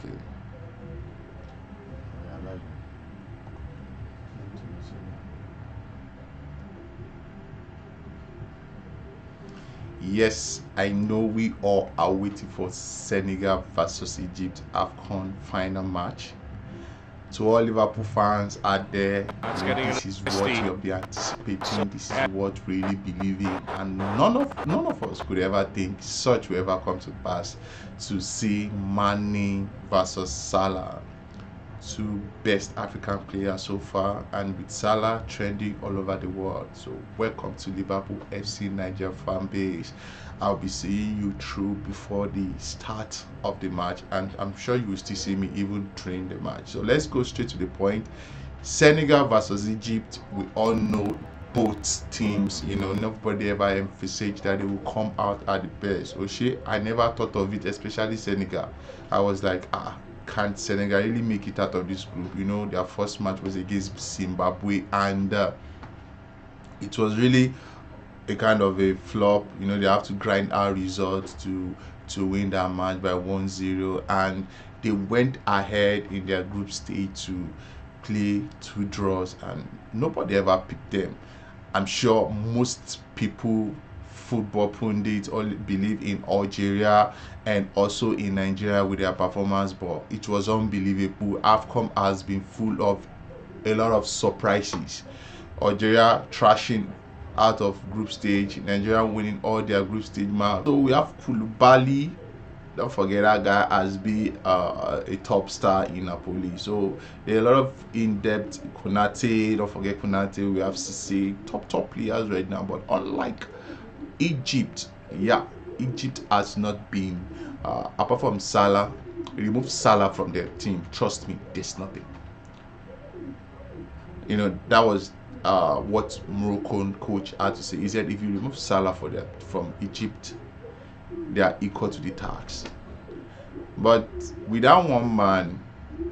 Okay. Yes, I know we all are waiting for Senegal versus Egypt Afcon final match. To all Liverpool fans out there, this is what you'll be anticipating. This is what really believing, and none of us could ever think such will ever come to pass. To see Mane versus Salah, two best African players so far, and with Salah trending all over the world. So welcome to Liverpool FC Niger fan base. I'll be seeing you through before the start of the match, and I'm sure you will still see me even during the match. So let's go straight to the point. Senegal versus Egypt. We all know both teams, nobody ever emphasized that they will come out at the best. Oshé, I never thought of it, especially Senegal. I was like, can't Senegal really make it out of this group? Their first match was against Zimbabwe, and it was really a kind of a flop. They have to grind out results to win that match by 1-0, and they went ahead in their group stage to play two draws, and nobody ever picked them. I'm sure most people, football pundits, all believe in Algeria and also in Nigeria with their performance, but it was unbelievable. Afcon has been full of a lot of surprises. Algeria trashing out of group stage, Nigeria winning all their group stage matches. So we have Koulibaly. Don't forget that guy has been a top star in Napoli. So there are a lot of in-depth. Konate, don't forget Konate. We have Cisse, top players right now. But unlike Egypt, Egypt has not been apart from Salah. Remove Salah from their team, trust me, there's nothing. That was what Moroccan coach had to say. He said if you remove Salah from Egypt, they are equal to the task. But without one man,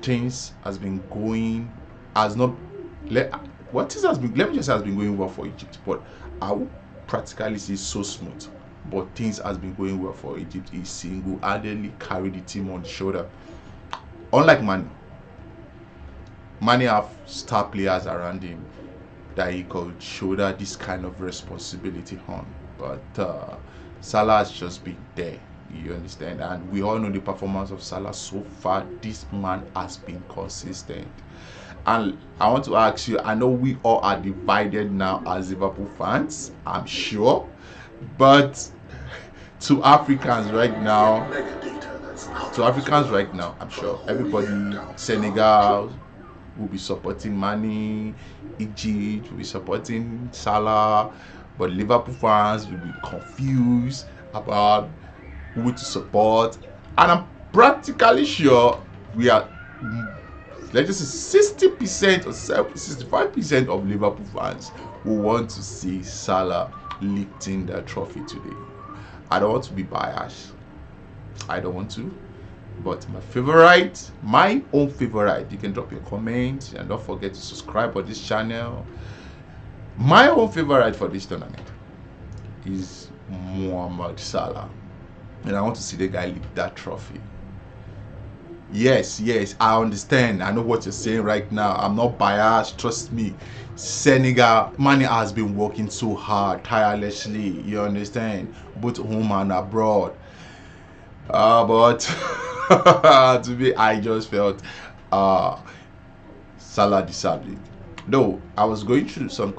things has been going let me just say has been going well for Egypt, but I would practically say so smooth. But things has been going well for Egypt. He single-handedly carried the team on his shoulder. Unlike Mane have star players around him that he could shoulder this kind of responsibility on. But Salah has just been there. You understand? And we all know the performance of Salah so far. This man has been consistent. And I want to ask you, I know we all are divided now as Liverpool fans, I'm sure. But to Africans right now, I'm sure everybody, Senegal will be supporting Mane, Egypt will be supporting Salah, but Liverpool fans will be confused about who to support. And I'm practically sure we are, let's just say 60% or 65% of Liverpool fans who want to see Salah lifting the trophy today. I don't want to be biased. I don't want to. But my own favorite, you can drop your comments and don't forget to subscribe on this channel. My own favorite for this tournament is Mohamed Salah. And I want to see the guy lift that trophy. Yes, I understand. I know what you're saying right now. I'm not biased, trust me. Senegal, Mane has been working so hard, tirelessly, you understand? Both home and abroad. But to me, I just felt Salah deserved it. Though I was going through some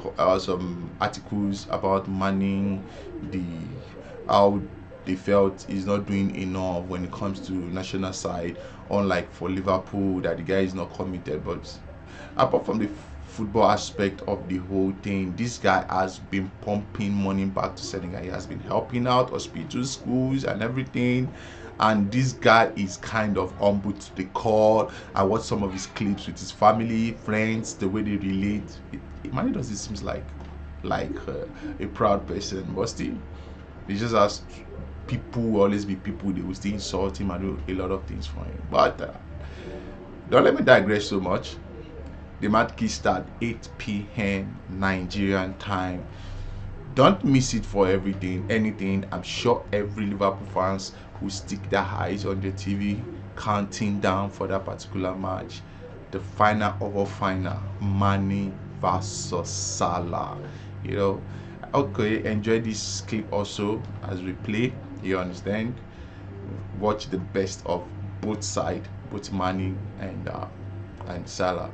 articles about Mane, how they felt he's not doing enough when it comes to national side, unlike for Liverpool that the guy is not committed. But apart from the football aspect of the whole thing, this guy has been pumping money back to Senegal. He has been helping out hospitals, schools and everything, and this guy is kind of humble to the core. I watched some of his clips with his family, friends, the way they relate. Mane doesn't seem like a proud person, but still, he just has people will always be people. They will still insult him and do a lot of things for him. But don't let me digress so much. The match key start 8 p.m. Nigerian time. Don't miss it for anything. I'm sure every Liverpool fans who stick their eyes on the TV counting down for that particular match, the final over final, Mane versus Salah. You know, okay, enjoy this clip also as we play. You understand? Watch the best of both sides, both Mane and Salah.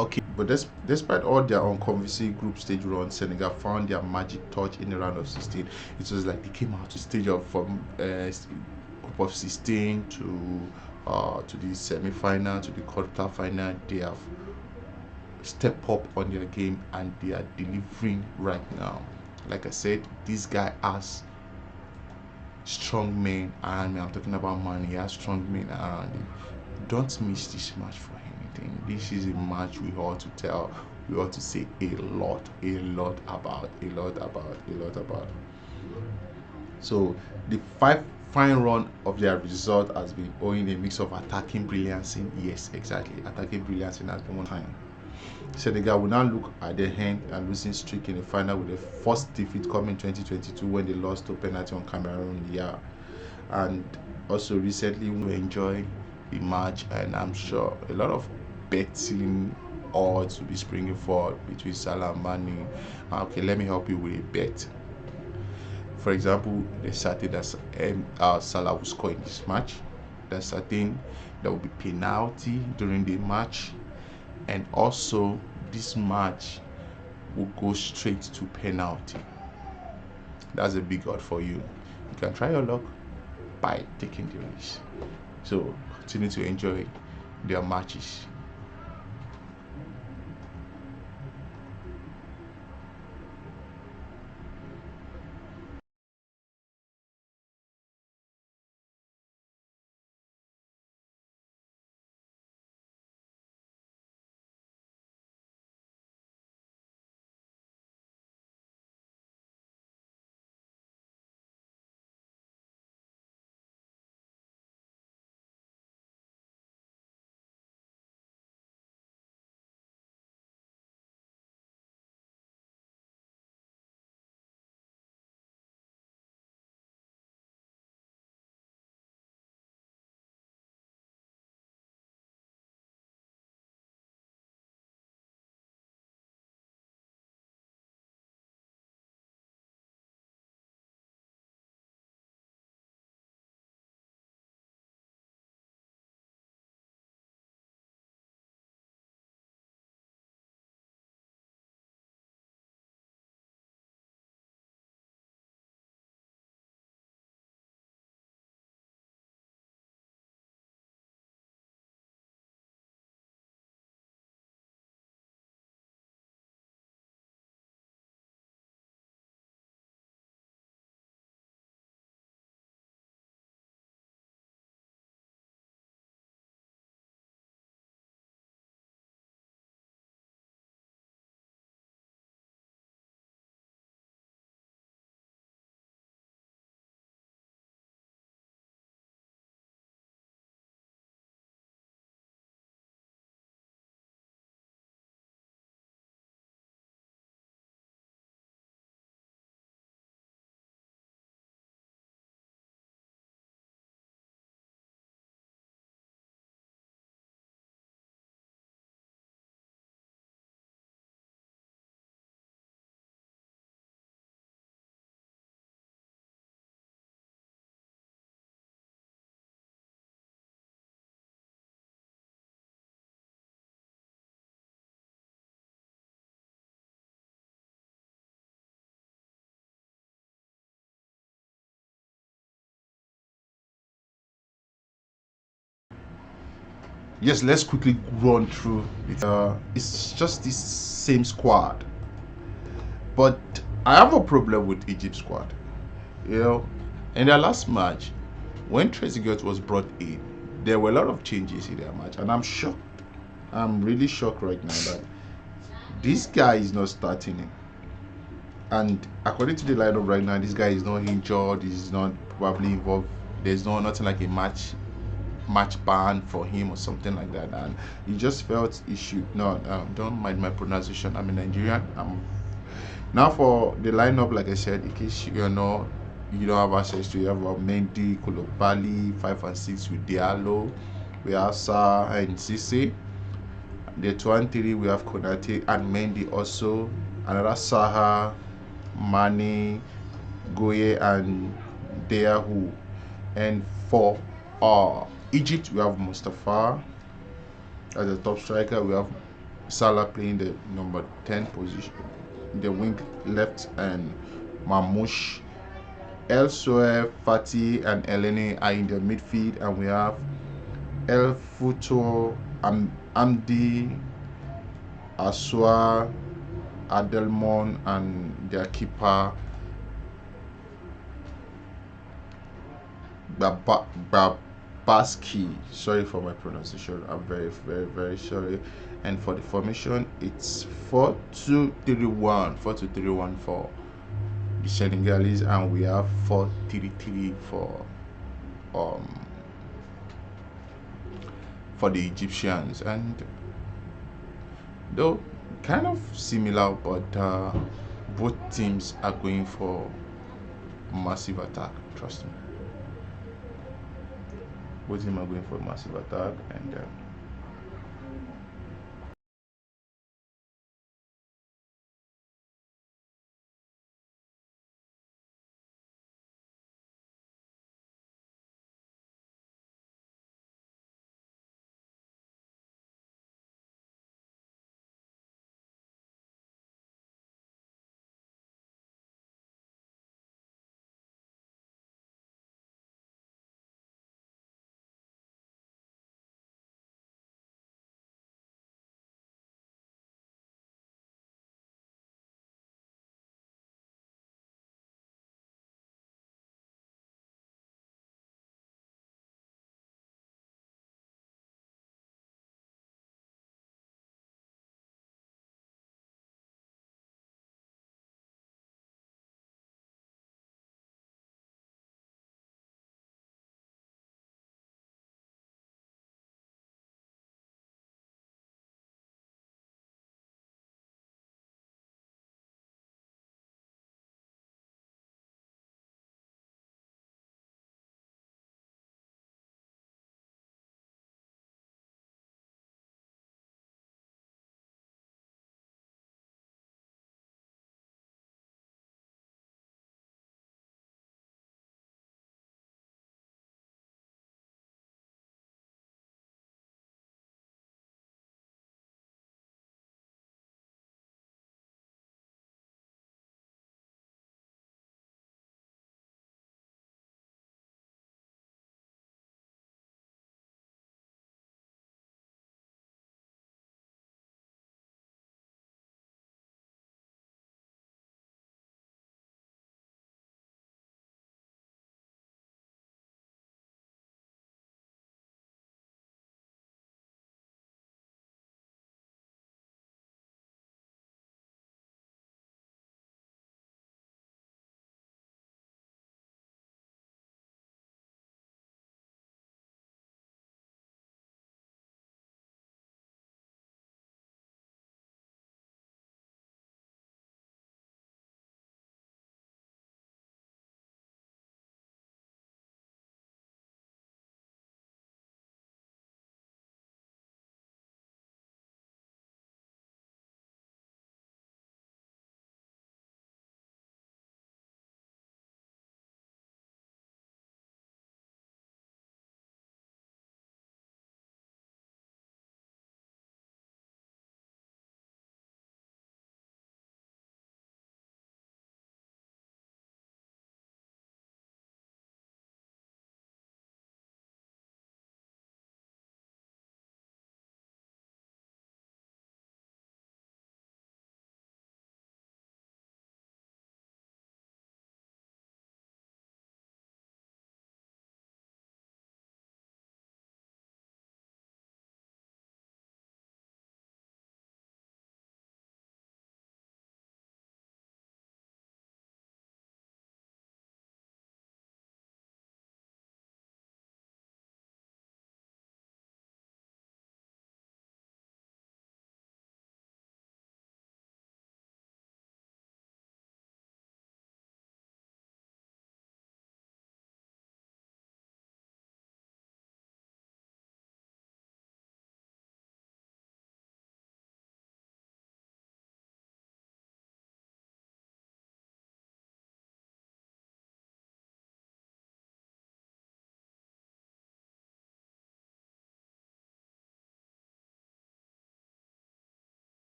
Okay, but despite all their unconvincing group stage run, Senegal found their magic touch in the round of 16. It was like they came out to stage of from group of 16 to the semi-final, to the quarter-final. They have stepped up on their game and they are delivering right now. Like I said, this guy has strong men around me. I'm talking about money. He has strong men around him. Don't miss this match for anything. This is a match we ought to tell. We ought to say a lot about. So the fine run of their result has been owing a mix of attacking brilliance. Yes, exactly. Attacking brilliance has been one time. Senegal will now look at their hand and losing streak in the final with the first defeat coming in 2022 when they lost to penalty on Cameroon. Yeah, and also recently we enjoyed the match, and I'm sure a lot of betting odds will be springing forward between Salah and Mane. Okay, let me help you with a bet. For example, they certain that Salah will score in this match. There's certain there will be penalty during the match, and also this match will go straight to penalty. That's a big odd for you. You can try your luck by taking the risk. So continue to enjoy their matches. Yes, let's quickly run through it. It's just this same squad, but I have a problem with Egypt squad. In their last match, when Trezeguet was brought in, there were a lot of changes in their match, and I'm shocked. I'm really shocked right now that this guy is not starting it. And according to the lineup right now, this guy is not injured. He's not probably involved. There's nothing like a match ban for him or something like that, and he just felt he should not. Don't mind my pronunciation. I'm a Nigerian. Now for the lineup, like I said, in case you don't have access to, you have Mendy, Koulibaly, 5 and 6 with Diallo. We have Sarr and Cisse. The 2 and 3 we have Konate and Mendy also. Another Saha, Mane, Goye and Deahu. And for Egypt, we have Mustafa as a top striker. We have Salah playing the number 10 position, the wing left, and Mamouche. Elsewhere, Fatih and Eleni are in the midfield, and we have El Futo, Amdi, Aswa, Adelmon, and their keeper Babaski. Sorry for my pronunciation. I'm very sorry. And for the formation, it's 4-2-3-1, 4-2-3-1 for the Senegalese, and we have 4-3-3 for the Egyptians. And though kind of similar, but both teams are going for massive attack. Trust me, both teams are going for massive attack, and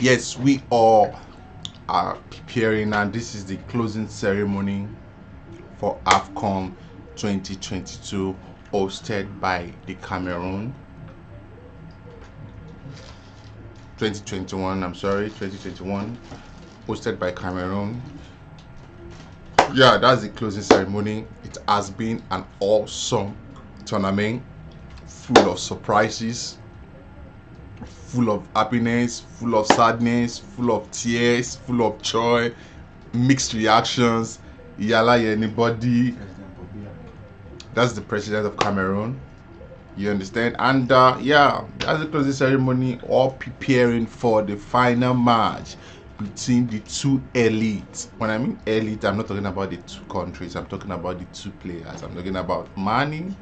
Yes, we all are preparing, and this is the closing ceremony for Afcon 2022, hosted by the Cameroon. 2021, I'm sorry, 2021, hosted by Cameroon. Yeah, that's the closing ceremony. It has been an awesome tournament, full of surprises, full of happiness, full of sadness, full of tears, full of joy, mixed reactions. Yala anybody. That's the president of Cameroon. You understand? And yeah, that's the closing ceremony, all preparing for the final match between the two elites. When I mean elite, I'm not talking about the two countries, I'm talking about the two players. I'm talking about Mani.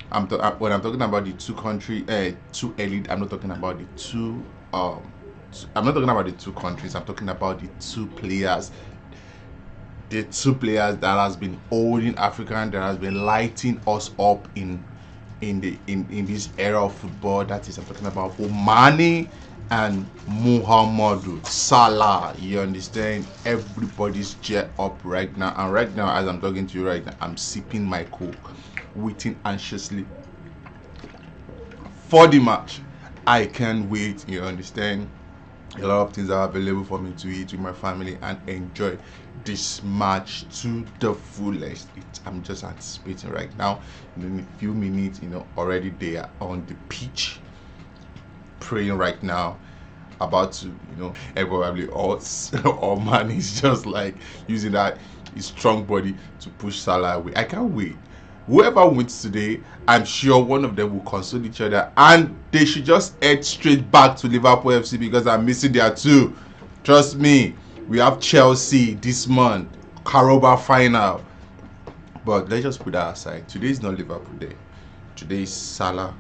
When I'm talking about the two elite, I'm not talking about the two I'm not talking about the two countries, I'm talking about the two players. The two players that has been holding African, that has been lighting us up in this era of football. That is, I'm talking about Mane and Muhammadu Salah. You understand? Everybody's jet up right now, and right now, as I'm talking to you right now, I'm sipping my coke, waiting anxiously for the match. I can't wait. You understand? A lot of things are available for me to eat with my family and enjoy this match to the fullest. I'm just anticipating right now. In a few minutes, already they are on the pitch praying right now, about to, and probably all man is just like using that his strong body to push Salah away. I can't wait. Whoever wins today, I'm sure one of them will console each other, and they should just head straight back to Liverpool FC because I'm missing their two. Trust me, we have Chelsea this month, Carabao final. But let's just put that aside. Today is not Liverpool Day. Today is Salah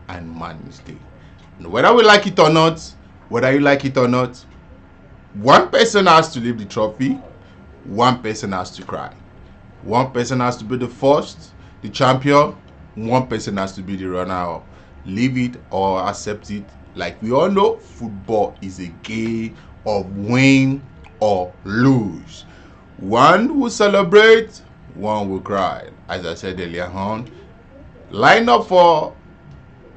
and Mane's day. And whether we like it or not, whether you like it or not, one person has to leave the trophy, one person has to cry. One person has to be the first, the champion, one person has to be the runner-up. Leave it or accept it. Like we all know, football is a game of win or lose. One will celebrate, one will cry. As I said earlier on, line up for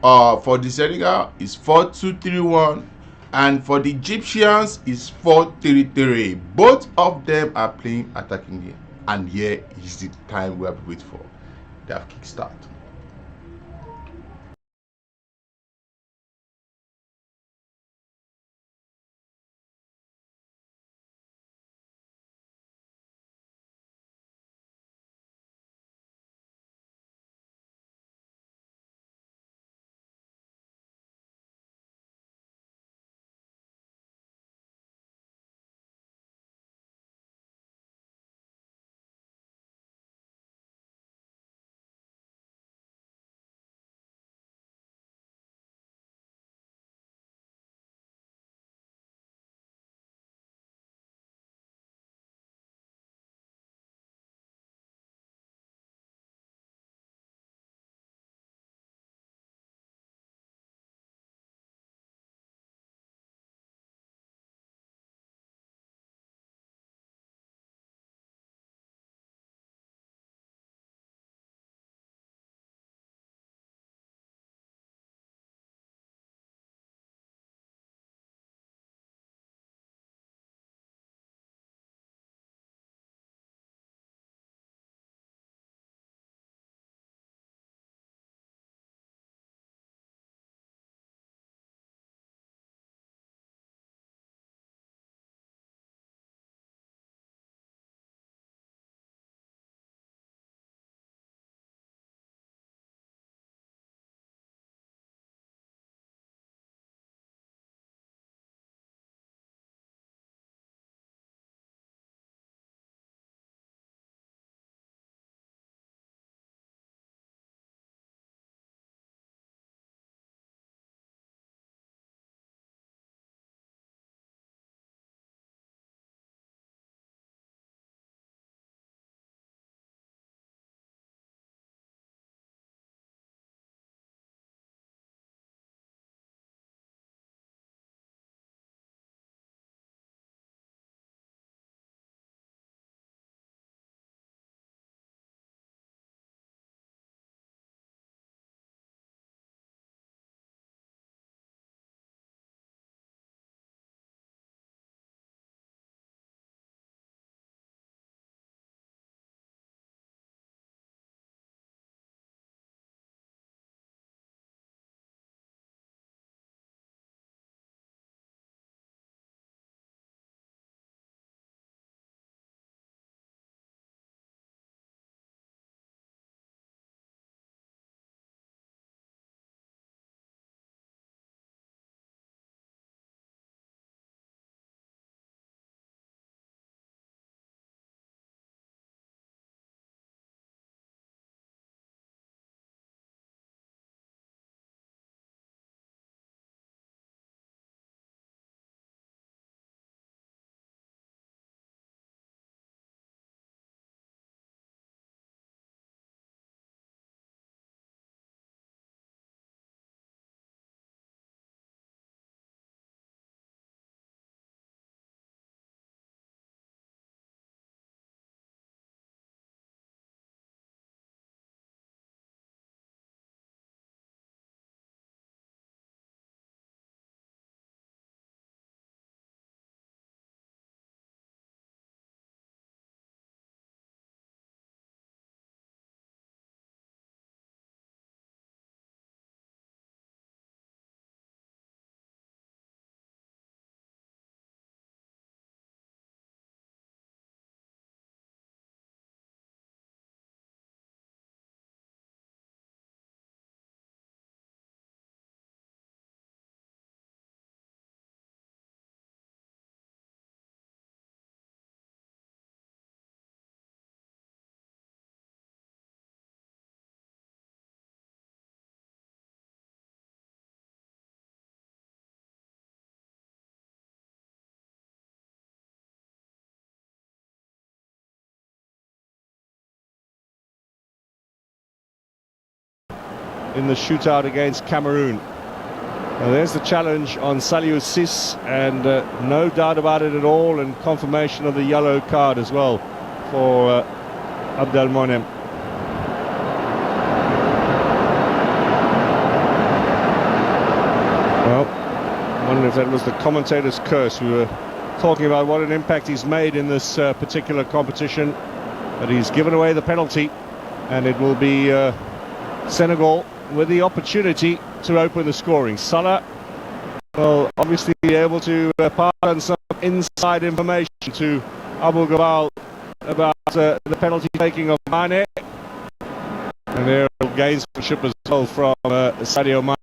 the Senegal is 4-2-3-1, and for the Egyptians is 4-3-3. Both of them are playing attacking game, and here is the time we have to wait for. They have kickstart. in the shootout against Cameroon. Now there's the challenge on Saliou Sis, and no doubt about it at all, and confirmation of the yellow card as well for Abdelmonem. Well, I wonder if that was the commentator's curse. We were talking about what an impact he's made in this particular competition, but he's given away the penalty, and it will be Senegal with the opportunity to open the scoring. Salah will obviously be able to pass on some inside information to Abu Gabal about the penalty taking of Mane, and there are gamesmanship as well from Sadio Mane.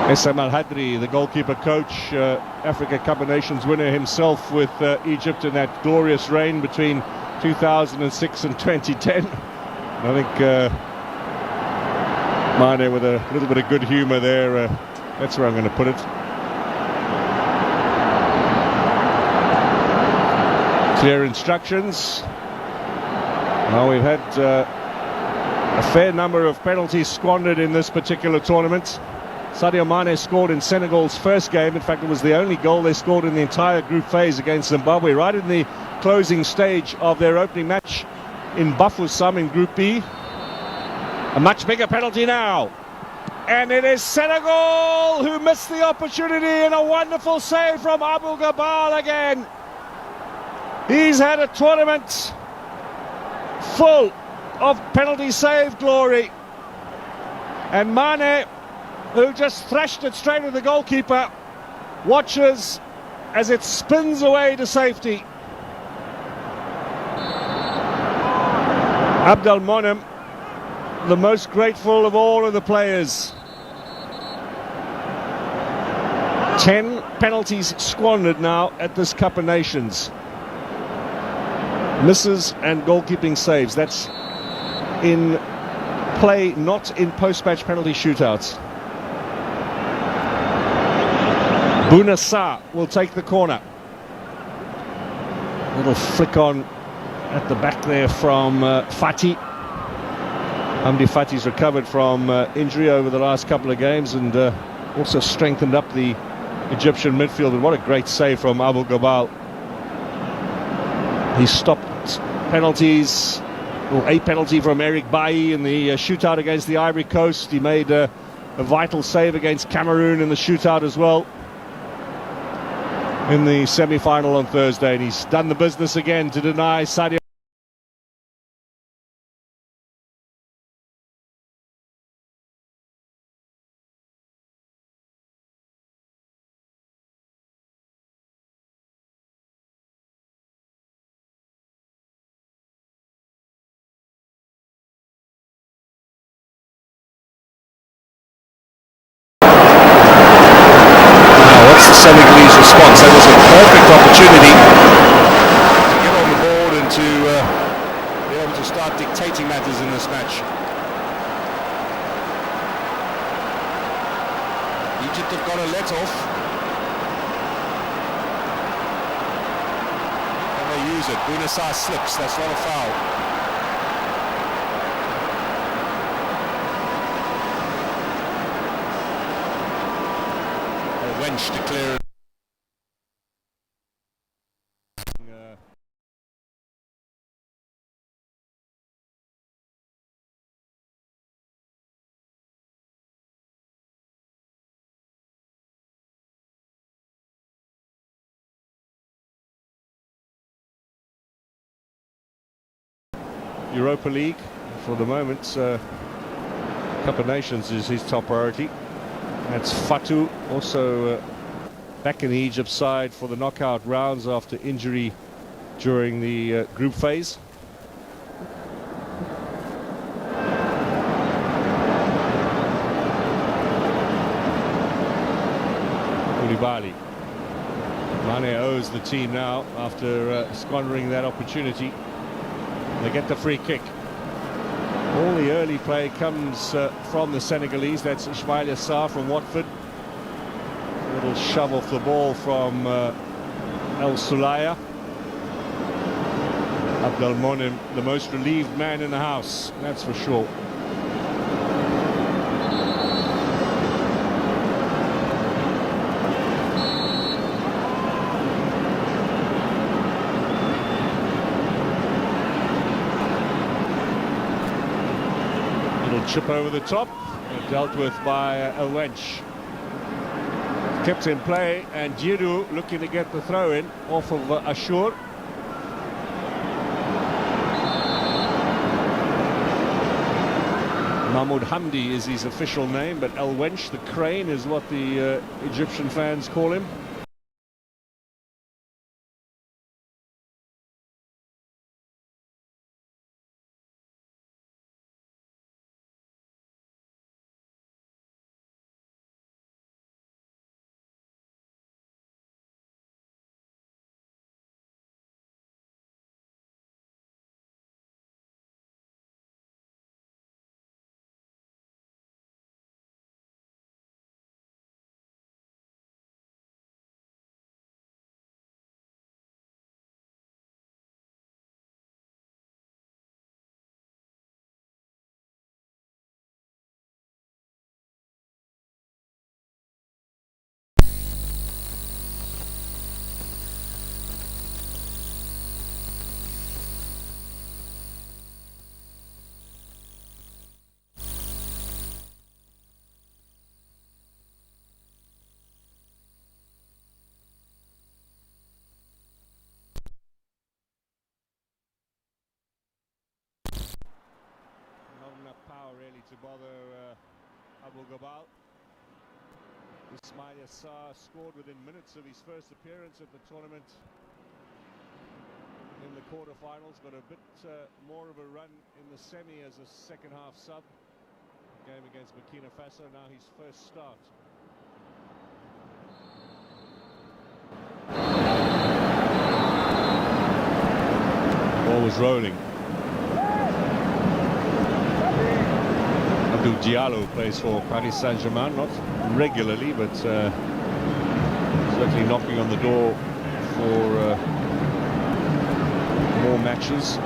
Essam Al-Hadri, the goalkeeper coach, Africa Cup of Nations winner himself with Egypt in that glorious reign between 2006 and 2010. I think Mane with a little bit of good humour there, that's where I'm going to put it. Clear instructions. Well, we've had a fair number of penalties squandered in this particular tournament. Sadio Mane scored in Senegal's first game. In fact, it was the only goal they scored in the entire group phase against Zimbabwe, right in the closing stage of their opening match in Bafoussam in Group B. A much bigger penalty now. And it is Senegal who missed the opportunity, and a wonderful save from Abu Gabal again. He's had a tournament full of penalty save glory. And Mane, who just thrashed it straight at the goalkeeper, watches as it spins away to safety. Abdelmonem, the most grateful of all of the players. 10 penalties squandered now at this Cup of Nations. Misses and goalkeeping saves. That's in play, not in post-match penalty shootouts. Bouna Sarr will take the corner. Little flick on at the back there from Fati. Hamdi Fati's recovered from injury over the last couple of games, and also strengthened up the Egyptian midfield. And what a great save from Abu Gabal. He stopped penalties, or a penalty from Eric Bailly in the shootout against the Ivory Coast. He made a vital save against Cameroon in the shootout as well in the semi-final on Thursday, and he's done the business again to deny Sadio. Senegalese response. That was a perfect opportunity to get on the board and to be able to start dictating matters in this match. Egypt have got a let off, and they use it. Bouna Sarr slips. That's not a foul. Wench to clear. Europa League for the moment. Cup of Nations is his top priority. That's Fatou, also back in the Egypt side for the knockout rounds after injury during the group phase. Koulibaly. Mane owes the team now after squandering that opportunity. They get the free kick. All the early play comes from the Senegalese. That's Ismaïla Sarr from Watford. A little shove off the ball from El Soulaya. Abdelmonem, the most relieved man in the house, that's for sure. Little chip over the top, dealt with by El Wench. Kept in play, and Giroud looking to get the throw in off of Ashur. Mahmoud Hamdi is his official name, but El Wench, the crane, is what the Egyptian fans call him. Really to bother Abu Gabal. Ismail Yassar scored within minutes of his first appearance at the tournament in the quarterfinals, but a bit more of a run in the semi as a second half sub. Game against Burkina Faso, now his first start. Ball was rolling. Diallo plays for Paris Saint-Germain, not regularly, but certainly knocking on the door for more matches.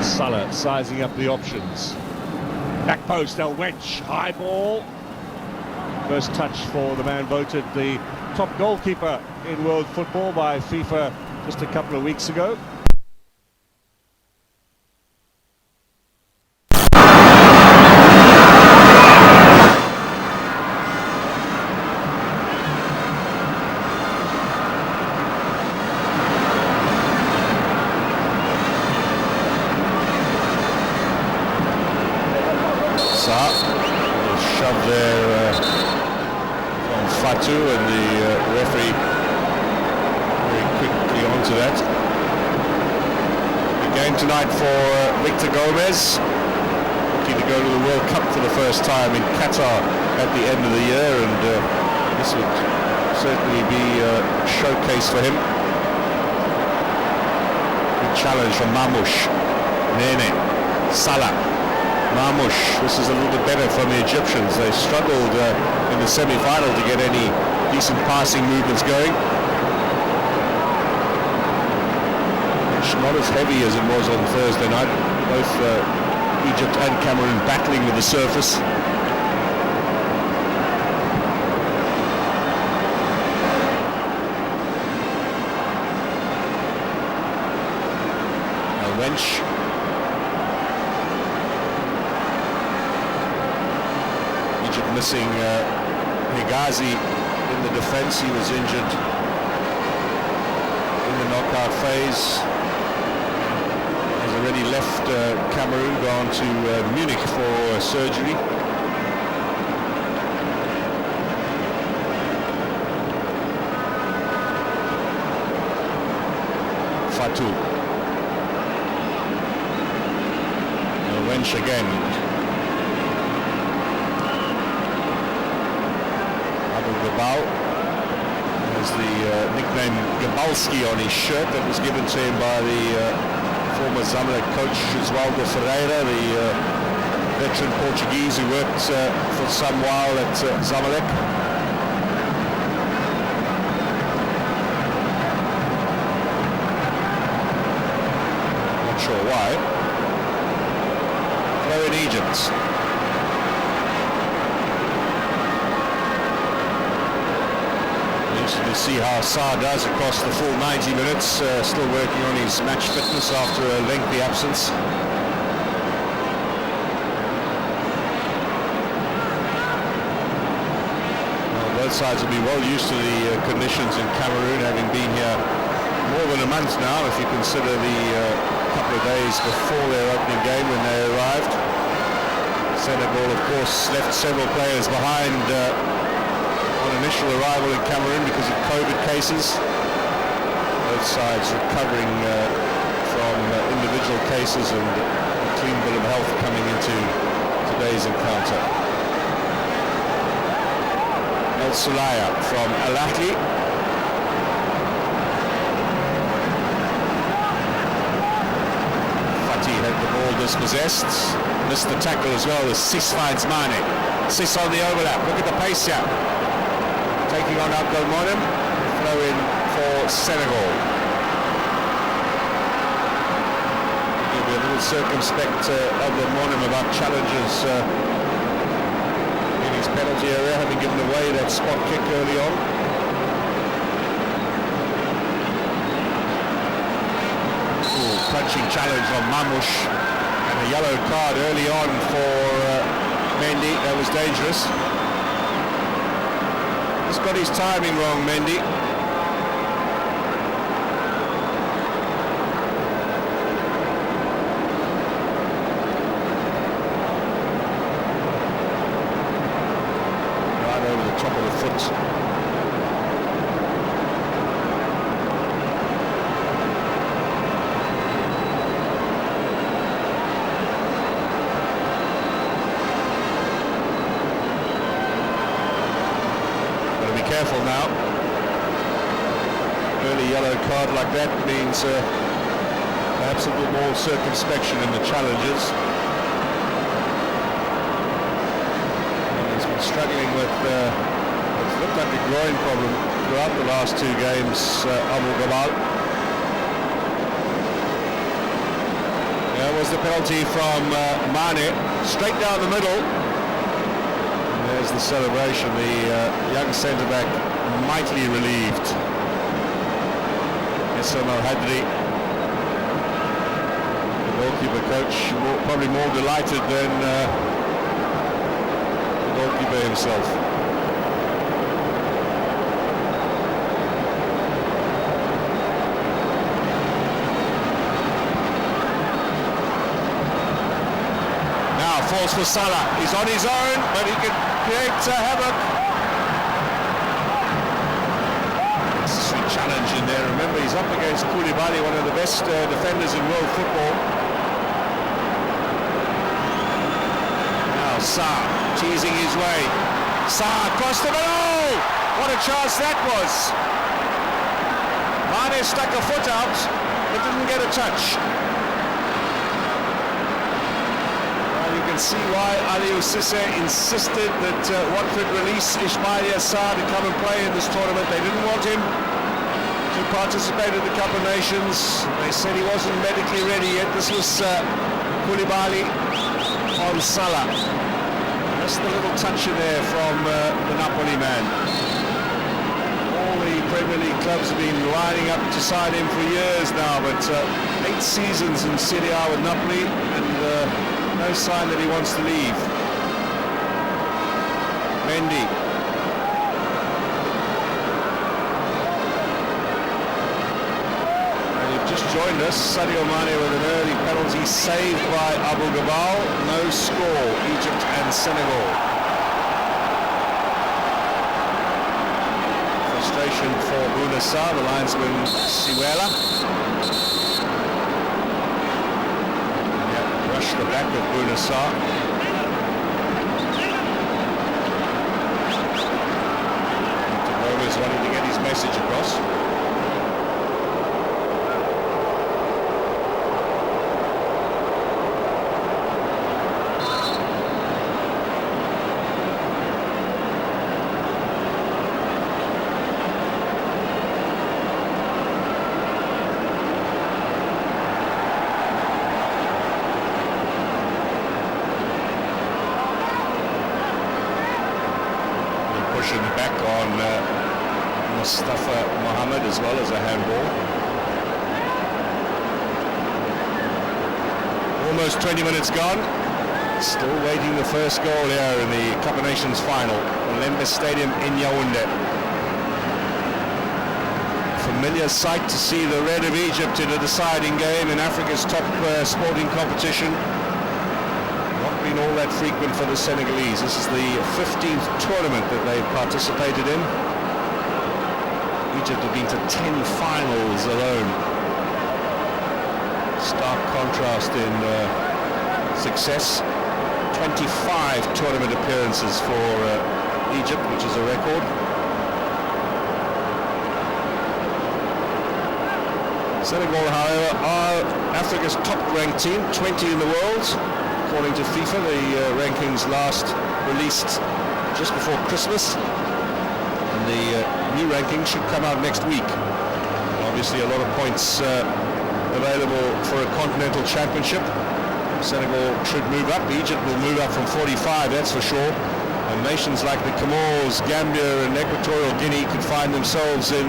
Salah sizing up the options. Back post, El Wench, high ball. First touch for the man voted the top goalkeeper in world football by FIFA just a couple of weeks ago. Shove there from Fatou, and the referee very quickly onto that. The game tonight for Victor Gomez, looking to go to the World Cup for the first time in Qatar at the end of the year, and this would certainly be a showcase for him. Good challenge from Mamouche, Nene, Salah. Mamouche, this is a little bit better from the Egyptians. They struggled in the semi-final to get any decent passing movements going. It's not as heavy as it was on Thursday night. Both Egypt and Cameroon battling with the surface. El Wench. Missing Higazi in the defense. He was injured in the knockout phase. He's already left Cameroon, gone to Munich for surgery. Fatou. Wench again. Gabal has the nickname Gabalski on his shirt that was given to him by the former Zamalek coach Oswaldo Ferreira, the veteran Portuguese who worked for some while at Zamalek. Not sure why. Throw in Egypt. Interesting to see how Sarr does across the full 90 minutes. Still working on his match fitness after a lengthy absence. Both sides will be well used to the conditions in Cameroon, having been here more than a month now, if you consider the couple of days before their opening game when they arrived. Senegal, of course, left several players behind on initial arrival in Cameroon because of COVID cases. Both sides recovering from individual cases and a clean bill of health coming into today's encounter. El Sulaya from Al Ahly. Fati had the ball dispossessed. Missed the tackle as well as Sis finds Mane. Sis on the overlap. Look at the pace here. Taking on Abdelmonem. Throw in for Senegal. He'll be a little circumspect Abdelmonem about challenges in his penalty area, having given away that spot kick early on. Ooh, crunching challenge on Mamouche, and a yellow card early on for Mendy. That was dangerous. He's got his timing wrong, Mendy. Top of the foot. Got to be careful now. Early yellow card like that means perhaps a little more circumspection in the challenges. Struggling with what's looked like a groin problem throughout the last two games, Abu Gabal. There was the penalty from Mane, straight down the middle. And there's the celebration, the young centre-back mightily relieved. Issam Al-Hadri, the goalkeeper coach, probably more delighted than goalkeeper himself. Now falls for Salah. He's on his own, but he can create havoc. Necessary challenge in there. Remember, he's up against Koulibaly, one of the best defenders in world football. Now Sarr teasing his way. Sarr across the middle! What a chance that was! Mane stuck a foot out, but didn't get a touch. Well, you can see why Aliou Cissé insisted that Watford release Ismaïla Sarr to come and play in this tournament. They didn't want him to participate in the Cup of Nations. They said he wasn't medically ready yet. This was Koulibaly on Salah. Just a little touch in there from the Napoli man. All the Premier League clubs have been lining up to sign him for years now, but 8 seasons in Serie A with Napoli, and no sign that he wants to leave. Mendy. And you've just joined us, Sadio Mane with an early penalty saved by Abu Gabal. No score, Egypt and Senegal. Frustration for Bouna Sarr, the linesman Siwela. Yeah, rush the back of Bouna Sarr. Gomez wanting to get his message across. on Mustafa Mohammed as well as a handball. Almost 20 minutes gone. Still waiting the first goal here in the Cup of Nations final. Lembe Stadium in Yaoundé. Familiar sight to see the red of Egypt in a deciding game in Africa's top sporting competition. Not been all that frequent for the Senegalese. This is the 15th tournament that they've participated in. Egypt have been to 10 finals alone. Stark contrast in success. 25 tournament appearances for Egypt, which is a record. Senegal, however, are Africa's top-ranked team, 20 in the world, according to FIFA. The rankings last released just before Christmas, and the new ranking should come out next week. Obviously, a lot of points available for a continental championship. Senegal should move up. Egypt will move up from 45, that's for sure. And nations like the Comores, Gambia and Equatorial Guinea could find themselves in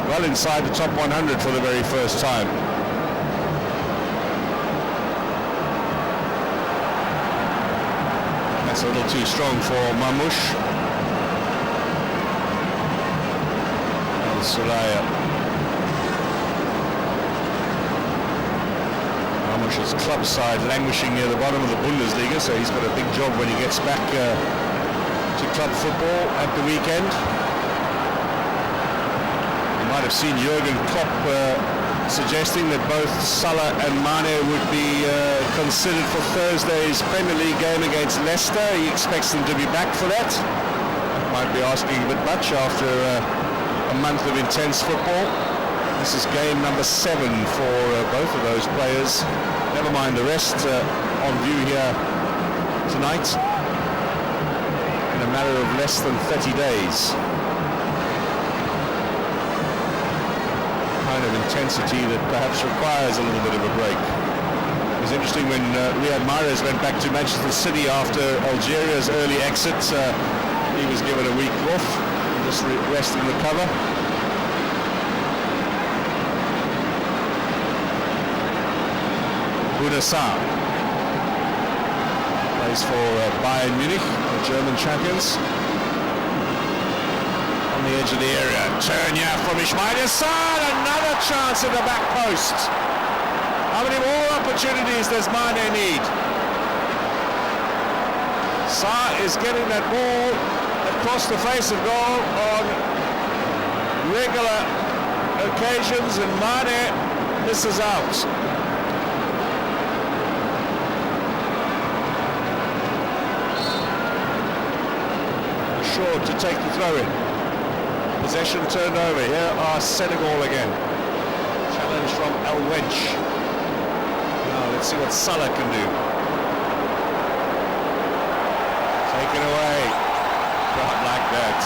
well inside the top 100 for the very first time. That's a little too strong for Mamouche. Al-Sulaya. Mamouche's club side languishing near the bottom of the Bundesliga, so he's got a big job when he gets back to club football at the weekend. You might have seen Jurgen Klopp suggesting that both Salah and Mane would be considered for Thursday's Premier League game against Leicester. He expects them to be back for that. Might be asking a bit much after a month of intense football. This is game number 7 for both of those players. Never mind the rest on view here tonight in a matter of less than 30 days. Kind of intensity that perhaps requires a little bit of a break. It was interesting when Riyad Mahrez went back to Manchester City after Algeria's early exit. He was given a week off, just rest and recover. Bunassar plays for Bayern Munich, the German champions. On the edge of the area, turn here from Ismail Assar, another chance at the back post. How many more opportunities does Mane need? Sarr is getting that ball across the face of goal on regular occasions, and Mane misses out. Short to take the throw in. Possession turned over. Here are Senegal again. Challenge from El Wench. Now let's see what Salah can do. Taken away. Not like that.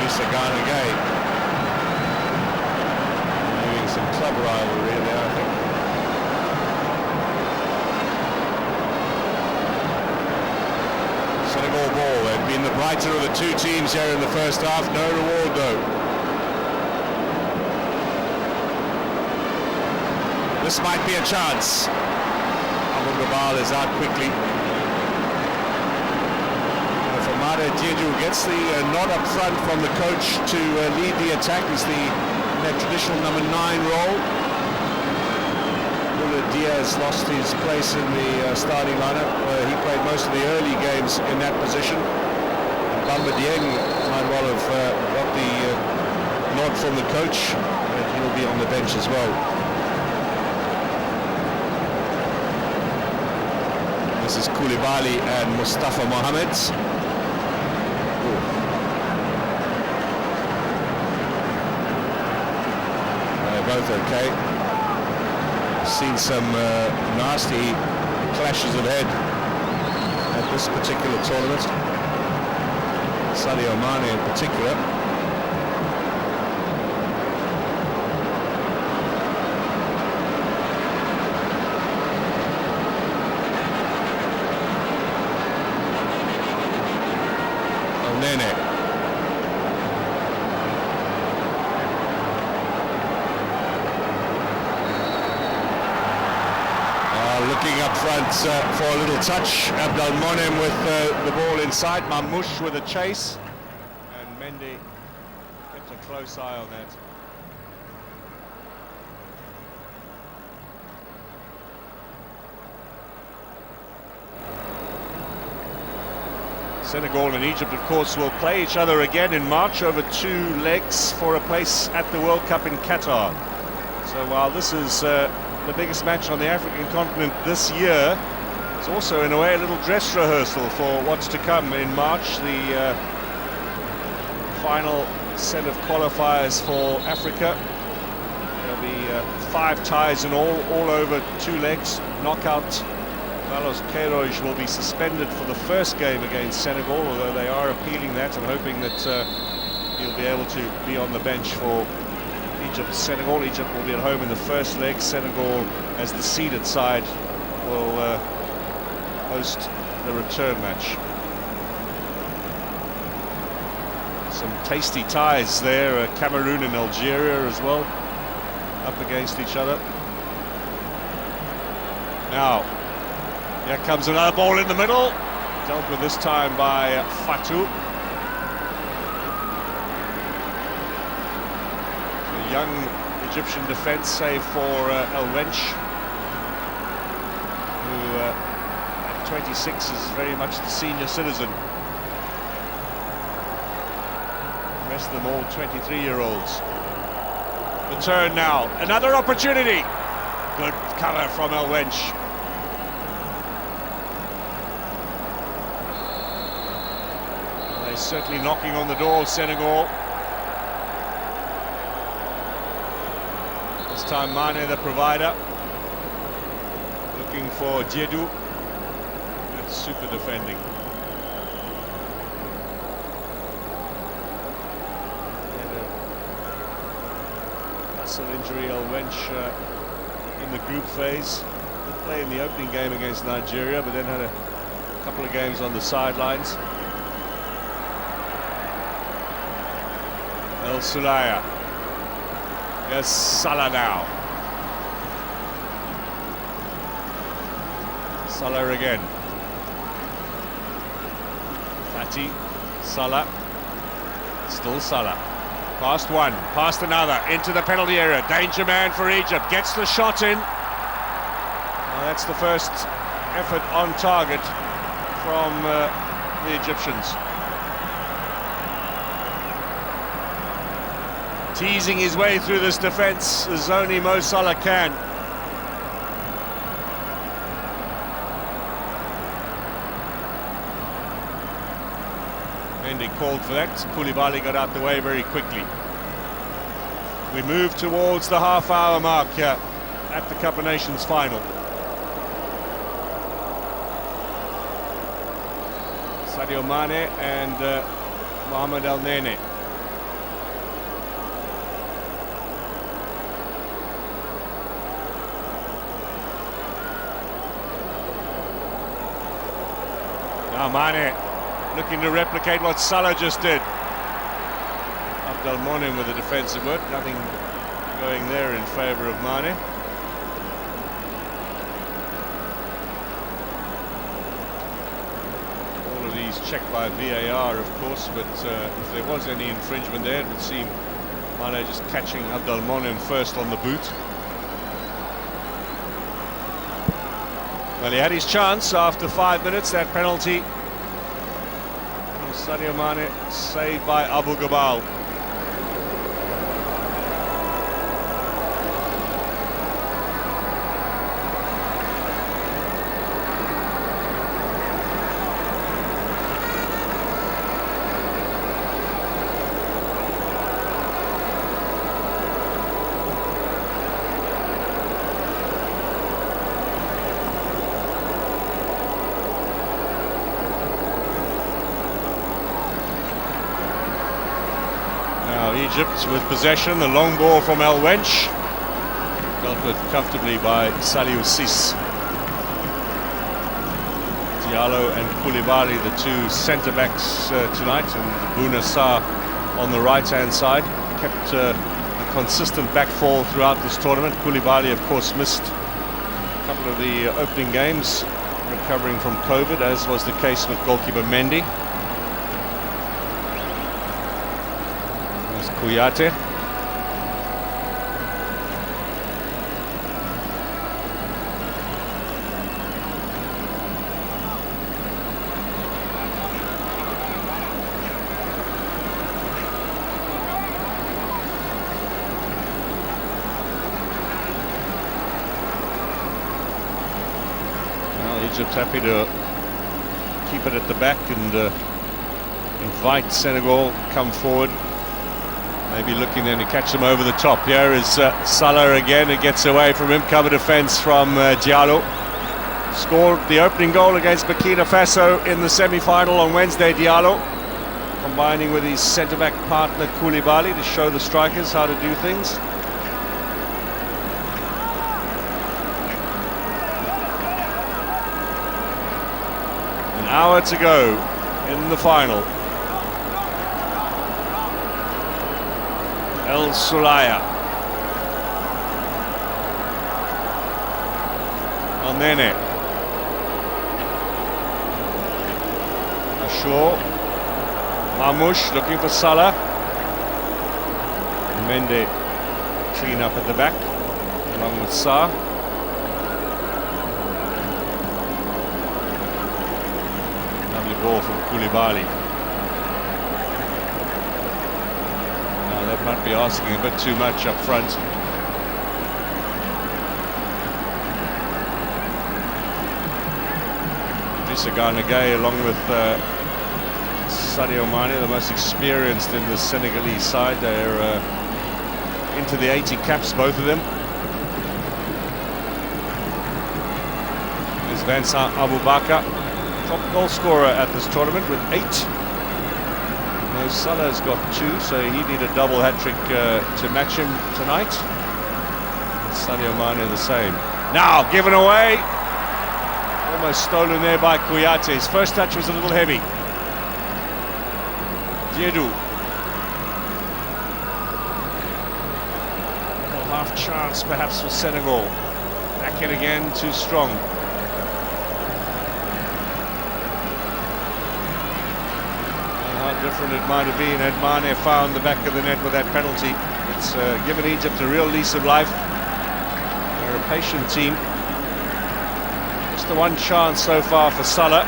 Musa Ghana again. Maybe some club rivalry there, I think. Senegal ball. They've been the brighter of the two teams here in the first half. No reward though. This might be a chance. Abu Gabal is out quickly. Famada Diédhiou gets the nod up front from the coach to lead the attack as that traditional number 9 role. Diaz lost his place in the starting lineup. He played most of the early games in that position. Bamba Dieng might well have got the nod from the coach, and he'll be on the bench as well. This is Koulibaly and Mustafa Mohammed. They're both okay. Seen some nasty clashes of head at this particular tournament. Sadio Mane in particular. up front for a little touch. Abdelmonem with the ball inside. Mamouche with a chase. And Mendy kept a close eye on that. Senegal and Egypt, of course, will play each other again in March over 2 legs for a place at the World Cup in Qatar. So while this is the biggest match on the African continent this year, it's also in a way a little dress rehearsal for what's to come in March, the final set of qualifiers for Africa. There'll be 5 ties in all over 2 legs, knockout. Carlos Queiroz will be suspended for the first game against Senegal, although they are appealing that and hoping that he'll be able to be on the bench for Egypt-Senegal. Egypt will be at home in the first leg. Senegal, as the seeded side, will host the return match. Some tasty ties there, Cameroon and Algeria as well, up against each other. Now, here comes another ball in the middle, dealt with this time by Fatou. A young Egyptian defence, save for El Wench, who at 26 is very much the senior citizen. The rest of them all 23-year-olds. The turn now, another opportunity. Good cover from El Wench. Certainly knocking on the door, Senegal. This time Mane, the provider, looking for Djedou. That's super defending. And a muscle injury, El Wench, in the group phase. Did play in the opening game against Nigeria, but then had a couple of games on the sidelines. El Sulaya. Yes, Salah now. Salah again. Fati, Salah. Still Salah. Past one, past another, into the penalty area. Danger man for Egypt. Gets the shot in. Well, that's the first effort on target from the Egyptians. Teasing his way through this defence as only Mo Salah can. Mendy called for that. Koulibaly got out the way very quickly. We move towards the half-hour mark here at the Cup of Nations final. Sadio Mane and Mohamed El Nene. Now Mane looking to replicate what Salah just did. Abdelmonem with the defensive work, nothing going there in favour of Mane. All of these checked by VAR, of course, but if there was any infringement there, it would seem Mane just catching Abdelmonem first on the boot. Well, he had his chance after 5 minutes, that penalty. Sadio Mane saved by Abu Gabal. Egypt with possession, the long ball from El Wench, dealt with comfortably by Saliou Ciss. Diallo and Koulibaly, the two centre-backs tonight, and Bouna Sarr on the right-hand side, kept a consistent back four throughout this tournament. Koulibaly, of course, missed a couple of the opening games, recovering from COVID, as was the case with goalkeeper Mendy. There's Kouyaté. Egypt happy to keep it at the back and invite Senegal come forward. Maybe looking then to catch them over the top. Here is Salah again. It gets away from him. Cover defence from Diallo. Scored the opening goal against Burkina Faso in the semi-final on Wednesday, Diallo. Combining with his centre-back partner Koulibaly to show the strikers how to do things. Hour to go in the final. El Soulaya. Al-Nene. Ashore. Marmoush looking for Salah. Mendy clean up at the back along with Sarr. Ball from Koulibaly. Now that might be asking a bit too much up front. Idrissa Gana Gueye along with Sadio Mane, the most experienced in the Senegalese side. They're into the 80 caps, both of them. There's Vincent Aboubakar, top goal scorer at this tournament with 8. Now Salah's got 2, so he needed a double hat-trick to match him tonight. And Sadio Mane the same. Now given away, almost stolen there by Kouyaté. His first touch was a little heavy. Diedou. Little half chance perhaps for Senegal. Back in again, too strong. Different it might have been had Mane found the back of the net with that penalty. It's given Egypt a real lease of life. They're a patient team. Just the one chance so far for Salah.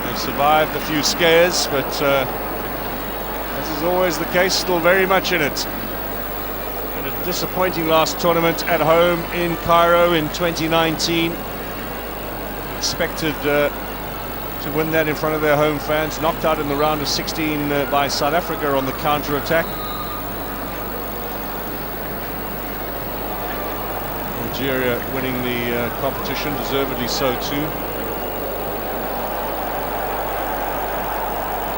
They've survived a few scares, but as is always the case, still very much in it. And a disappointing last tournament at home in Cairo in 2019. Expected to win that in front of their home fans. Knocked out in the round of 16 by South Africa on the counter-attack. Algeria winning the competition, deservedly so too.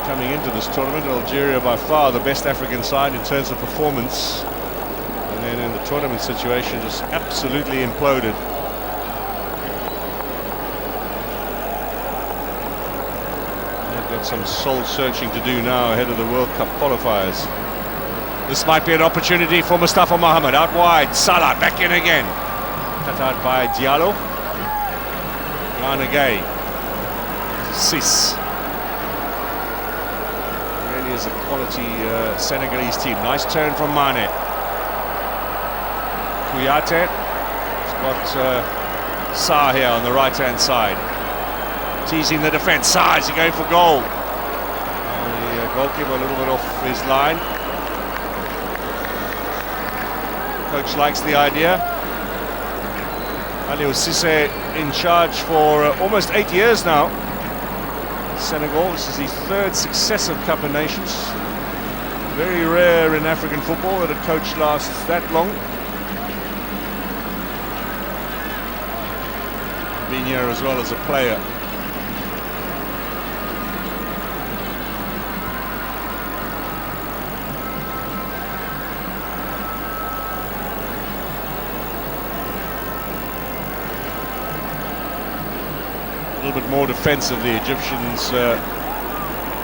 Coming into this tournament, Algeria by far the best African side in terms of performance. And then in the tournament situation, just absolutely imploded. Some soul searching to do now ahead of the World Cup qualifiers. This might be an opportunity for Mustafa Mohamed. Out wide, Salah back in again. Cut out by Diallo. Gana Gueye. Sis. Really is a quality Senegalese team. Nice turn from Mane. Kouyaté. He's got Sarr here on the right hand side. Teasing the defence. Sarr, is he going for goal? The goalkeeper a little bit off his line. Coach likes the idea. Aliou Cissé in charge for almost 8 years now. Senegal, this is his 3rd successive Cup of Nations. Very rare in African football that a coach lasts that long. Been here as well as a player. A little bit more defensive, the Egyptians.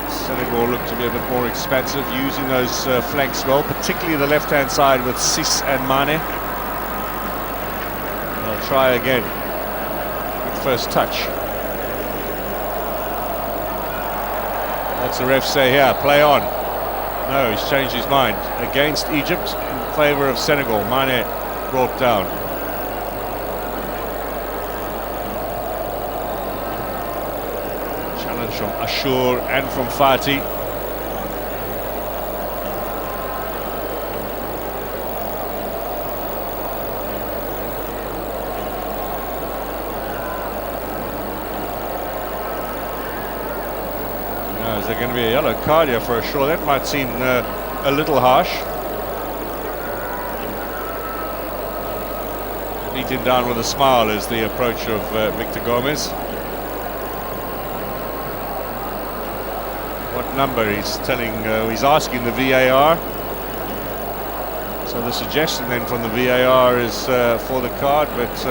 Senegal look to be a bit more expansive, using those flanks well, particularly the left-hand side with Sis and Mane. And I'll try again. first touch. What's the ref say here? Play on. No, he's changed his mind. Against Egypt in favour of Senegal. Mane brought down. Challenge from Ashur and from Fati. Is there going to be a yellow card here for Ashur? That might seem a little harsh. Beat him down with a smile is the approach of Victor Gomez. What number? He's telling, he's asking the VAR. So the suggestion then from the VAR is for the card, but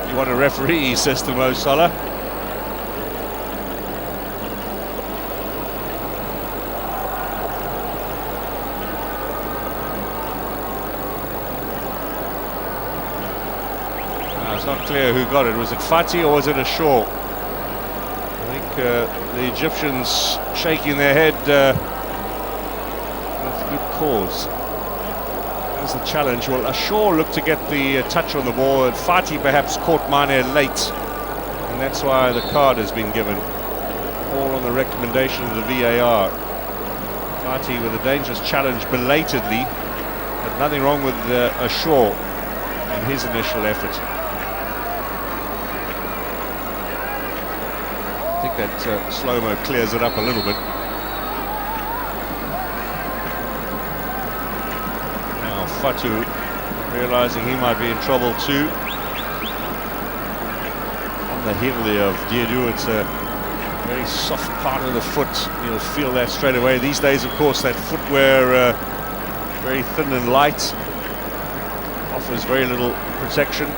you want a referee, he says to Mo Salah. It's not clear who got it. Was it Fati or was it Ashur? I think the Egyptians shaking their head with good cause. There's the challenge. Well, Ashur looked to get the touch on the ball, and Fati perhaps caught Mane late, and that's why the card has been given. All on the recommendation of the VAR. Fati with a dangerous challenge belatedly, but nothing wrong with Ashur in his initial effort. I think that slow-mo clears it up a little bit. Now Fatu realizing he might be in trouble too. On the heel there of Diedou, it's a very soft part of the foot. You'll feel that straight away. These days, of course, that footwear very thin and light, offers very little protection.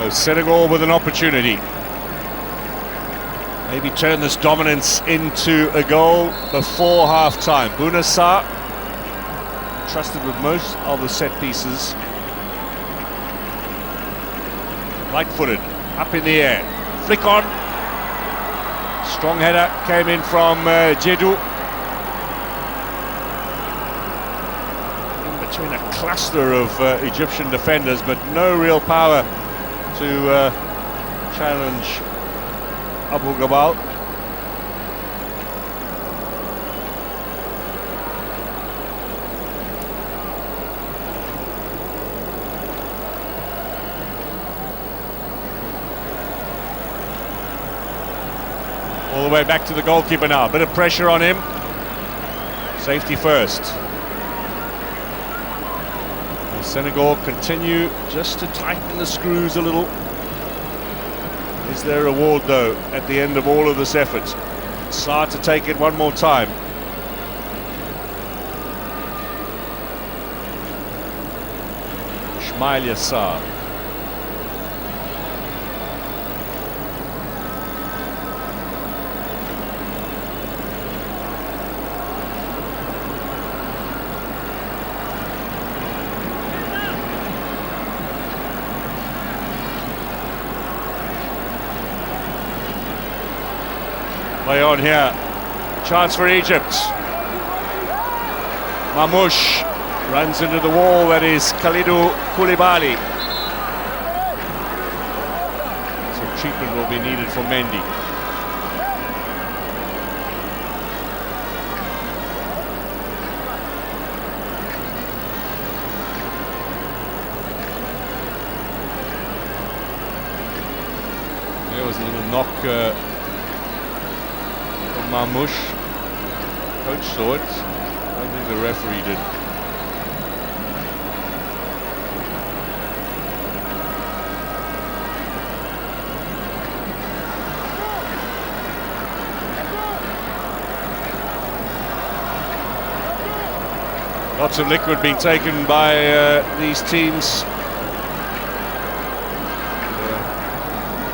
Senegal with an opportunity. Maybe turn this dominance into a goal before half-time. Bouna Sarr trusted with most of the set pieces. Light-footed, up in the air. Flick on. Strong header came in from Diedou. In between a cluster of Egyptian defenders, but no real power to challenge Abu Gabal. All the way back to the goalkeeper now. A bit of pressure on him. Safety first. Senegal continue just to tighten the screws a little. Is there a reward though at the end of all of this effort? Sarr to take it one more time. Ismail Sarr. Play on here. Chance for Egypt. Mamouche runs into the wall. That is Kalidou Koulibaly. Some treatment will be needed for Mendy. There was a little knock. Mamouche. Coach saw it. I don't think the referee did. Lots of liquid being taken by these teams.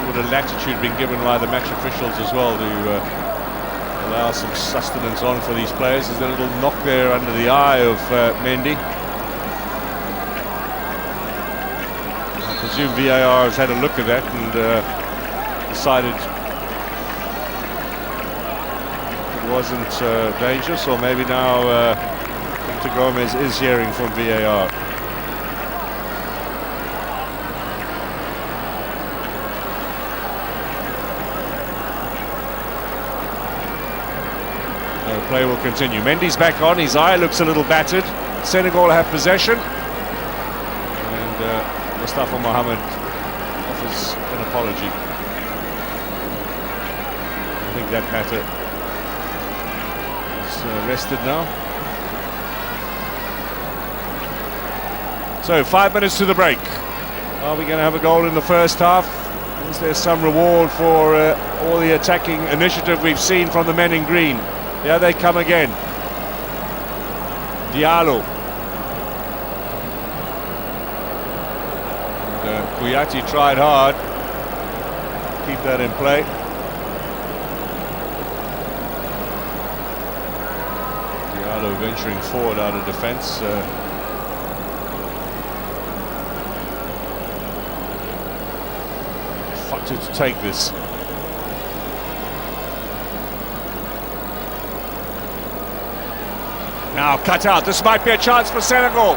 With a latitude being given by the match officials as well to allow some sustenance on for these players. There's a little knock there under the eye of Mendy. presume VAR has had a look at that and decided it wasn't dangerous, or maybe now Victor Gomez is hearing from VAR. Play will continue. Mendy's back on. His eye looks a little battered. Senegal have possession. And Mustafa Mohamed offers an apology. I think that matter is rested now. So 5 minutes to the break. Are we going to have a goal in the first half? Is there some reward for all the attacking initiative we've seen from the men in green? Yeah, they come again. Diallo. And Kouyaté tried hard to keep that in play. Diallo venturing forward out of defence. Fatu to take this. Now cut out. This might be a chance for Senegal.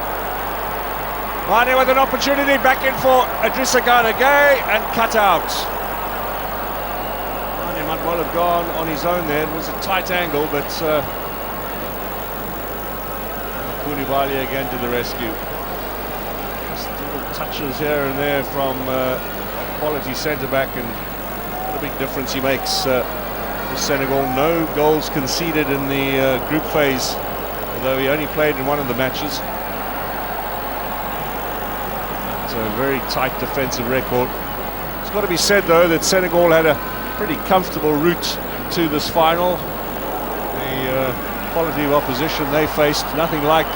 Mane with an opportunity, back in for Idrissa Gana Gueye, and cut out. Mane might well have gone on his own there. It was a tight angle, but Koulibaly again to the rescue. Just little touches here and there from a quality centre-back, and what a big difference he makes for Senegal. No goals conceded in the group phase, although he only played in one of the matches. It's a very tight defensive record. It's got to be said, though, that Senegal had a pretty comfortable route to this final. The quality of opposition they faced, nothing like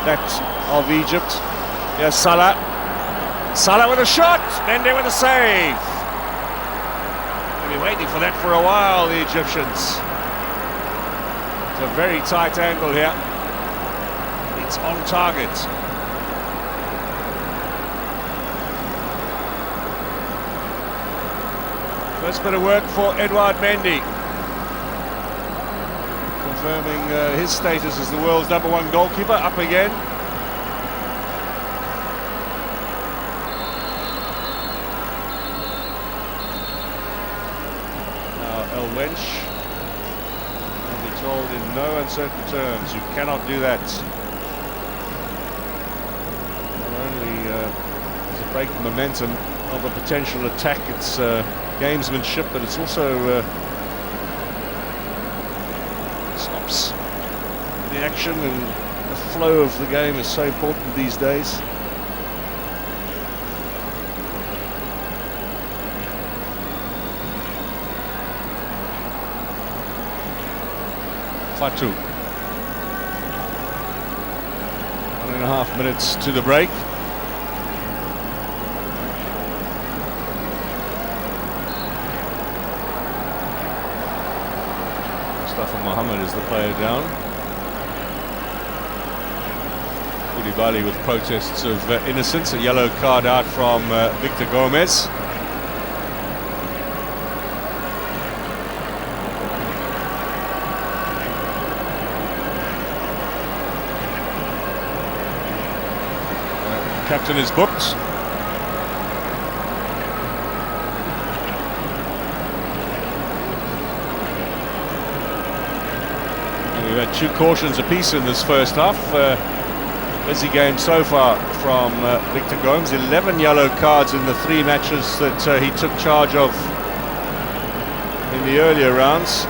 that of Egypt. Here's Salah. Salah with a shot, Mendy with a save. They've been waiting for that for a while, the Egyptians. It's a very tight angle here. It's on target. First bit of work for Edouard Mendy, confirming his status as the world's #1 goalkeeper. Up again. Now El Wench will be told in no uncertain terms, you cannot do that. To break the momentum of a potential attack, it's gamesmanship, but it's also stops the action, and the flow of the game is so important these days. Fatu. 1.5 minutes to the break. Mustafa Mohamed is the player down. Koulibaly with protests of innocence. A yellow card out from Victor Gomez. Captain is booked. And we've had 2 cautions apiece in this first half. Busy game so far from Victor Gomez. 11 yellow cards in the 3 matches that he took charge of in the earlier rounds.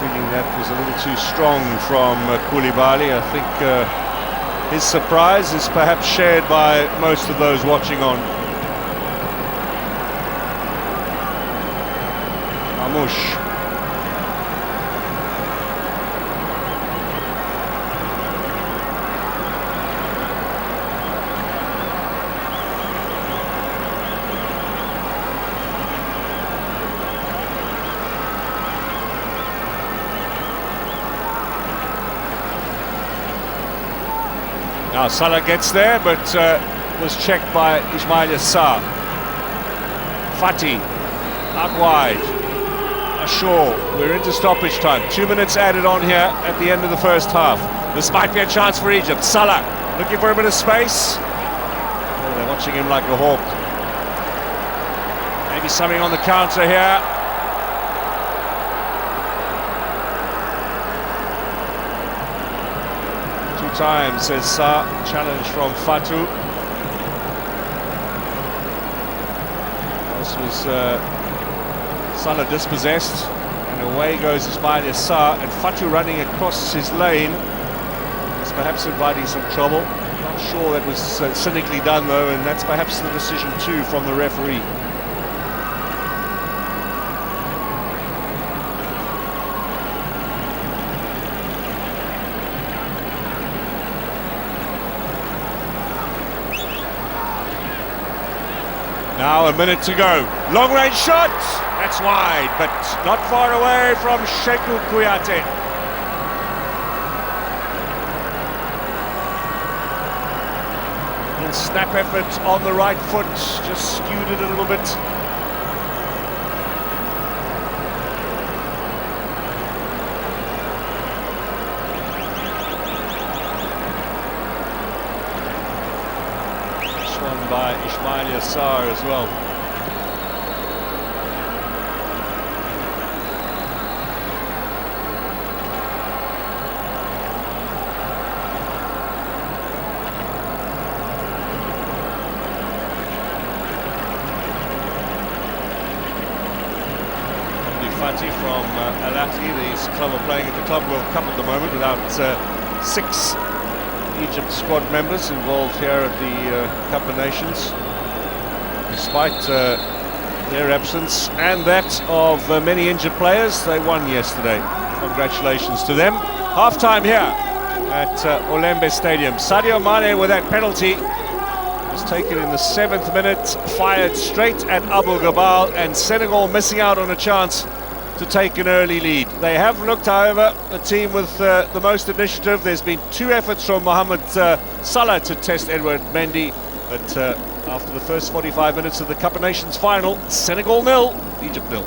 Feeling that was a little too strong from Koulibaly. I think his surprise is perhaps shared by most of those watching on. Mamouche. Now Salah gets there, but was checked by Ismail Assar. Fati, out wide. Ashore, we're into stoppage time. 2 minutes added on here at the end of the first half. This might be a chance for Egypt. Salah, looking for a bit of space. Oh, they're watching him like a hawk. Maybe something on the counter here. Two times, says Sa. Challenge from Fatu. This was Salah dispossessed, and away goes Ismail Assar, and Fatu running across his lane is perhaps inviting some trouble. Not sure that was cynically done though, and that's perhaps the decision too from the referee. Now a minute to go. Long range shot! That's wide, but not far away from Sheku Kouyaté. Little snap effort on the right foot, just skewed it a little bit. By Ismail Assar as well. Fati from Alati, the club are playing at the Club World Cup at the moment without 6 Egypt squad members involved here at the Cup of Nations. Despite their absence and that of many injured players, they won yesterday. Congratulations to them. Half-time here at Olembe Stadium. Sadio Mane with that penalty was taken in the 7th minute, fired straight at Abu Gabal, and Senegal missing out on a chance to take an early lead. They have looked, however, the team with the most initiative. There's been 2 efforts from Mohamed Salah to test Edouard Mendy, but after the first 45 minutes of the Cup of Nations final, Senegal 0, Egypt 0.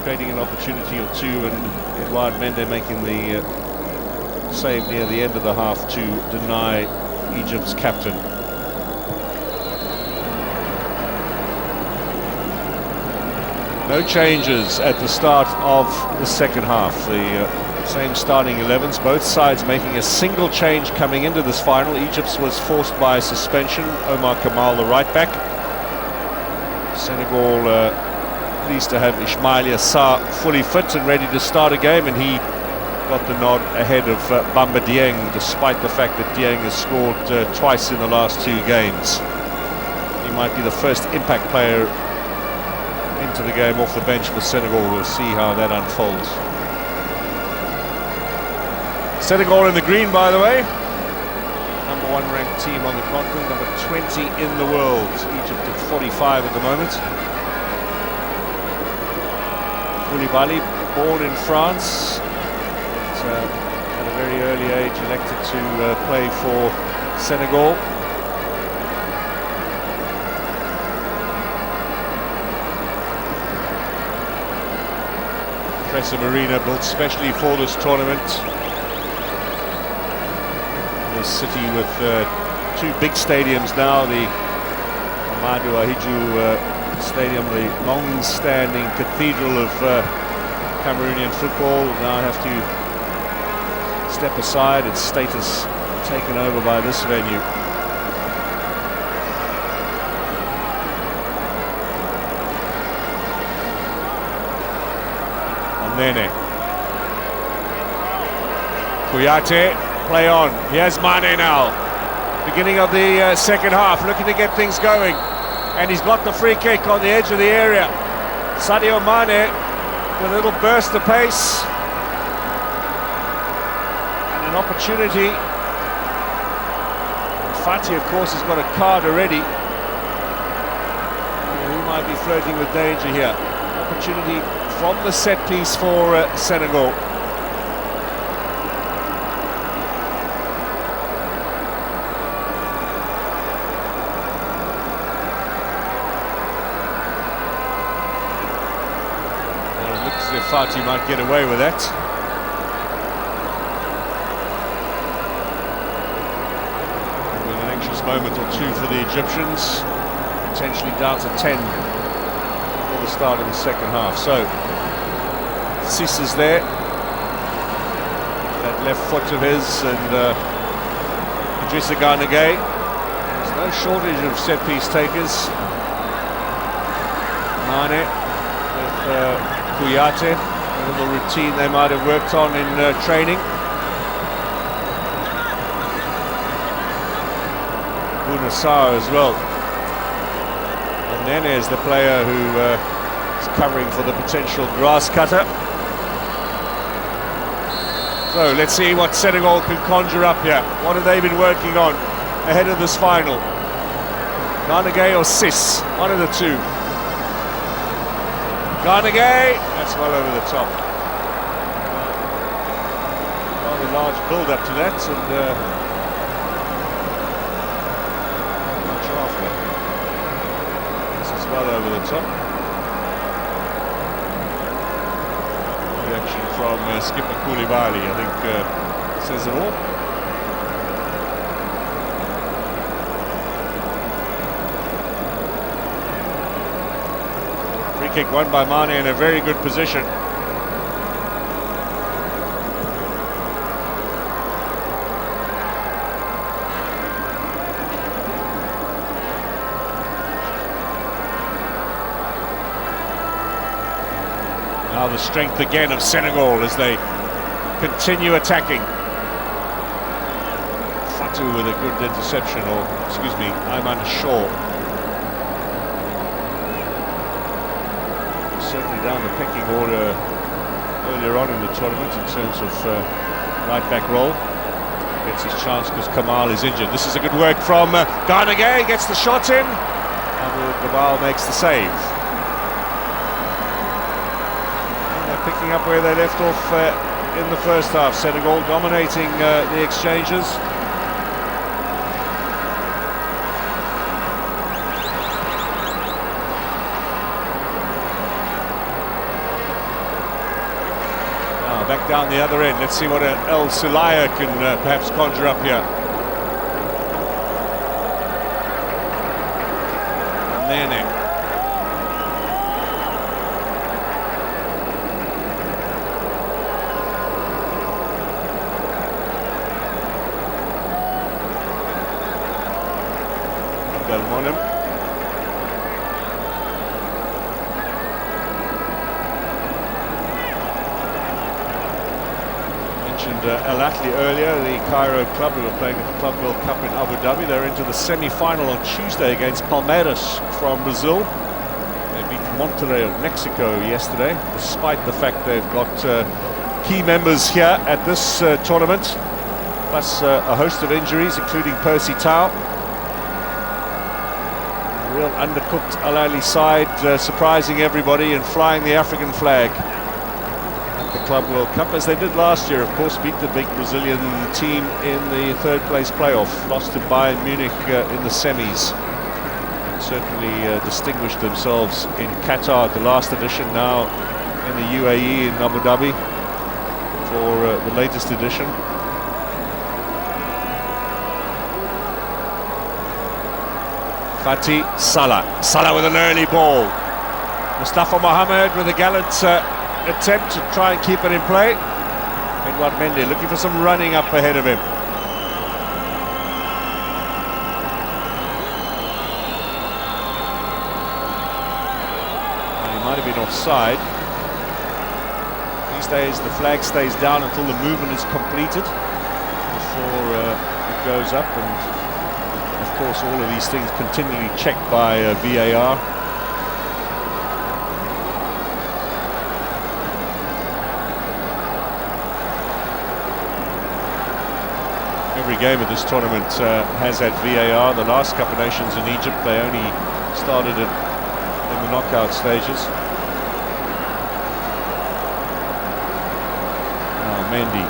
creating an opportunity or two, and Edouard Mendy making the save near the end of the half to deny Egypt's captain. No changes at the start of the second half. The same starting 11s, both sides making a single change coming into this final. Egypt's was forced by a suspension, Omar Kamal, the right back. Senegal pleased to have Ismail Yassar fully fit and ready to start a game, and he got the nod ahead of Bamba Dieng, despite the fact that Dieng has scored twice in the last 2 games. He might be the first impact player into the game off the bench for Senegal. We'll see how that unfolds. Senegal in the green, by the way. Number 1 ranked team on the continent, number 20 in the world. Egypt at 45 at the moment. Koulibaly, born in France, but at a very early age elected to play for Senegal. Professor Marina, built specially for this tournament. This city with 2 big stadiums now, the Amadou Ahidjo Stadium, the long-standing cathedral of Cameroonian football, now have to step aside, its status taken over by this venue. Nene. Kouyaté, play on. Here's Mane now. Beginning of the second half, looking to get things going. And he's got the free kick on the edge of the area. Sadio Mane with a little burst of pace. And an opportunity. And Fati, of course, has got a card already. Who might be flirting with danger here? Opportunity from the set piece for Senegal. Well, it looks as if Fati might get away with that. With an anxious moment or two for the Egyptians, potentially down to 10 before the start of the second half. So Sis is there, that left foot of his, and Idrissa Gana Gueye. There's no shortage of set-piece takers. Mane with Kouyaté, a little routine they might have worked on in training. Bunasar as well. And then is the player who is covering for the potential grass cutter. So let's see what Senegal can conjure up here. What have they been working on ahead of this final? Gana Gueye or Sis? One of the two. Gana Gueye, that's well over the top. Rather large build-up to that, and not much after. This is well over the top. Reaction from skipper Koulibaly, I think, says it all. Free kick won by Mane in a very good position. Now the strength again of Senegal as they continue attacking. Fatou with a good interception, or excuse me, Ayman Shaw. Certainly down the pecking order earlier on in the tournament in terms of right back role. Gets his chance because Kamal is injured. This is a good work from Gana Gueye, gets the shot in. And Kamal makes the save. Picking up where they left off in the first half. Senegal dominating the exchanges. down the other end. Let's see what El Sulaya can perhaps conjure up here. Nene. Delmonim. Mentioned El Ahly earlier, the Cairo club who are playing at the Club World Cup in Abu Dhabi. They're into the semi-final on Tuesday against Palmeiras from Brazil. They beat Monterrey of Mexico yesterday, despite the fact they've got key members here at this tournament, plus a host of injuries, including Percy Tau. Real undercooked Al Ahly side, surprising everybody and flying the African flag at the Club World Cup, as they did last year, of course. Beat the big Brazilian team in the third place playoff, lost to Bayern Munich in the semis, and certainly distinguished themselves in Qatar, the last edition, now in the UAE in Abu Dhabi for the latest edition. Fatih Salah. Salah with an early ball. Mustafa Mohamed with a gallant attempt to try and keep it in play. Edouard Mendy looking for some running up ahead of him. And he might have been offside. These days the flag stays down until the movement is completed before it goes up, and of course all of these things continually checked by VAR. Every game of this tournament has had VAR. The last Cup of Nations in Egypt, they only started it in the knockout stages. Now Mendy.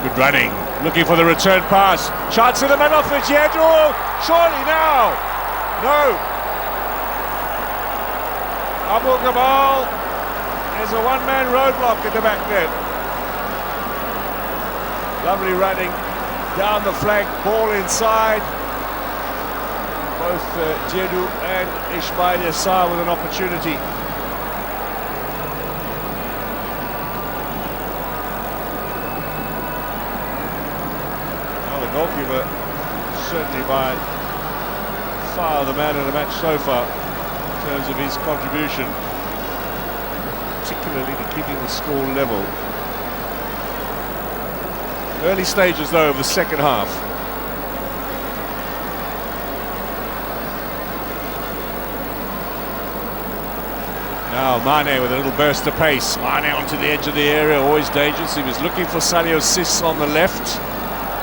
Good running, looking for the return pass. Chance in the middle for Diedou. Surely now. No. Abu Gabal is a one-man roadblock at the back there. Lovely running down the flank, ball inside. Both Diedou and Ismail Yassar with an opportunity. Well, the goalkeeper certainly by far the man of the match so far in terms of his contribution, particularly to keeping the score level. Early stages though of the second half. Now Mane with a little burst of pace. Mane onto the edge of the area, always dangerous. He was looking for Salio Sis on the left.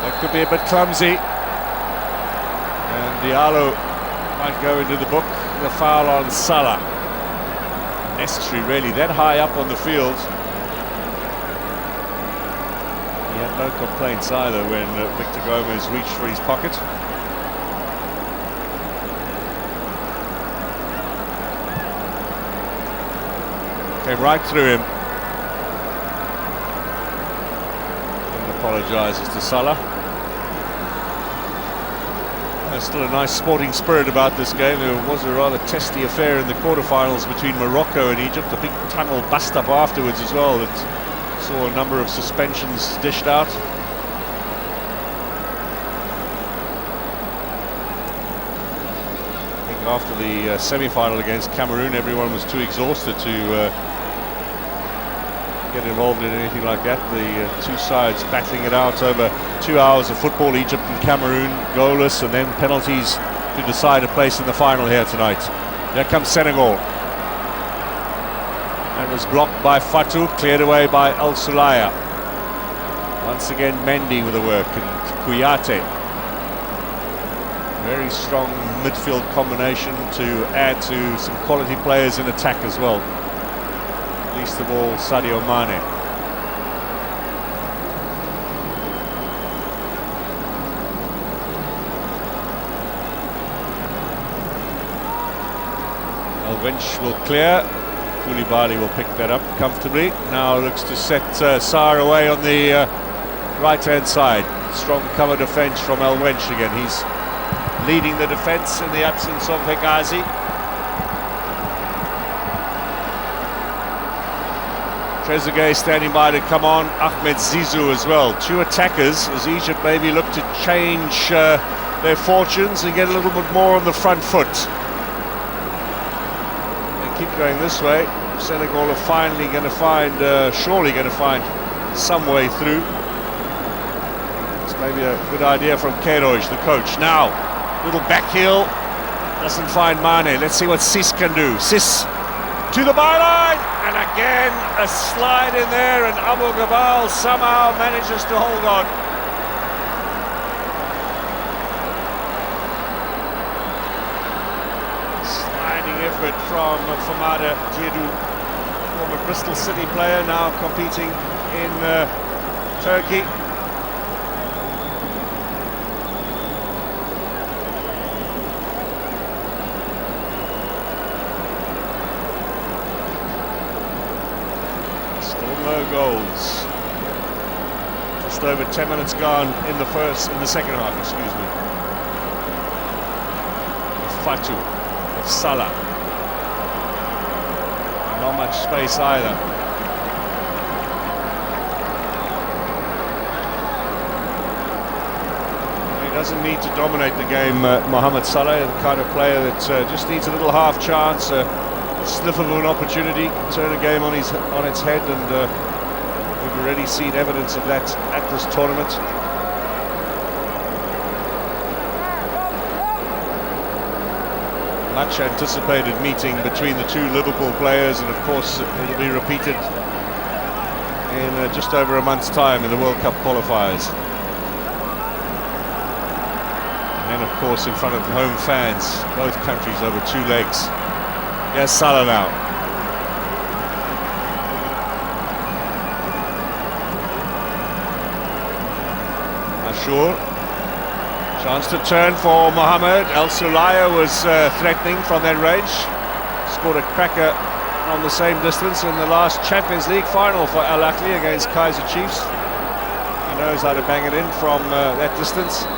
That could be a bit clumsy. And Diallo might go into the book. The foul on Salah. Necessary really, that high up on the field. He had no complaints either when Victor Gomez reached for his pocket. Came right through him. And apologises to Salah. There's still a nice sporting spirit about this game. There was a rather testy affair in the quarterfinals between Morocco and Egypt. A big tunnel bust up afterwards as well that saw a number of suspensions dished out. I think after the semi-final against Cameroon, everyone was too exhausted to get involved in anything like that. The two sides battling it out over 2 hours of football. Egypt and Cameroon goalless, and then penalties to decide a place in the final here tonight. Here comes Senegal. And was blocked by Fatou, cleared away by El Sulaya. Once again Mendy with the work, and Kouyaté. Very strong midfield combination to add to some quality players in attack as well. Least of all Sadio Mane. El Wench will clear. Koulibaly will pick that up comfortably. Now looks to set Sarr away on the right-hand side. Strong cover defence from El Wench again. He's leading the defence in the absence of Hegazi. Trezeguet standing by to come on. Ahmed Zizou as well. Two attackers as Egypt maybe look to change their fortunes and get a little bit more on the front foot. They keep going this way. Senegal are finally going to find, surely going to find some way through. It's maybe a good idea from Queiroz, the coach. Now, little back heel. Doesn't find Mane. Let's see what Sis can do. Sis to the byline, and again a slide in there, and Abu Gabal somehow manages to hold on. Sliding effort from Famada Diédou, former Bristol City player, now competing in Turkey. Goals. Just over 10 minutes gone in the second half, excuse me. Of Fatu, of Salah. Not much space either. He doesn't need to dominate the game, Mohamed Salah, the kind of player that just needs a little half chance, a sniff of an opportunity, turn a game on its head, and we've already seen evidence of that at this tournament. Much anticipated meeting between the two Liverpool players, and of course it'll be repeated in just over a month's time in the World Cup qualifiers. And then of course in front of home fans, both countries over two legs. Here's Salah now. Sure. Chance to turn for Mohamed. El Sulaya was threatening from that range. Scored a cracker on the same distance in the last Champions League final for Al Ahly against Kaizer Chiefs. He knows how to bang it in from that distance.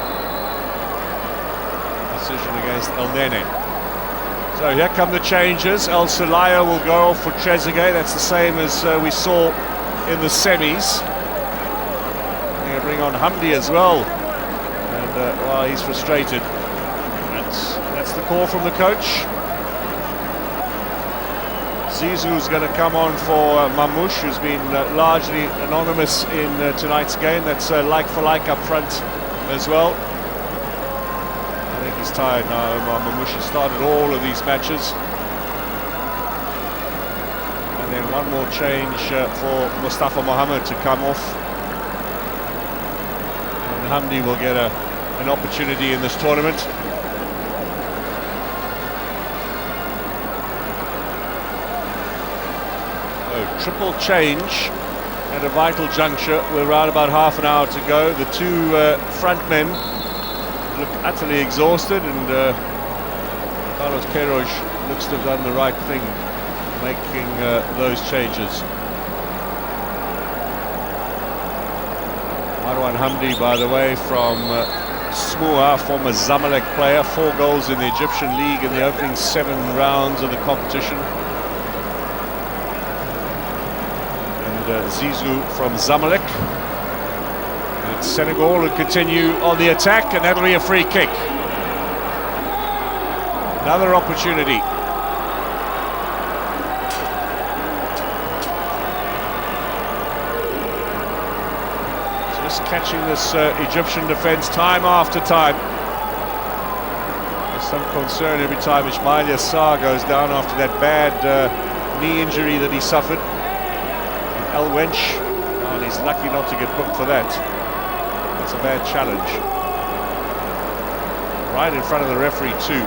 Decision against El Nene. So here come the changes. El Sulaya will go off for Trezeguet. That's the same as we saw in the semis. Bring on Hamdi as well, and well, he's frustrated. That's the call from the coach. Zizou's going to come on for Mamouche, who's been largely anonymous in tonight's game. That's like for like up front as well. I think he's tired now. Mamouche has started all of these matches, and then one more change for Mustafa Mohamed to come off. Hamdi will get an opportunity in this tournament. So, triple change at a vital juncture. We're around about half an hour to go. The two front men look utterly exhausted, and Carlos Queiroz looks to have done the right thing, making those changes. Marwan Hamdi, by the way, from Smoua, former Zamalek player, 4 goals in the Egyptian league in the opening 7 rounds of the competition. And Zizou from Zamalek. And Senegal will continue on the attack, and that'll be a free kick. Another opportunity. Catching this Egyptian defence time after time. There's some concern every time Ismaila Sarr goes down after that bad knee injury that he suffered. And El Wench, well, he's lucky not to get booked for that. That's a bad challenge. Right in front of the referee too.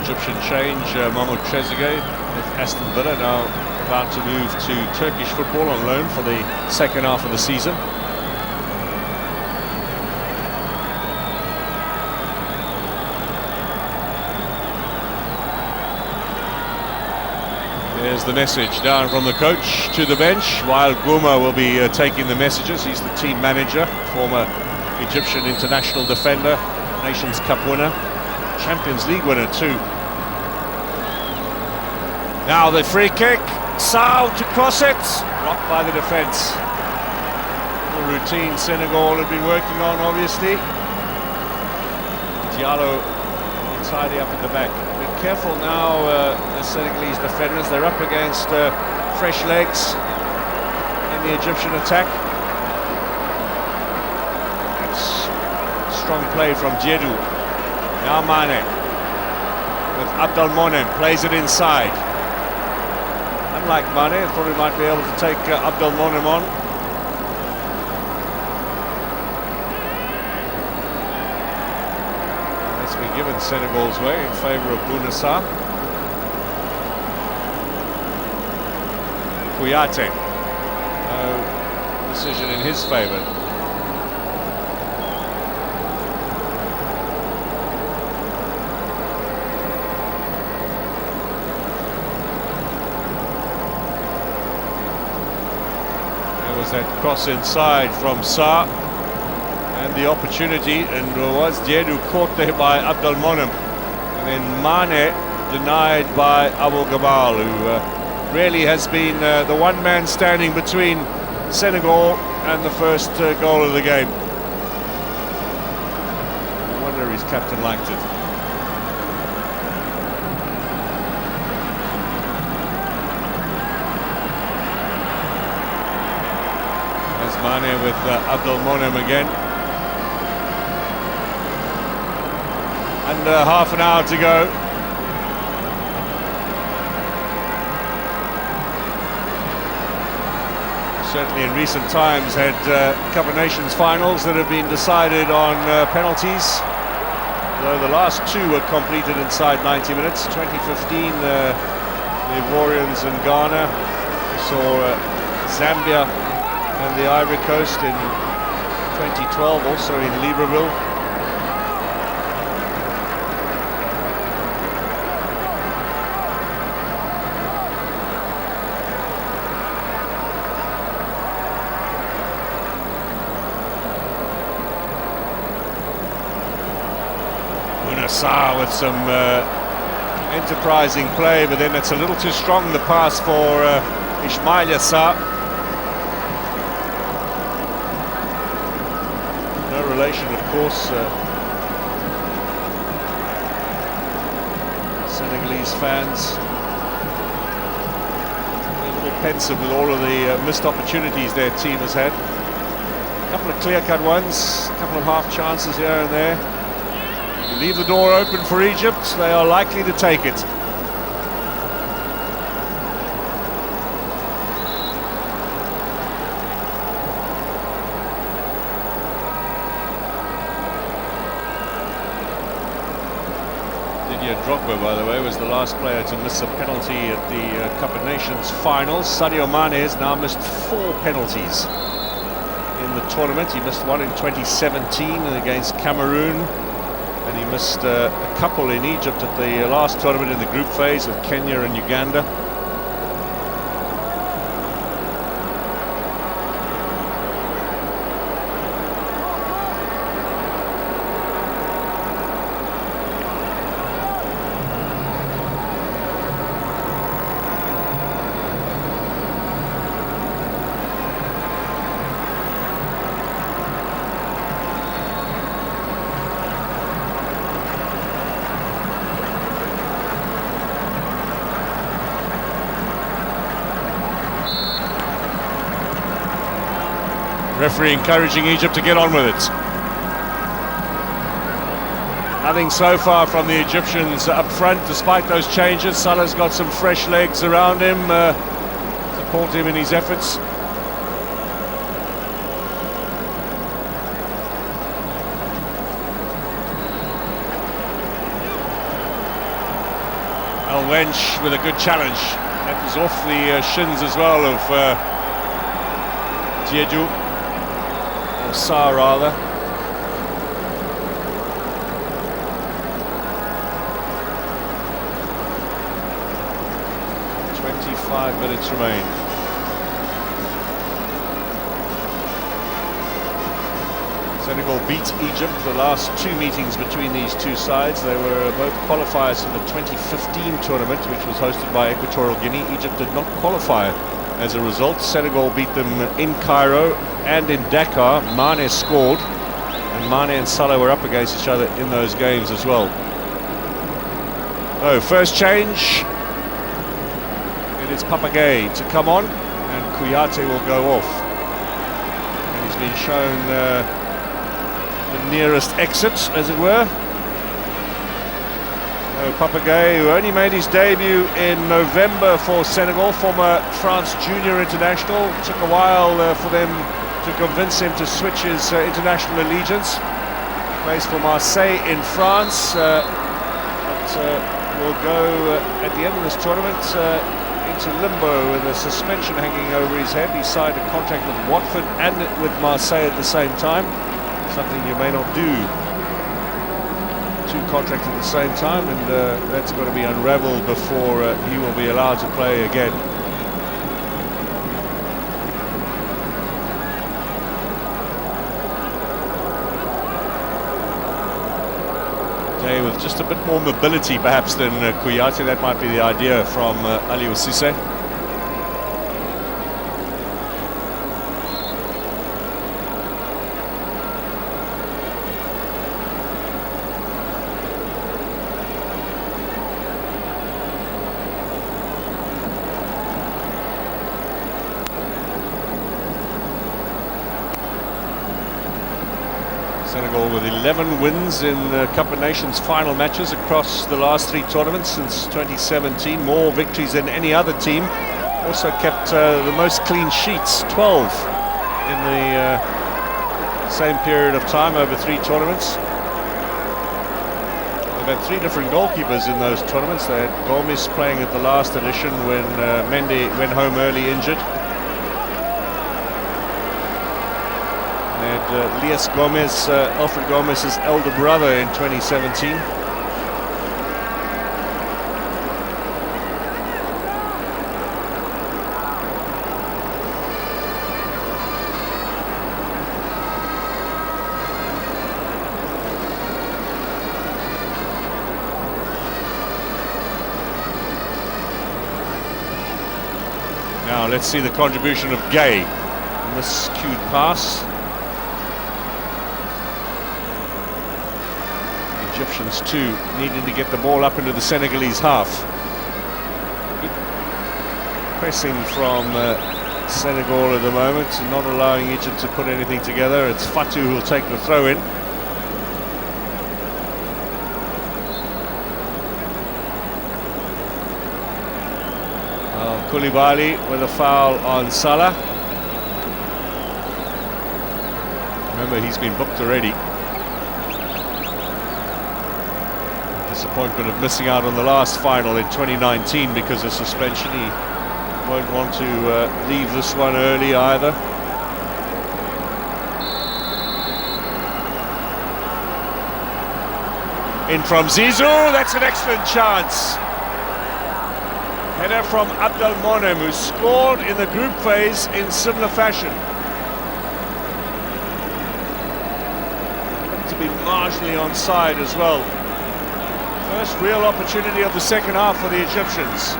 Egyptian change, Mahmoud Trezeguet with Aston Villa, now about to move to Turkish football on loan for the second half of the season. There's the message down from the coach to the bench, while Gouma will be taking the messages. He's the team manager, former Egyptian international defender, Nations Cup winner, Champions League winner too. Now the free kick, Sao to cross it, blocked by the defence. The routine Senegal have been working on, obviously. Diallo tidy up at the back. Be careful now, the Senegalese defenders. They're up against fresh legs in the Egyptian attack. That's strong play from Djedou. Now Mane with Abdelmonem, plays it inside. Unlike Mane, I thought he might be able to take Abdelmonem on. That's been given Senegal's way in favour of Bounassa. Kouyaté, no decision in his favour. That cross inside from Sarr, and the opportunity, and was Djedou caught there by Abdelmonem, and then Mane denied by Abou Gabal, who really has been the one man standing between Senegal and the first goal of the game. I wonder his captain liked it. Mane with Abdelmonem again. And half an hour to go. Certainly in recent times had Cup of Nations finals that have been decided on penalties. Although the last two were completed inside 90 minutes. 2015, the Ivorians and Ghana. We saw Zambia and the Ivory Coast in 2012, also in Libreville. Bounassa with some enterprising play, but then it's a little too strong, the pass for Ismail Yassar. Relation, of course. Senegalese fans a little pensive with all of the missed opportunities their team has had. A couple of clear-cut ones, a couple of half chances here and there. You leave the door open for Egypt, they are likely to take it. Drogba, by the way, was the last player to miss a penalty at the Cup of Nations finals. Sadio Mane has now missed 4 penalties in the tournament. He missed one in 2017 against Cameroon, and he missed a couple in Egypt at the last tournament in the group phase with Kenya and Uganda. Referee encouraging Egypt to get on with it. Nothing so far from the Egyptians up front, despite those changes. Salah's got some fresh legs around him, support him in his efforts. Wench with a good challenge. That was off the shins as well of Jeju, or Sa rather. Five minutes remain. Senegal beat Egypt the last two meetings between these two sides. They were both qualifiers for the 2015 tournament, which was hosted by Equatorial Guinea. Egypt did not qualify as a result. Senegal beat them in Cairo and in Dakar. Mane scored, and Mane and Salah were up against each other in those games as well. Oh, first change. It's Papagay to come on, and Kouyaté will go off. And he's been shown the nearest exit, as it were. Papagay, who only made his debut in November for Senegal, former France junior international. Took a while for them to convince him to switch his international allegiance. Plays for Marseille in France, but will go at the end of this tournament into limbo with a suspension hanging over his head. He signed a contract with Watford and with Marseille at the same time, something you may not do, two contracts at the same time, and that's got to be unravelled before he will be allowed to play again. With just a bit more mobility perhaps than Kouyaté. That might be the idea from Aliou Cissé. Senegal with 11 wins in Cup of Nations final matches across the last three tournaments since 2017. More victories than any other team. Also kept the most clean sheets, 12 in the same period of time over three tournaments. They've had three different goalkeepers in those tournaments. They had Gomes playing at the last edition when Mendy went home early injured. Elias Gomez, Alfred Gomez's elder brother in 2017. Now let's see the contribution of Gay. Miscued pass. Egyptians too needing to get the ball up into the Senegalese half. Good pressing from Senegal at the moment, not allowing Egypt to put anything together. It's Fatou who will take the throw in. Koulibaly with a foul on Salah. Remember, he's been booked already. Disappointment of missing out on the last final in 2019 because of suspension. He won't want to leave this one early either. In from Zizou, that's an excellent chance. Header from Abdelmonem, who scored in the group phase in similar fashion. To be marginally onside as well. First real opportunity of the second half for the Egyptians.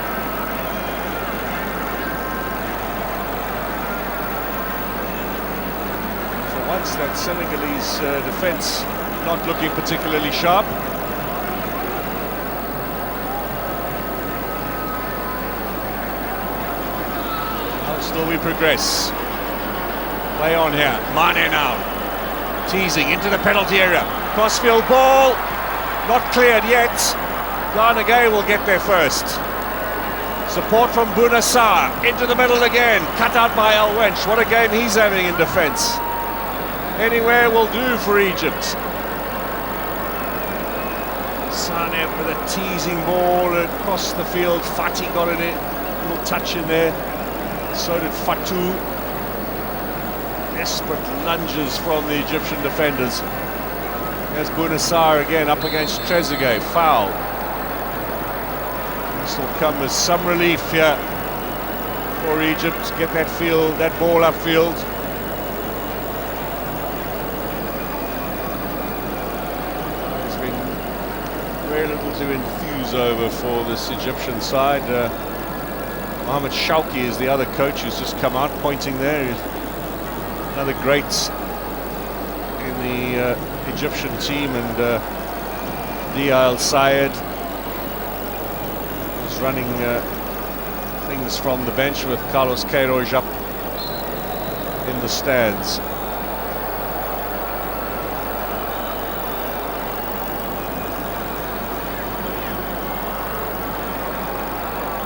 For once, that Senegalese defence not looking particularly sharp. Well, still we progress. Play on here. Mane now. Teasing into the penalty area. Crossfield ball. Not cleared yet. Ghana Gay will get there first. Support from Bouna Sarr. Into the middle again. Cut out by El Wench. What a game he's having in defence. Anywhere will do for Egypt. Sane with a teasing ball across the field. Fati got in it, a little touch in there. So did Fatou. Desperate lunges from the Egyptian defenders. There's Guinea-Bissau again up against Trezeguet. Foul. This will come as some relief here for Egypt to get that ball upfield. There's been very little to enthuse over for this Egyptian side. Mohamed Shawki is the other coach who's just come out pointing there. Another great in the Egyptian team, and Dia Al Sayed is running things from the bench with Carlos Queiroz up in the stands.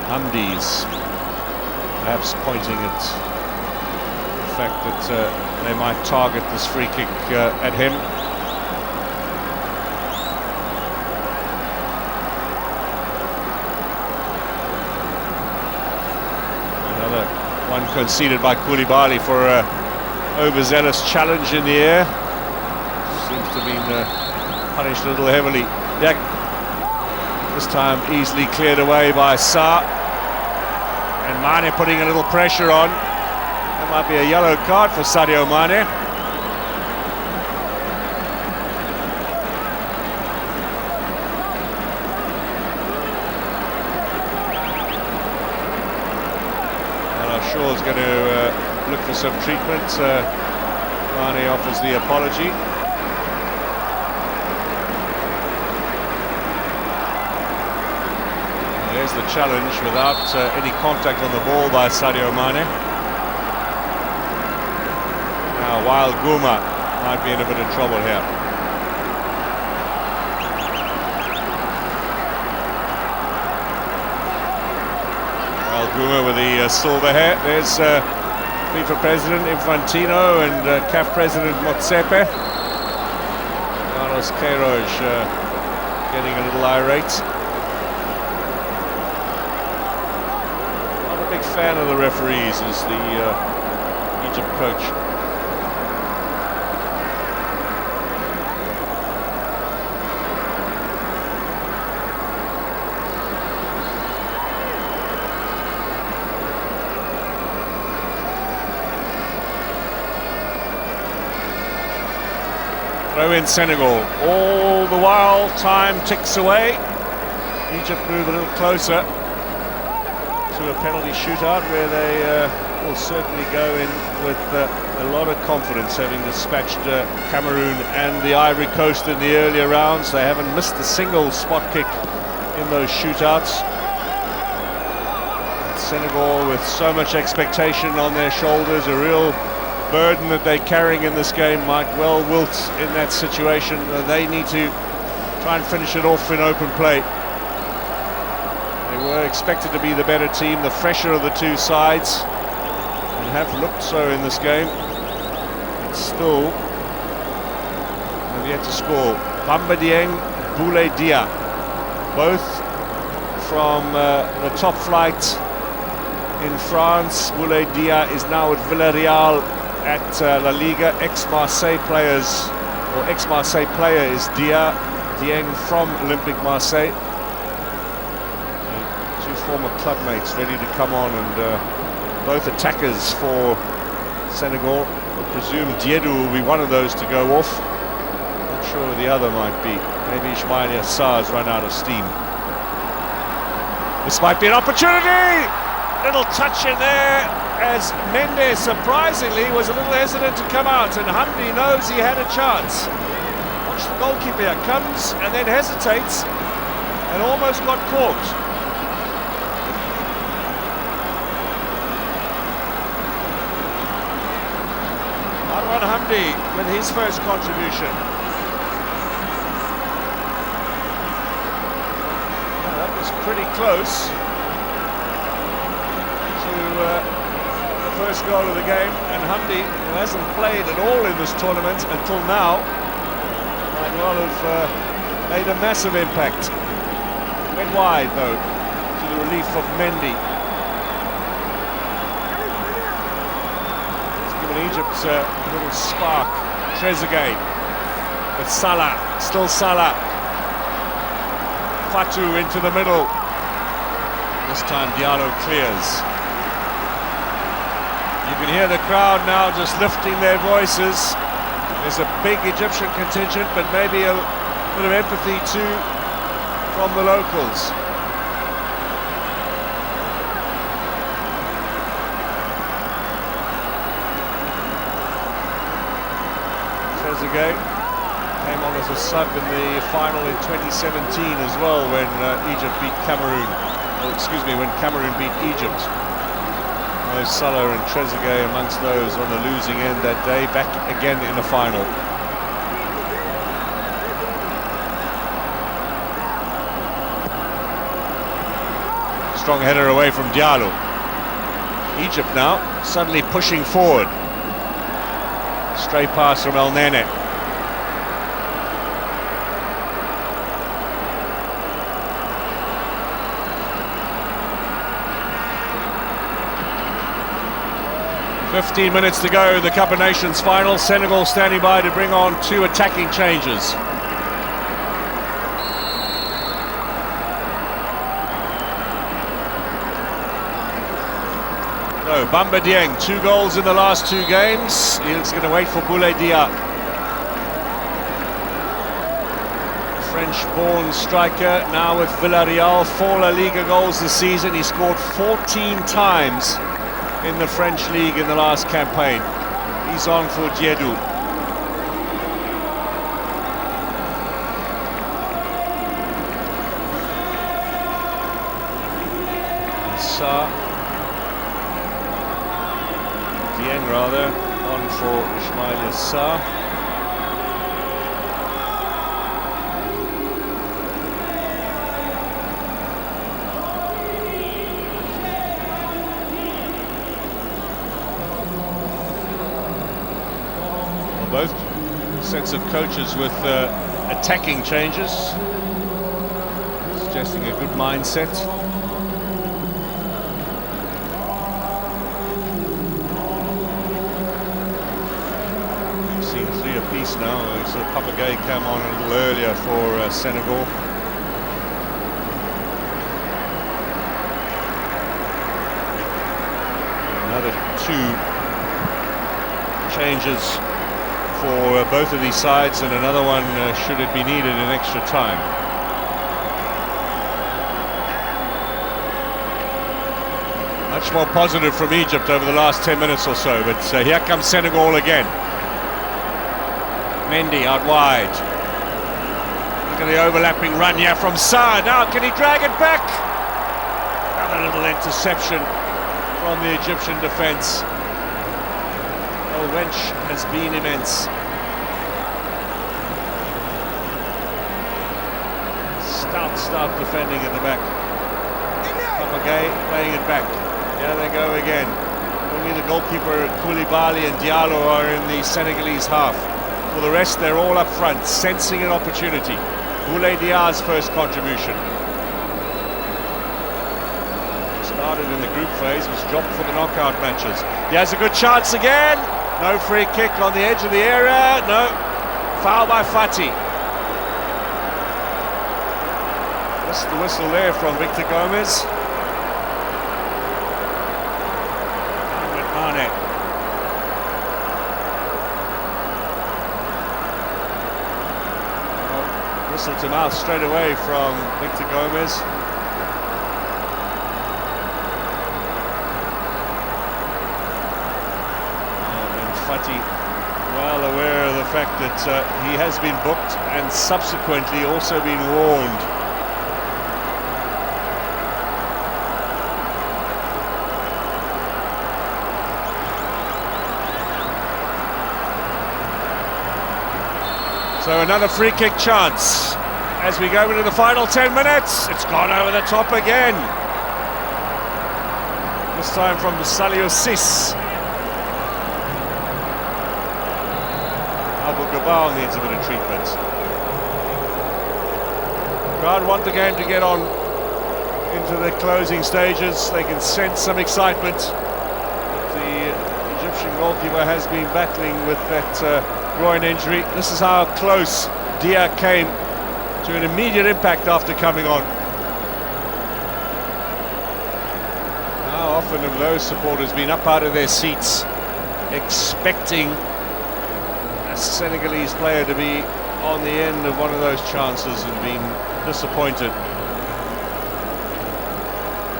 Hamdi's perhaps pointing at the fact that they might target this free kick at him. Another one conceded by Koulibaly for an overzealous challenge in the air. Seems to have been punished a little heavily. This time easily cleared away by Sarr. And Mane putting a little pressure on. That might be a yellow card for Sadio Mane. Shaw's going to look for some treatment. Mane offers the apology. There's the challenge without any contact on the ball by Sadio Mane. Now Wael Gouma might be in a bit of trouble here. Wael Gouma with the silver hair. There's FIFA President Infantino and CAF President Motsepe. Carlos Queiroz getting a little irate. Big fan of the referees as the Egypt coach. Throw in Senegal. All the while time ticks away. Egypt move a little closer to a penalty shootout where they will certainly go in with a lot of confidence, having dispatched Cameroon and the Ivory Coast in the earlier rounds. They haven't missed a single spot kick in those shootouts. And Senegal, with so much expectation on their shoulders, a real burden that they're carrying in this game, might well wilt in that situation. They need to try and finish it off in open play. Were expected to be the better team, the fresher of the two sides, and have looked so in this game. But still have yet to score. Bamba Dieng, Boulaye Dia, both from the top flight in France. Boulaye Dia is now at Villarreal at La Liga. Ex-Marseille players, or ex-Marseille player is Dia. Dieng from Olympique Marseille. Former club mates ready to come on, and both attackers for Senegal. I presume Diedou will be one of those to go off. Not sure who the other might be. Maybe Ismail Yassar's run out of steam. This might be an opportunity! Little touch in there as Mendes surprisingly was a little hesitant to come out, and Hamdi knows he had a chance. Watch the goalkeeper here, comes and then hesitates and almost got caught. Hamdi with his first contribution. Well, that was pretty close to the first goal of the game, and Hamdi, who hasn't played at all in this tournament until now, might well have made a massive impact. Went wide though, to the relief of Mendy. It's given Egypt a little spark. Trezeguet with Salah, still Salah. Fatu into the middle. This time Diallo clears. You can hear the crowd now just lifting their voices. There's a big Egyptian contingent, but maybe a bit of empathy too from the locals. Trezeguet came on as a sub in the final in 2017 as well, when Egypt beat Cameroon. Oh, excuse me, when Cameroon beat Egypt. Mo Salah and Trezeguet amongst those on the losing end that day, back again in the final. Strong header away from Diallo. Egypt now suddenly pushing forward. Stray pass from El Nene. "15 minutes to go, the Cup of Nations final. Senegal standing by to bring on 2 attacking changes. So, Bamba Dieng, 2 goals in the last 2 games. He's going to wait for Boulaye Dia. French-born striker, now with Villarreal, 4 La Liga goals this season. He scored 14 times in the French league in the last campaign. He's on for Diedou. Dieng rather, on for Ismail Yassar. Both sets of coaches with attacking changes, suggesting a good mindset. We've seen 3 apiece now. We saw Papagay come on a little earlier for Senegal. Another 2 changes for both of these sides, and another one should it be needed in extra time. Much more positive from Egypt over the last 10 minutes or so, but here comes Senegal again. Mendy out wide. Look at the overlapping run here from Sarr. Now can he drag it back? Another little interception from the Egyptian defence. The wrench has been immense. Stout defending at the back. Papagay playing it back. There they go again. Only the goalkeeper Koulibaly and Diallo are in the Senegalese half. For the rest, they're all up front, sensing an opportunity. Boulaye Dia's first contribution. Started in the group phase, was dropped for the knockout matches. He has a good chance again. No free kick on the edge of the area. No. Foul by Fati. That's the whistle there from Victor Gomez. Mane. Whistle to mouth straight away from Victor Gomez. Well aware of the fact that he has been booked and subsequently also been warned. So another free kick chance as we go into the final 10 minutes. It's gone over the top again. This time from the Stallions. Gabal needs a bit of treatment. Crowd want the game to get on into the closing stages. They can sense some excitement. But the Egyptian goalkeeper has been battling with that groin injury. This is how close Dia came to an immediate impact after coming on. How often have those supporters been up out of their seats expecting a Senegalese player to be on the end of one of those chances and been disappointed?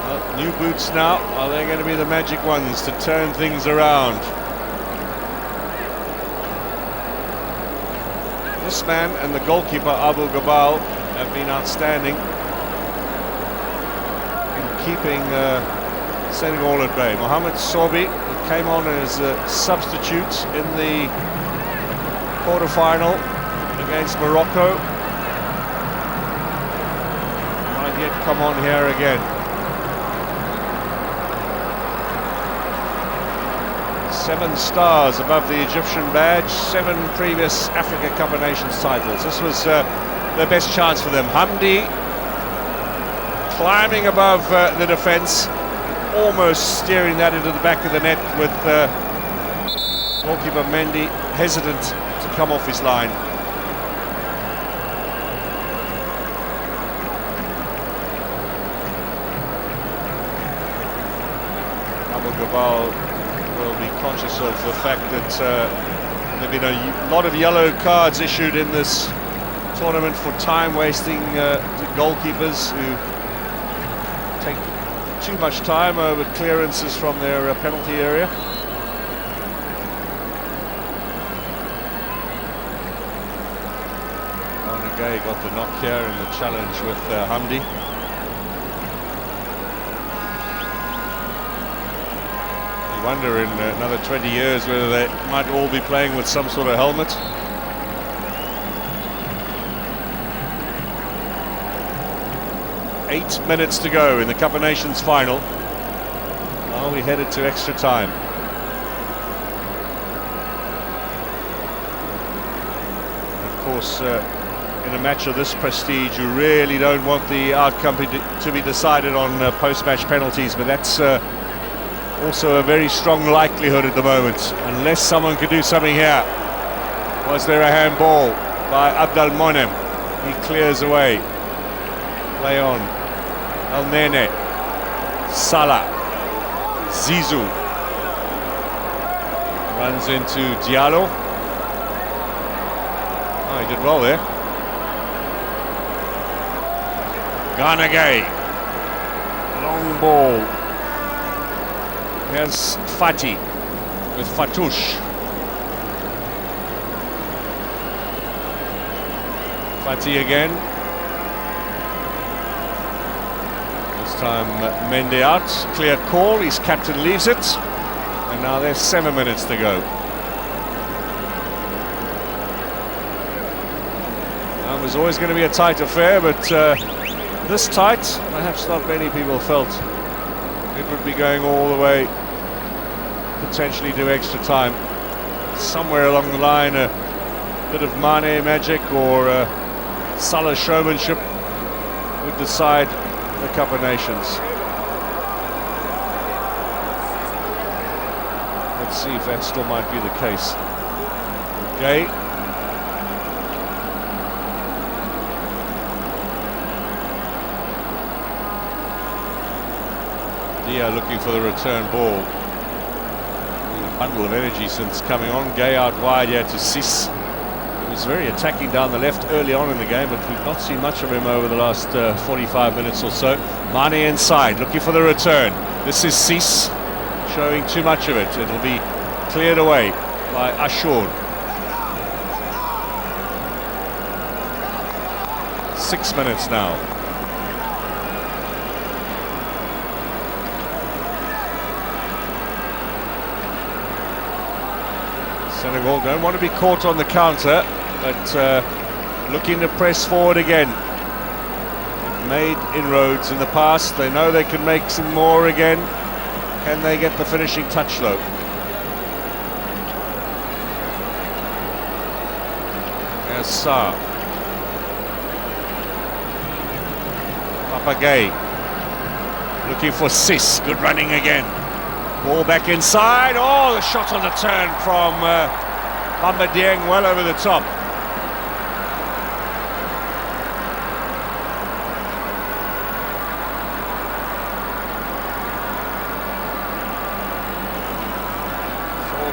Well, new boots now. Are they going to be the magic ones to turn things around? This man and the goalkeeper Abu Gabal have been outstanding in keeping Senegal at bay. Mohamed Sobi came on as a substitute in the quarter-final against Morocco. Might yet come on here again. 7 stars above the Egyptian badge, 7 previous Africa Cup of Nations titles. This was their best chance for them. Hamdi climbing above the defence, almost steering that into the back of the net with goalkeeper Mendy hesitant to come off his line. Abu Gabal will be conscious of the fact that there have been a lot of yellow cards issued in this tournament for time wasting goalkeepers who take too much time over clearances from their penalty area. Gay got the knock here in the challenge with Hamdi. You wonder in another 20 years whether they might all be playing with some sort of helmet. Eight minutes to go in the Cup of Nations final. Now we headed to extra time. And of course, in a match of this prestige, you really don't want the outcome to be decided on post-match penalties, but that's also a very strong likelihood at the moment, unless someone could do something here. Was there a handball by Abdel Monem? He clears away. Play on. El Nene, Salah, Zizou, runs into Diallo. Oh, he did well there. Ghanagay, long ball. Here's Fati with Fatouche. Fati again. Time Mendy out, clear call, his captain leaves it, and now there's 7 minutes to go. It was always going to be a tight affair, but this tight, perhaps not many people felt it would be going all the way, potentially to extra time. Somewhere along the line, a bit of Mane magic or Salah showmanship would decide the Cup of Nations. Let's see if that still might be the case. Gay. Dia looking for the return ball. A bundle of energy since coming on. Gay out wide here to Sis. He was very attacking down the left early on in the game, but we've not seen much of him over the last 45 minutes or so. Mane inside, looking for the return. This is Sis, showing too much of it. It'll be cleared away by Ashur. 6 minutes now. Senegal don't want to be caught on the counter, but looking to press forward again. They've made inroads in the past. They know they can make some more again. Can they get the finishing touch though? There's Sarr. Papagay looking for Sis. Good running again. Ball back inside. Oh, the shot on the turn from Bamba Dieng, well over the top.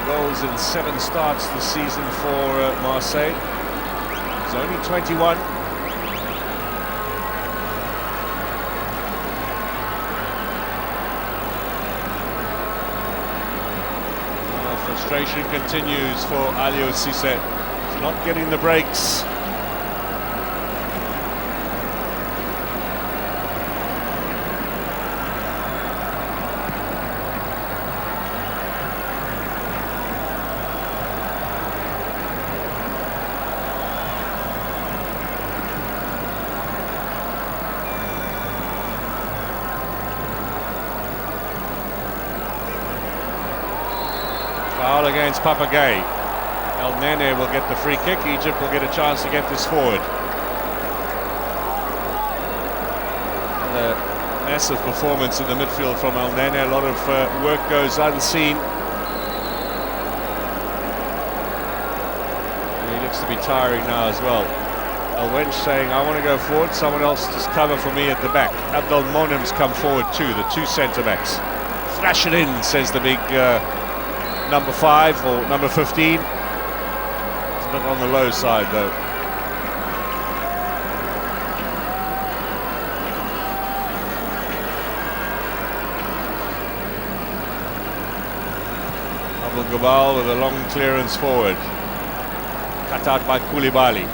Goals in 7 starts this season for Marseille. He's only 21. Frustration continues for Aliou Cissé. He's not getting the breaks. Foul against Papagay. El Nene will get the free kick. Egypt will get a chance to get this forward. And a massive performance in the midfield from El Nene. A lot of work goes unseen. And he looks to be tiring now as well. El Wench saying, I want to go forward. Someone else just cover for me at the back. Abdel Monem's come forward too, the 2 centre-backs. Thrash it in, says the big number 5 or number 15. It's a bit on the low side though. Abdel Gabal with a long clearance forward. Cut out by Koulibaly.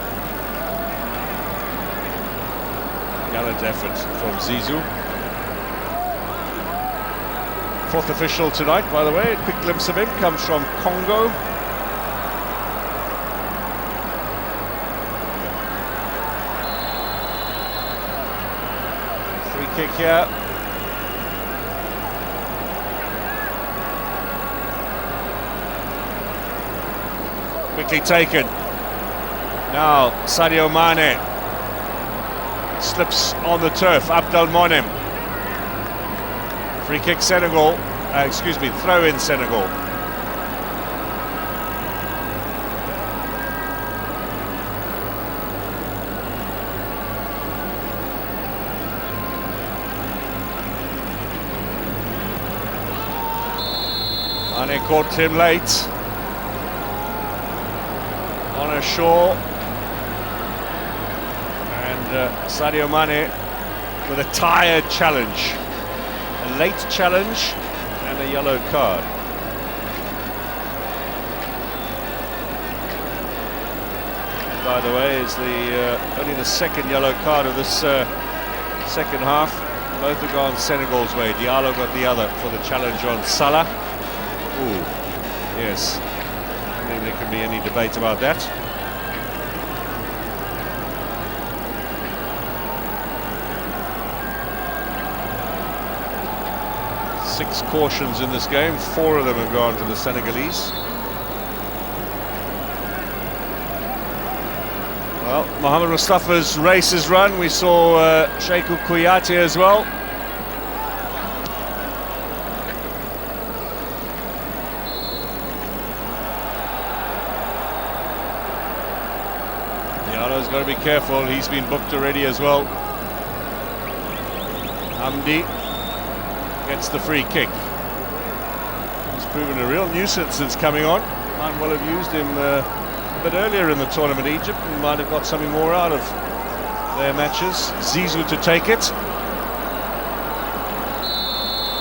Gallant effort from Zizou. 4th official tonight, by the way. A quick glimpse of him comes from Congo. Free kick here. Quickly taken. Now Sadio Mane slips on the turf. Abdel Monem. Free kick Senegal, throw in Senegal. Mane caught him late. On a shore. And Sadio Mane with a tired challenge. A late challenge and a yellow card. And by the way, is only the second yellow card of this second half. Both have gone Senegal's way. Diallo got the other for the challenge on Salah. Ooh, yes. I don't think there can be any debate about that. Six cautions in this game, 4 of them have gone to the Senegalese. Well, Mohamed Mustafa's race is run. We saw Cheikhou Kouyaté as well. Diallo's got to be careful, he's been booked already as well. Hamdi gets the free kick. He's proven a real nuisance since coming on. Might well have used him a bit earlier in the tournament. Egypt and might have got something more out of their matches. Zizou to take it.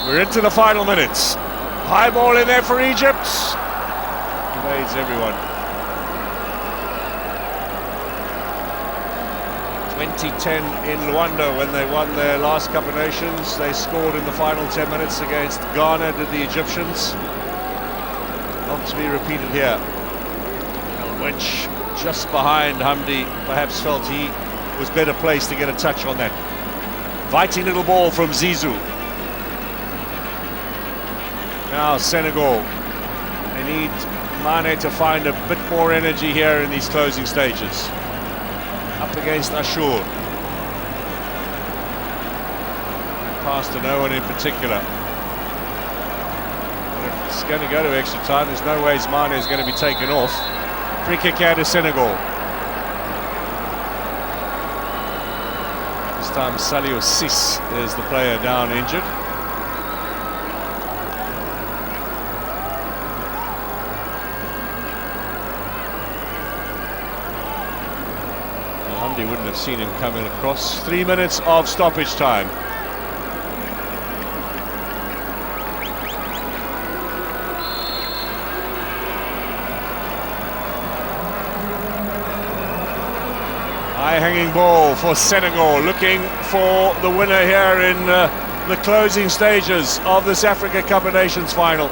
We're into the final minutes. High ball in there for Egypt. Evades everyone. 2010 in Luanda when they won their last Cup of Nations. They scored in the final 10 minutes against Ghana, did the Egyptians. Not to be repeated here. El Wench just behind Hamdi, perhaps felt he was better placed to get a touch on that. Inviting little ball from Zizou. Now Senegal. They need Mane to find a bit more energy here in these closing stages. Up against Ashur. pass to no one in particular. And if it's going to go to extra time, there's no ways Mane is going to be taken off. Free kick out to Senegal. This time Stallions is the player down injured. Hamdi wouldn't have seen him coming across. 3 minutes of stoppage time. High hanging ball for Senegal, looking for the winner here in the closing stages of this Africa Cup of Nations final.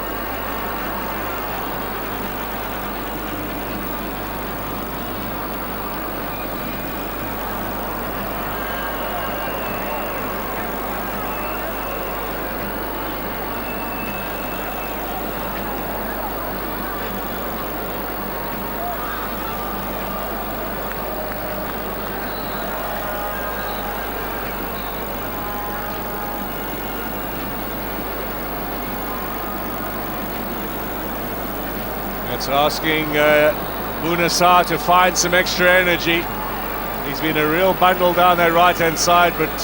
It's asking Bouna to find some extra energy. He's been a real bundle down that right-hand side, but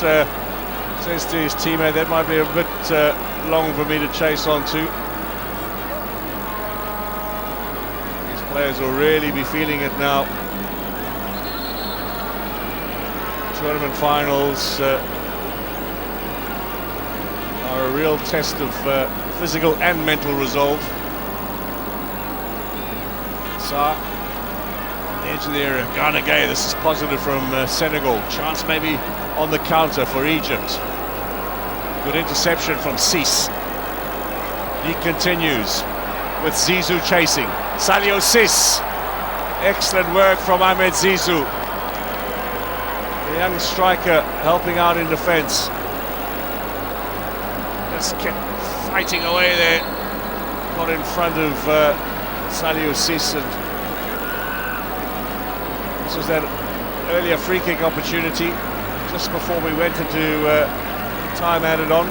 says to his teammate, that might be a bit long for me to chase on to. These players will really be feeling it now. Tournament finals are a real test of physical and mental resolve. On the edge of the area, Ghana Gay, this is positive from Senegal. Chance maybe on the counter for Egypt. Good interception from Sis. He continues with Zizou chasing. Salio Sis. Excellent work from Ahmed Zizou. The young striker helping out in defence. Just kept fighting away there. Got in front of Salio Sis, and this was that earlier free kick opportunity just before we went into time added on.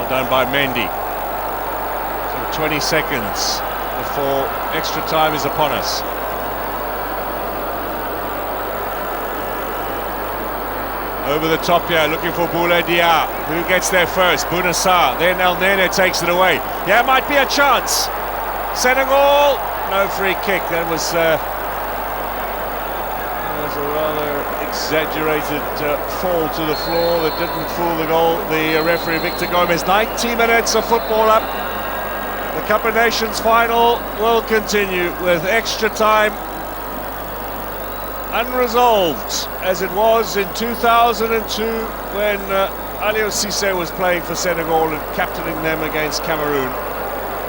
Done by Mendy. So 20 seconds before extra time is upon us. Over the top here, looking for Boulaye Dia. Who gets there first? Bouna Sarr. Then El Nene takes it away. Yeah, might be a chance. Senegal. No free kick. That was a rather exaggerated fall to the floor that didn't fool the referee Victor Gomez. 90 minutes of football up. The Cup of Nations final will continue with extra time unresolved, as it was in 2002 when Aliou Cissé was playing for Senegal and captaining them against Cameroon.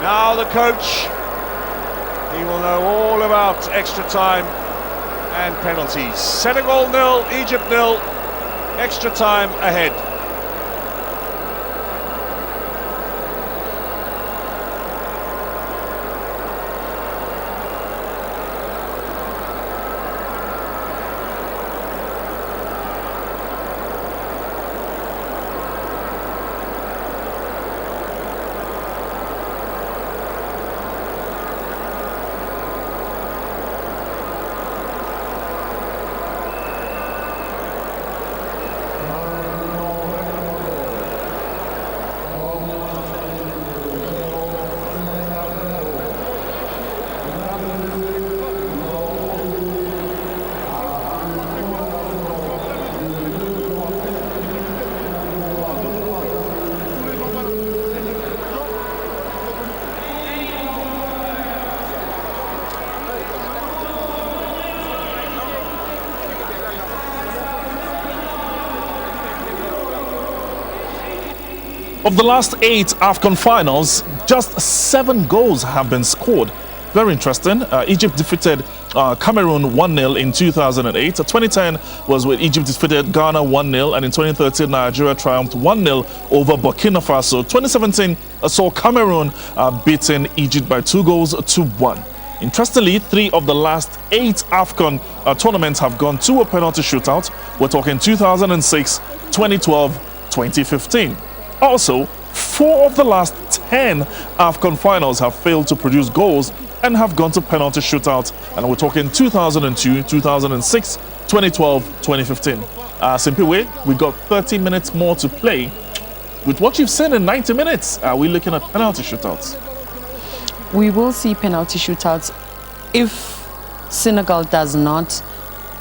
Now the coach, he will know all about extra time and penalties. Senegal 0, Egypt 0, extra time ahead. Of the last 8 Afcon finals, just 7 goals have been scored very interesting. Egypt defeated Cameroon 1-0 in 2008. 2010 was when Egypt defeated Ghana 1-0, and in 2013 Nigeria triumphed 1-0 over Burkina Faso. 2017 saw Cameroon beating Egypt by 2-1. Interestingly, 3 of the last 8 Afcon tournaments have gone to a penalty shootout. We're talking 2006, 2012, 2015. Also, 4 of the last 10 Afcon finals have failed to produce goals and have gone to penalty shootouts. And we're talking 2002, 2006, 2012, 2015. Simpiwe, we got 30 minutes more to play. With what you've seen in 90 minutes, are we looking at penalty shootouts? We will see penalty shootouts if Senegal does not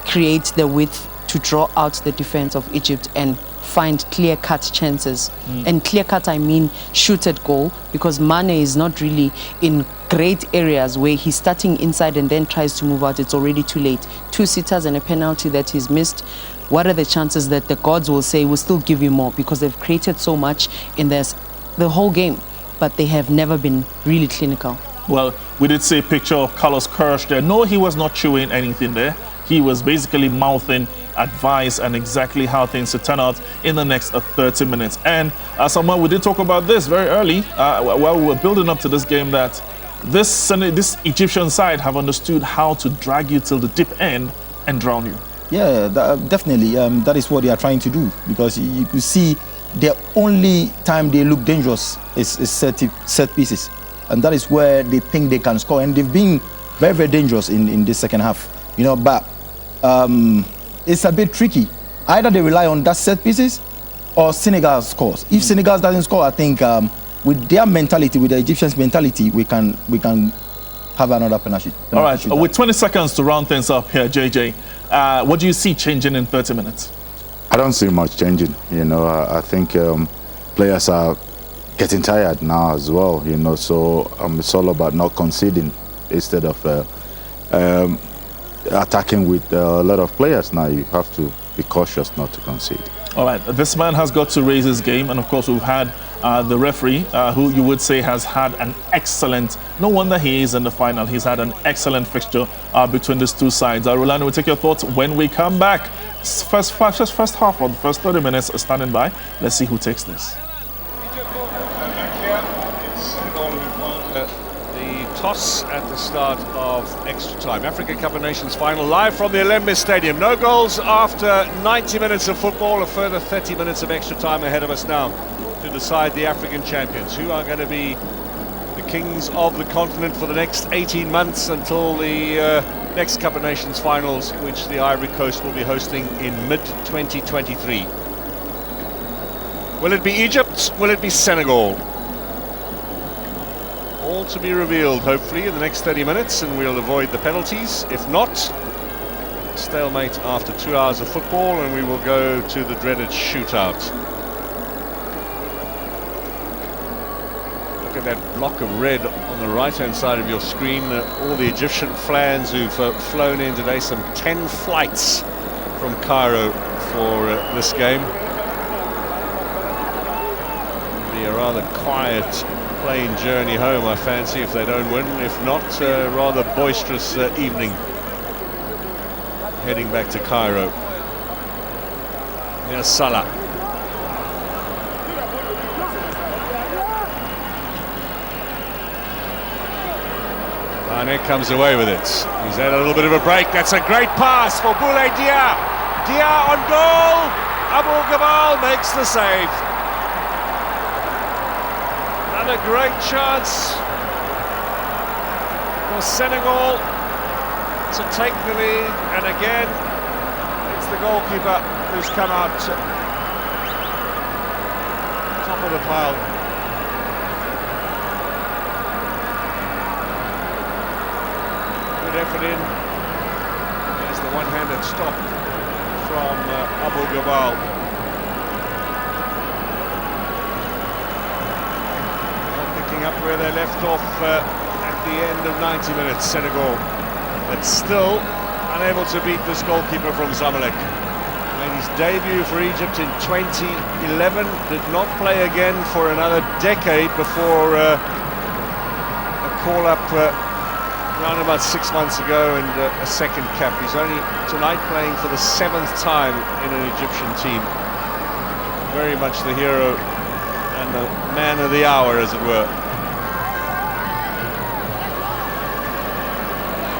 create the width to draw out the defense of Egypt and find clear-cut chances. And clear-cut, I mean shoot at goal, because Mane is not really in great areas where he's starting inside and then tries to move out. It's already too late. 2 sitters and a penalty that he's missed. What are the chances that the gods will say we'll still give you more, because they've created so much in the whole game, but they have never been really clinical. Well, we did see a picture of Carlos Kirsch there. No, he was not chewing anything there. He was basically mouthing advice and exactly how things should turn out in the next 30 minutes. And Samuel, we did talk about this very early while we were building up to this game, that this Egyptian side have understood how to drag you till the deep end and drown you. Yeah, definitely. That is what they are trying to do, because you could see the only time they look dangerous is set pieces. And that is where they think they can score. And they've been very, very dangerous in this second half. You know, but it's a bit tricky. Either they rely on that set pieces or Senegal scores. If Senegal doesn't score, I think with their mentality, with the Egyptians' mentality, we can have another penalty. All right, with 20 seconds to round things up here, JJ, what do you see changing in 30 minutes? I don't see much changing. You know, I think players are getting tired now as well. You know, so it's all about not conceding instead of attacking with a lot of players. Now you have to be cautious not to concede. All right, this man has got to raise his game, and of course we've had the referee, who you would say has had an excellent, no wonder he is in the final, he's had an excellent fixture between these two sides. Rolando, we'll take your thoughts when we come back. First half or the first 30 minutes standing by. Let's see who takes this. Toss at the start of extra time. African Cup of Nations final live from the Alembe Stadium. No goals after 90 minutes of football. A further 30 minutes of extra time ahead of us now to decide the African champions, who are going to be the kings of the continent for the next 18 months until the next Cup of Nations finals, which the Ivory Coast will be hosting in mid-2023. Will it be Egypt? Will it be Senegal? All to be revealed, hopefully, in the next 30 minutes, and we'll avoid the penalties. If not, stalemate after 2 hours of football, and we will go to the dreaded shootout. Look at that block of red on the right-hand side of your screen. All the Egyptian fans who've flown in today, some 10 flights from Cairo for this game. It'll be a rather quiet plane journey home, I fancy, if they don't win. If not, rather boisterous evening heading back to Cairo. Here's Salah. Mane comes away with it. He's had a little bit of a break. That's a great pass for Boulaye Dia. Dia on goal. Abou Gabal makes the save. A great chance for Senegal to take the lead, and again it's the goalkeeper who's come out top of the pile. Good effort in. There's the one-handed stop from Abou Gabal. Up where they left off at the end of 90 minutes, Senegal, but still unable to beat this goalkeeper from Zamalek. Made his debut for Egypt in 2011, did not play again for another decade before a call-up around about 6 months ago, and a second cap. He's only tonight playing for the 7th time in an Egyptian team. Very much the hero and the man of the hour, as it were.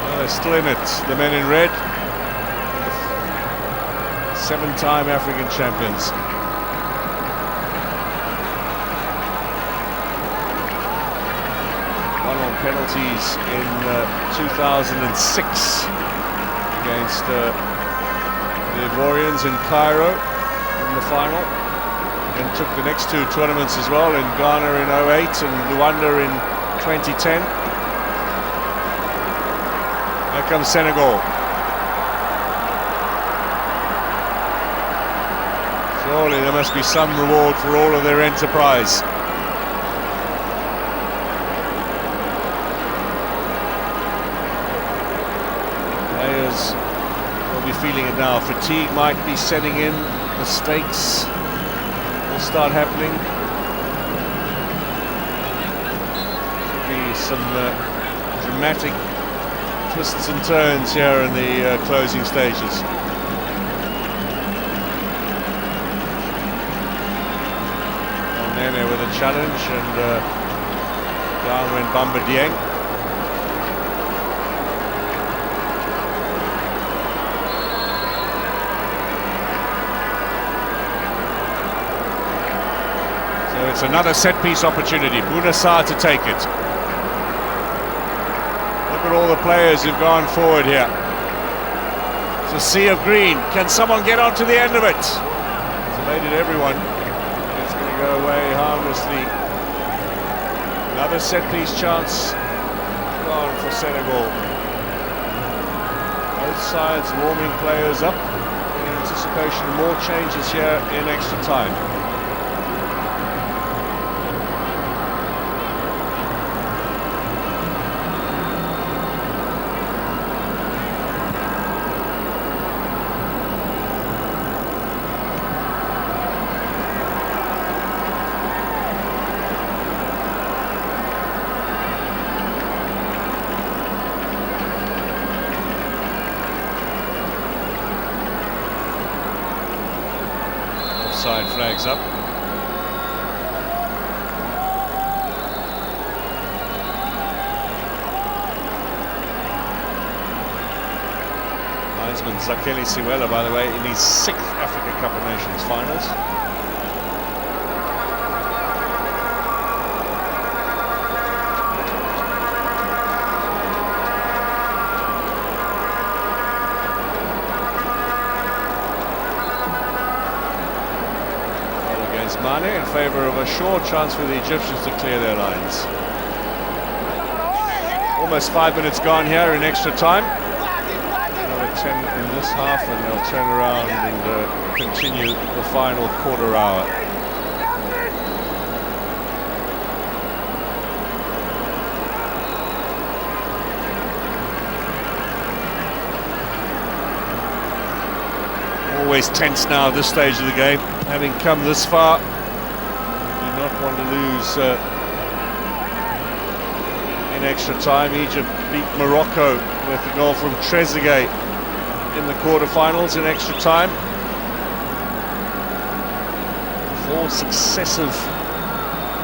Well, they're still in it, the men in red. 7-time African champions. One on penalties in 2006 against the Ivorians in Cairo in the final, and took the next 2 tournaments as well, in Ghana in 08 and Luanda in 2010. Here comes Senegal. Surely there must be some reward for all of their enterprise. Players will be feeling it now. Fatigue might be setting in. Mistakes will start happening. Could be some dramatic twists and turns here in the closing stages. With a challenge, and down went Bamba Dieng. So it's another set-piece opportunity. Bunasar to take it. Look at all the players who've gone forward here. It's a sea of green. Can someone get onto the end of it? It's evaded everyone. Go away harmlessly. Another set-piece chance gone for Senegal. Both sides warming players up in anticipation of more changes here in extra time. Offside flags up. Linesman Zakeli Siwela, by the way, in his 6th Africa Cup of Nations finals. Mane in favour of a short chance for the Egyptians to clear their lines. Almost 5 minutes gone here in extra time. Another 10 in this half, and they'll turn around and continue the final quarter hour. Always tense now at this stage of the game, having come this far. Do not want to lose in extra time. Egypt beat Morocco with the goal from Trezeguet in the quarterfinals in extra time. 4 successive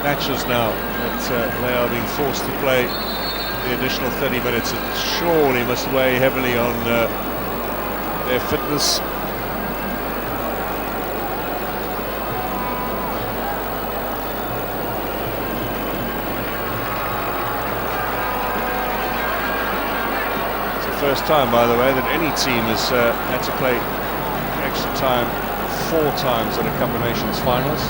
matches now that they are being forced to play the additional 30 minutes. It surely must weigh heavily on their fitness. First time, by the way, that any team has had to play extra time 4 times at a Cup of Nations finals.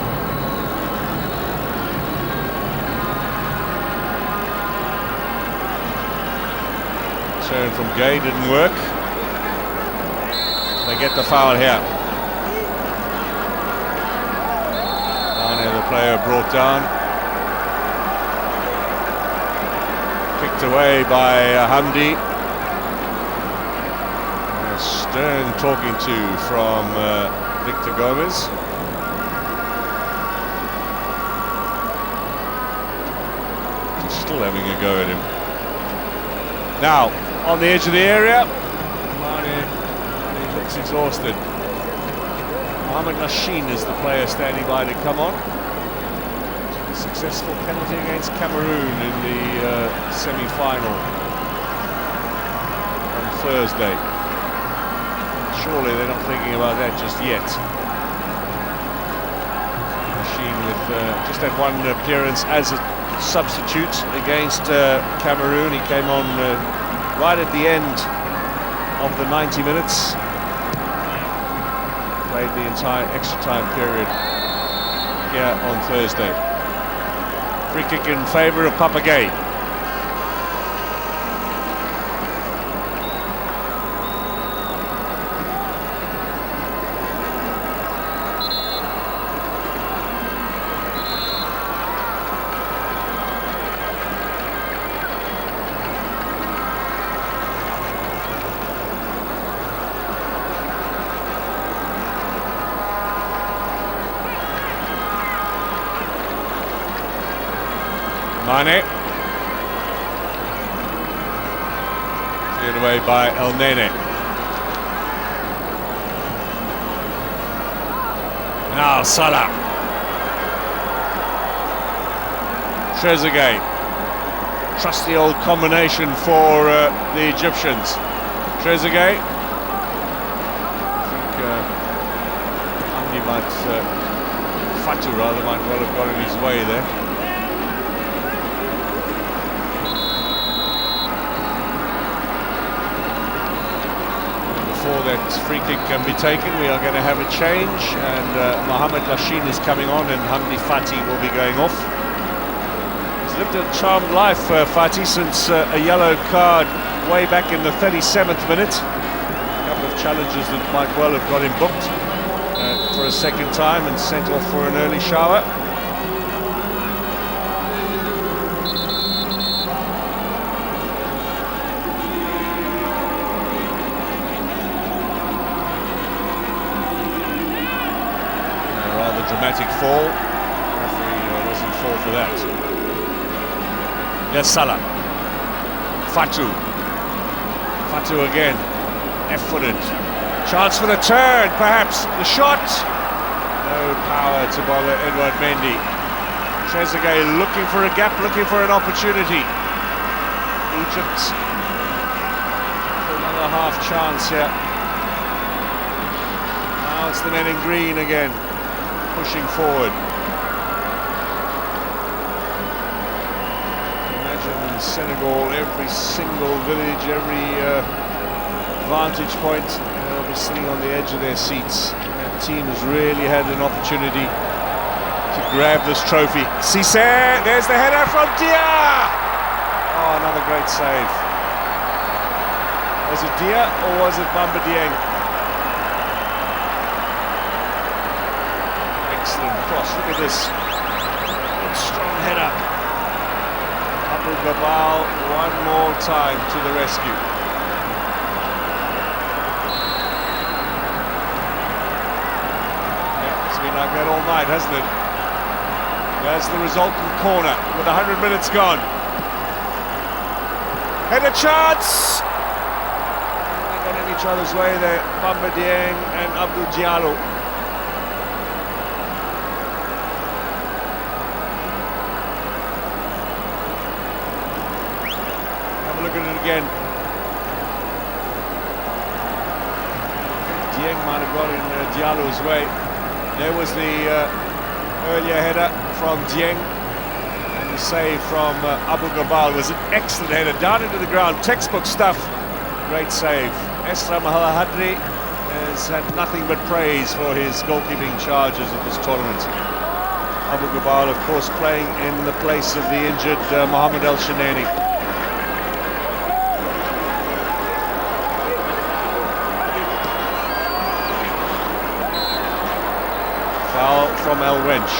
Turn from Gay didn't work. They get the foul here. Mane, the player, brought down. Picked away by Hamdi. Stern talking to from Victor Gomez. Still having a go at him. Now, on the edge of the area, Mane looks exhausted. Mohamed Lashin is the player standing by to come on. A successful penalty against Cameroon in the semi-final on Thursday. Surely they're not thinking about that just yet. Lashin with just had one appearance as a substitute against Cameroon. He came on right at the end of the 90 minutes. Played the entire extra time period here on Thursday. Free kick in favour of Papagay. Mane. Cleared away by El Nene. Now Salah. Trezeguet. Trusty old combination for the Egyptians. Trezeguet. I think Hamdi Fatou rather might well have got in his way there. Before that free kick can be taken, we are going to have a change, and Mohamed Lashin is coming on and Hamdi Fati will be going off. He's lived a charmed life, Fati, since a yellow card way back in the 37th minute. A couple of challenges that might well have got him booked for a second time and sent off for an early shower. Dramatic fall. Referee wasn't fall for that. Yes, Salah. Fatou again. Left-footed. Chance for the turn, perhaps. The shot. No power to bother Edouard Mendy. Trezeguet looking for a gap, looking for an opportunity. Egypt for another half chance here. Now it's the men in green again, pushing forward. Imagine in Senegal, every single village, every vantage point, they'll be sitting on the edge of their seats. That team has really had an opportunity to grab this trophy. Cissé, there's the header from Dia! Oh, another great save. Was it Dia or was it Bamba Dieng? Excellent cross, look at this. Good strong header. Abdul Gabal one more time to the rescue. Yeah, it's been like that all night, hasn't it? There's the resultant corner with 100 minutes gone. Header chance! They got in each other's way there, Bamba Dieng and Abdou Diallo. Look at it again. Dieng might have got in Diallo's way. There was the earlier header from Dieng, and the save from Abdul Gabal was an excellent header down into the ground. Textbook stuff. Great save. Esram Al-Hadri has had nothing but praise for his goalkeeping charges at this tournament. Abdul Gabal, of course, playing in the place of the injured Mohamed El Shanani. Foul from El Wench.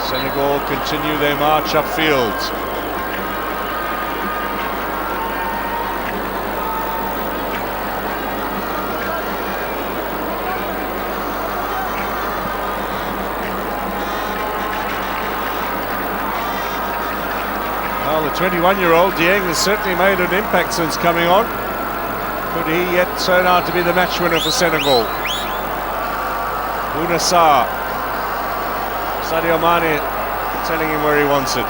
Senegal continue their march upfield. Well, the 21-year-old Dieng has certainly made an impact since coming on. Could he yet turn out to be the match winner for Senegal? Bouna Sarr. Sadio Mane telling him where he wants it.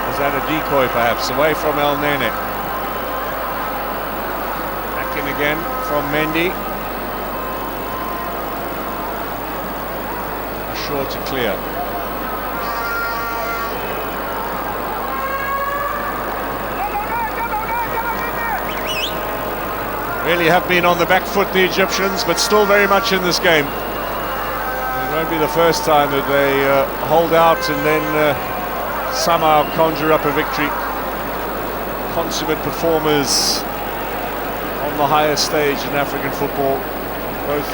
Is that a decoy perhaps? Away from El Nene. Back in again from Mendy. Sure to clear. Really have been on the back foot, the Egyptians, but still very much in this game. It won't be the first time that they hold out and then somehow conjure up a victory. Consummate performers on the highest stage in African football, both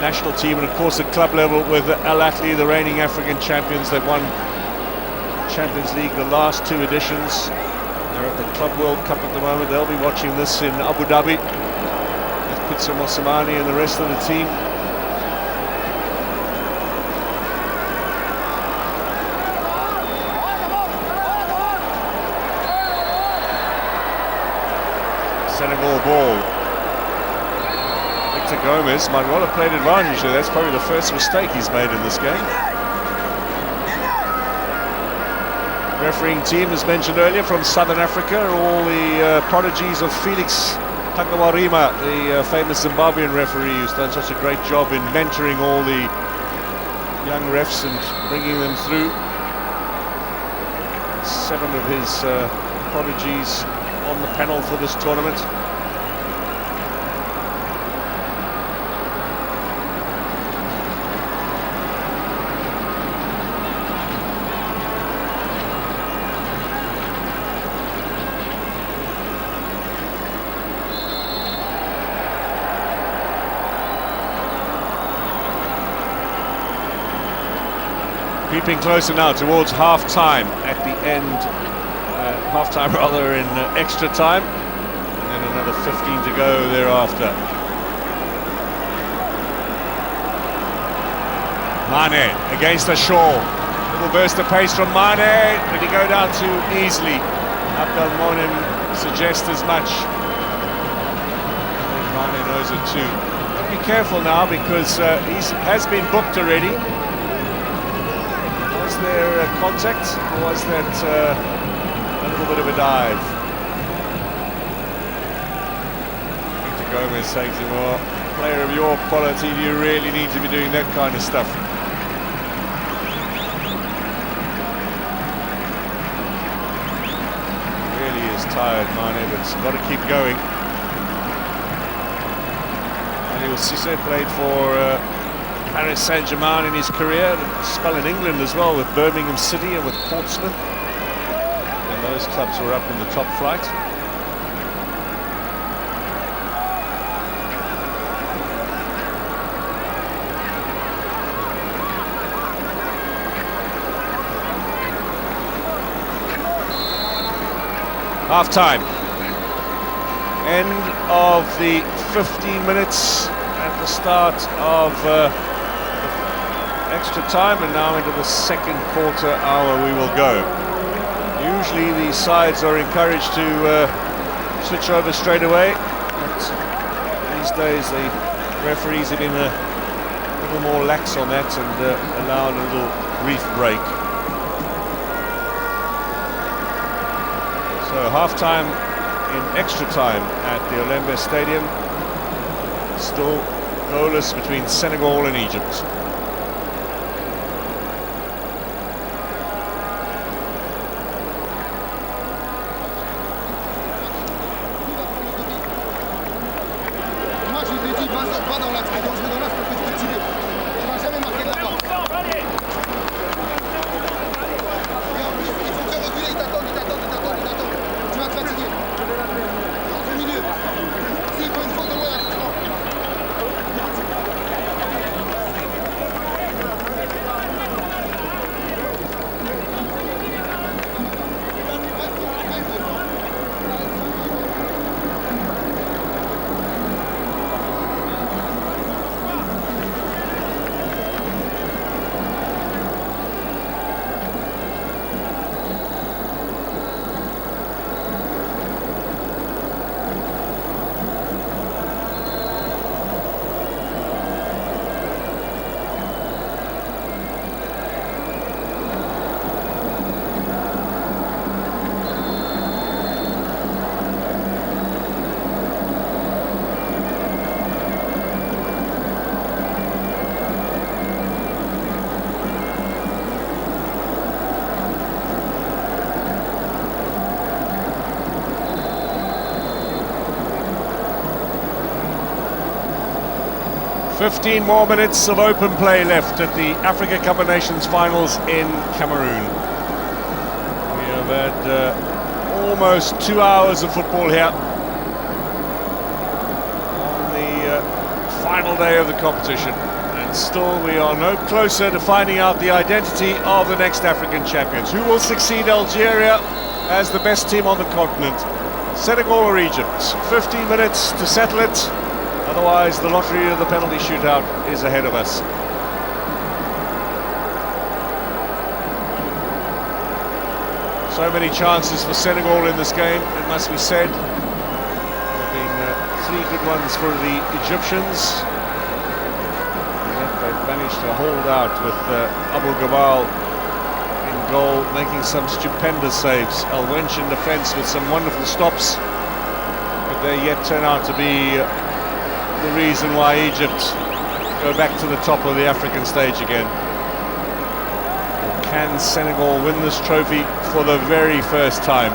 national team and of course at club level with Al Ahly, the reigning African champions. They've won Champions League the last 2 editions. They're at the Club World Cup at the moment. They'll be watching this in Abu Dhabi with Pitso Mosimane and the rest of the team. Senegal ball. Victor Gomez might well have played advantage there. That's probably the first mistake he's made in this game. Refereeing team, as mentioned earlier, from Southern Africa, all the prodigies of Felix Takawarima, the famous Zimbabwean referee who's done such a great job in mentoring all the young refs and bringing them through. 7 of his prodigies on the panel for this tournament. Creeping closer now towards half-time at the end, half-time rather in extra time, and then another 15 to go thereafter. Mane against the shore. Little burst of pace from Mane. Did he go down too easily? Abdelmonem suggests as much. I think Mane knows it too. But be careful now because he has been booked already. Was there contact, or was that a little bit of a dive? Victor Gomez saying to him, well, player of your quality, do you really need to be doing that kind of stuff? Really is tired, Mane, but he's got to keep going. Daniel Cisse played for Paris Saint-Germain in his career, a spell in England as well with Birmingham City and with Portsmouth. And those clubs were up in the top flight. Half time. End of the 15 minutes at the start of extra time, and now into the second quarter hour we will go. Usually these sides are encouraged to switch over straight away, but these days the referees have been a little more lax on that and allowed a little brief break. So half-time in extra time at the Olembe Stadium, still goalless between Senegal and Egypt. 15 more minutes of open play left at the Africa Cup of Nations finals in Cameroon. We have had almost 2 hours of football here on the final day of the competition, and still we are no closer to finding out the identity of the next African champions. Who will succeed Algeria as the best team on the continent? Senegal or Egypt? 15 minutes to settle it. Otherwise, the lottery of the penalty shootout is ahead of us. So many chances for Senegal in this game, it must be said. There have been 3 good ones for the Egyptians. And yet they've managed to hold out with Abou Gabal in goal, making some stupendous saves. El Wench in defence with some wonderful stops. Could they yet turn out to be the reason why Egypt go back to the top of the African stage again? Or can Senegal win this trophy for the very first time?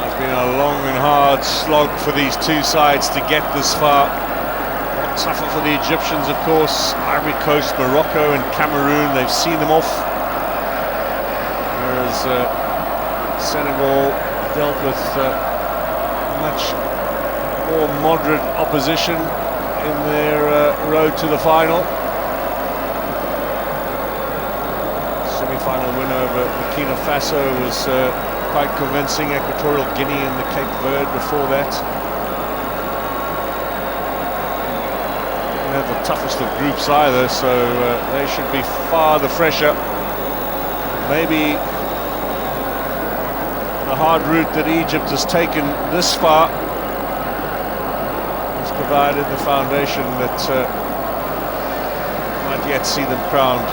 It's been a long and hard slog for these two sides to get this far. What tougher for the Egyptians, of course. Ivory Coast, Morocco and Cameroon, they've seen them off. Senegal dealt with much more moderate opposition in their road to the final. Semi-final win over Burkina Faso was quite convincing. Equatorial Guinea and the Cape Verde before that. They didn't have the toughest of groups either, so they should be far the fresher. Maybe the hard route that Egypt has taken this far has provided the foundation that might yet see them crowned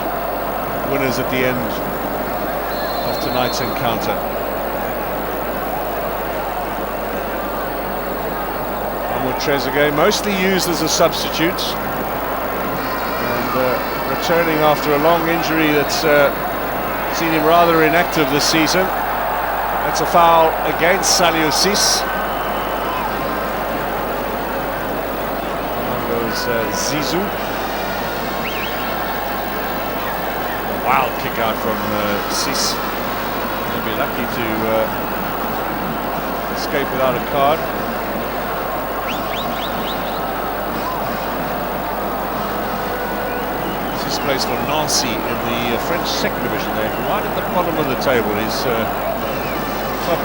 winners at the end of tonight's encounter. Mahmoud Trezeguet, mostly used as a substitute, and returning after a long injury that's seen him rather inactive this season. That's a foul against Saliou Ciss. There goes Zizou. A wild kick out from Ciss. He'll be lucky to escape without a card. Ciss plays for Nancy in the French second division. They're right at the bottom of the table. He's club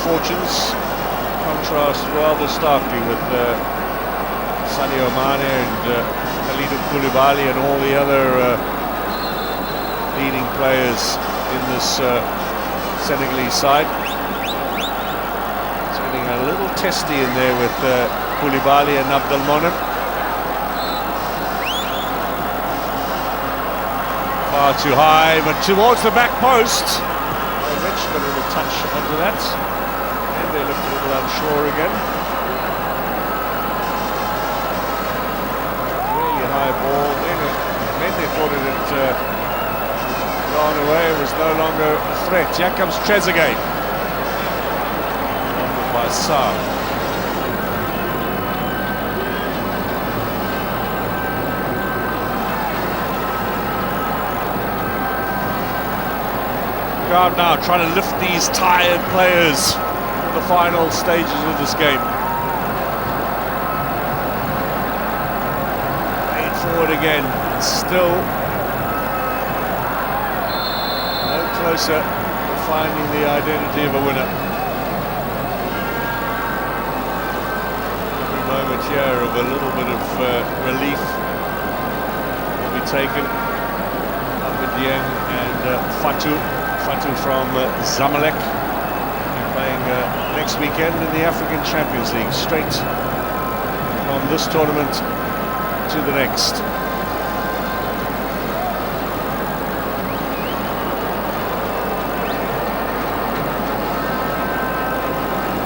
fortunes contrast rather starkly with Sadio Mane and Kalidou Koulibaly and all the other leading players in this Senegalese side. It's getting a little testy in there with Koulibaly and Abdelmonem. Far too high, but towards the back post. Got a little touch onto that, and they looked a little unsure again. Really high ball. Then they thought it had gone away. It was no longer a threat. Here comes Trezeguet. By Sarr. Now trying to lift these tired players to the final stages of this game. Played forward again, still no closer to finding the identity of a winner. Every moment here of a little bit of relief will be taken. Abidjan and Fatou from Zamalek, playing next weekend in the African Champions League, straight from this tournament to the next.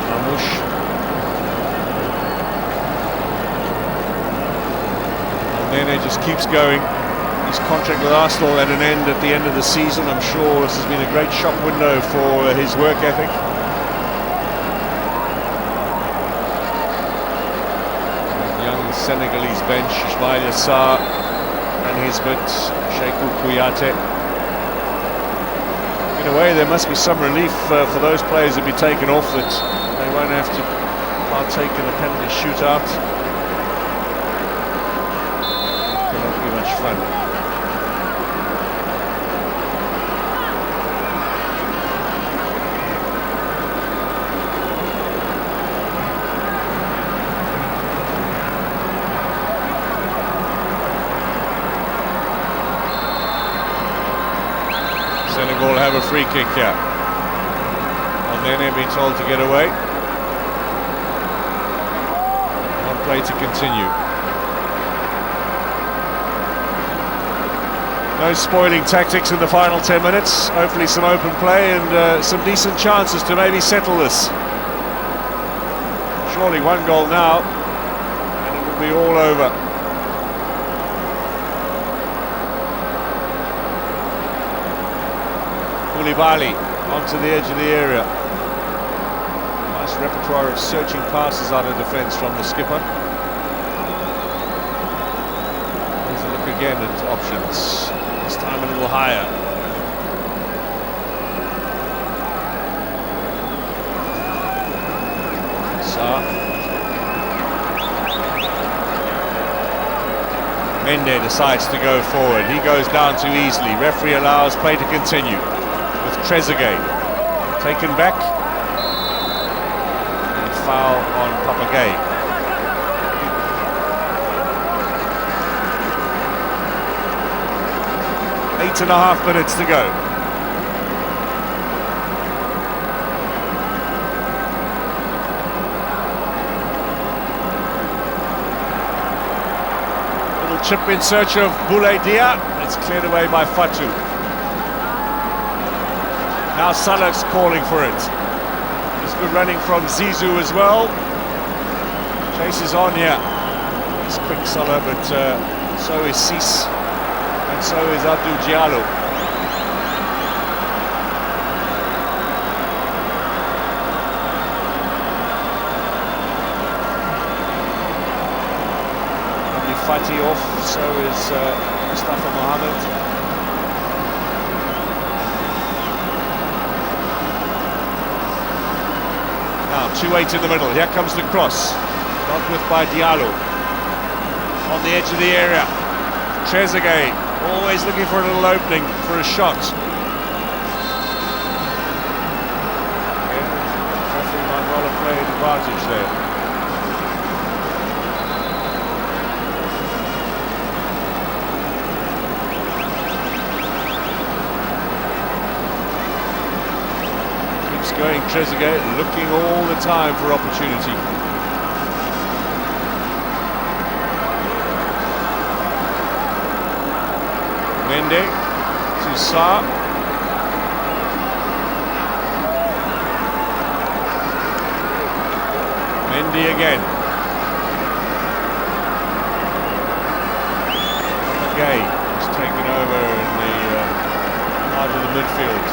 Mamouche. Nene just keeps going. His contract with Arsenal at an end at the end of the season. I'm sure this has been a great shop window for his work ethic. Young Senegalese bench, Ismail Sarr and Hizmet, Shekou Kouyaté. In a way, there must be some relief for those players who've been taken off, that they won't have to partake in the penalty shootout. It will not be much fun. Senegal have a free kick here. And then they've been told to get away. One play to continue. No spoiling tactics in the final 10 minutes. Hopefully some open play and some decent chances to maybe settle this. Surely one goal now and it will be all over. Koulibaly onto the edge of the area. Nice repertoire of searching passes out of defence from the skipper. There's a look again at options. This time a little higher. Sarr. Mendy decides to go forward. He goes down too easily. Referee allows play to continue. With Trezeguet taken back and foul on Papagay. Eight and a half minutes to go. Little chip in search of Boulaye Dia. It's cleared away by Fatou. Now Salah's calling for it. There's good running from Zizou as well. Chase is on here. He's quick, Salah, but so is Sis. And so is Abdou Diallo. Fati off, so is Mustafa Mohamed. Now 2-8 in the middle, here comes the cross. Dealt with by Diallo. On the edge of the area. Trezeguet, always looking for a little opening for a shot. Again, referee might well have played advantage there. Going Trezeguet, looking all the time for opportunity. Mendy to Sarr. Mendy again. Papagay is taken over in the part of the midfield.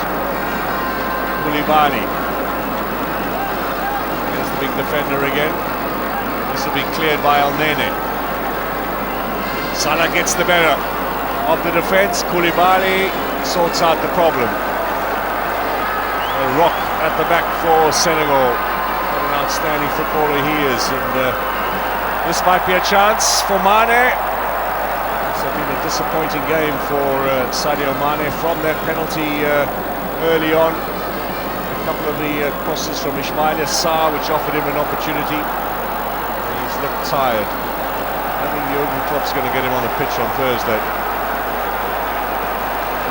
Koulibaly. There's the big defender again. This will be cleared by El Nene. Salah gets the better of the defence. Koulibaly sorts out the problem. A rock at the back for Senegal. What an outstanding footballer he is. And this might be a chance for Mane. It's been a disappointing game for Sadio Mane from that penalty early on. A couple of the crosses from Ismail Sarr, which offered him an opportunity. He's looked tired. I think Jurgen Klopp's going to get him on the pitch on Thursday.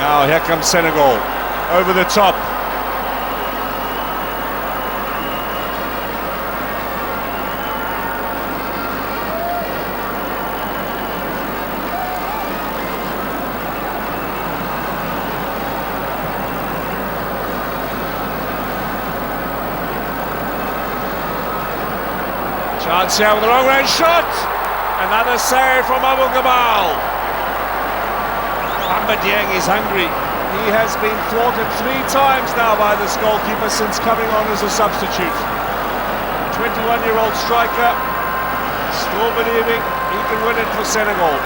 Now here comes Senegal over the top. Chance here with a long range shot. Another save from Abu Gabal. Bamba Dieng is hungry. He has been thwarted 3 times now by this goalkeeper since coming on as a substitute. 21-year-old striker, still believing he can win it for Senegal.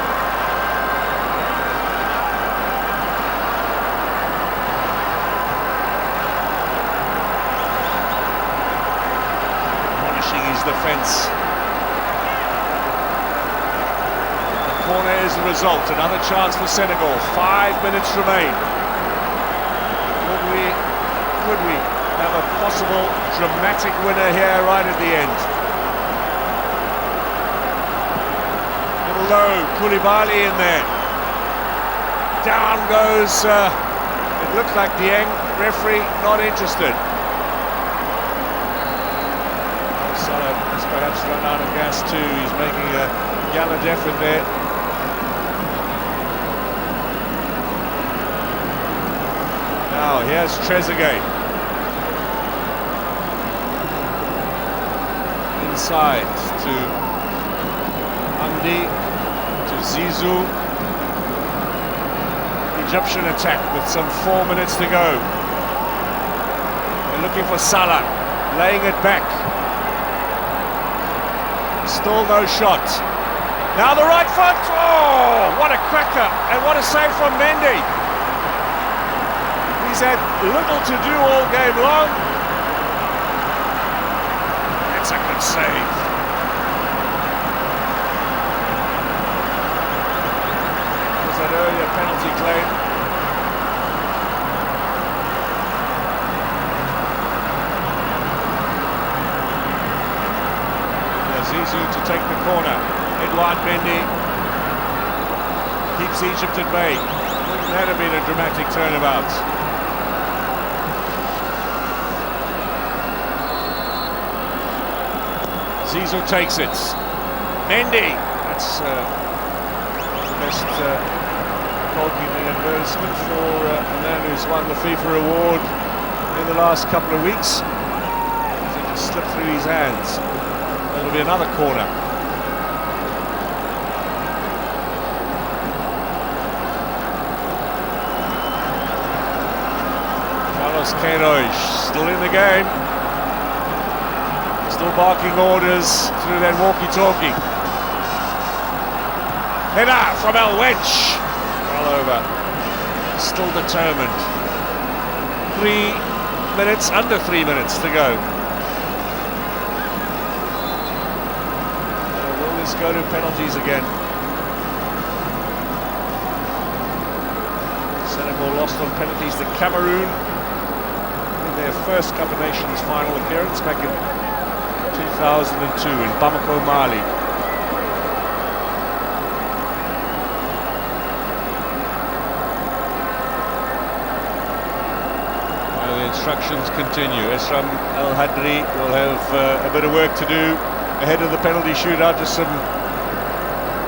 Punishing his defence. Corner is the result. Another chance for Senegal. 5 minutes remain. Could we have a possible dramatic winner here right at the end? Little low, Koulibaly in there. Down goes. It looked like Dieng. Referee not interested. Salah has perhaps run out of gas too. He's making a gallant effort there. Now here's Trezeguet. Inside to Amdi, to Zizou. Egyptian attack with some 4 minutes to go. They're looking for Salah, laying it back. Still no shot. Now the right foot. Oh, what a cracker, and what a save from Mendy. He's had little to do all game long. That's a good save. Was that earlier penalty claim? Zizou to take the corner. Edouard Mendy keeps Egypt at bay. Wouldn't that have been a dramatic turnabout? Zizou takes it. Mendy. That's the best goalkeeping advertisement for a man who's won the FIFA award in the last couple of weeks. I think it slipped through his hands. It'll be another corner. Carlos Queiroz still in the game. Still barking orders through that walkie-talkie. Header from El Wedge. Well over. Still determined. 3 minutes, under 3 minutes to go. Will this go to penalties again? Senegal lost on penalties to Cameroon in their first Cup of Nations final appearance back in 2002 in Bamako, Mali. Well, the instructions continue. Esram El Hadri will have a bit of work to do ahead of the penalty shootout, just some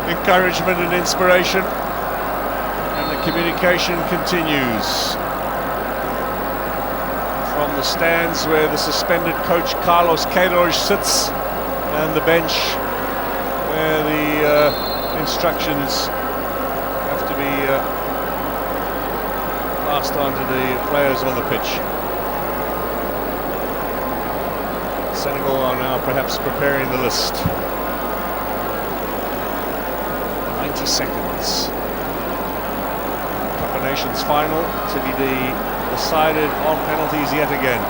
encouragement and inspiration. And the communication continues from the stands where the suspended coach Carlos Queiroz sits, and the bench where the instructions have to be passed on to the players on the pitch. Senegal are now perhaps preparing the list. 90 seconds. Cup of Nations final to be decided on penalties yet again.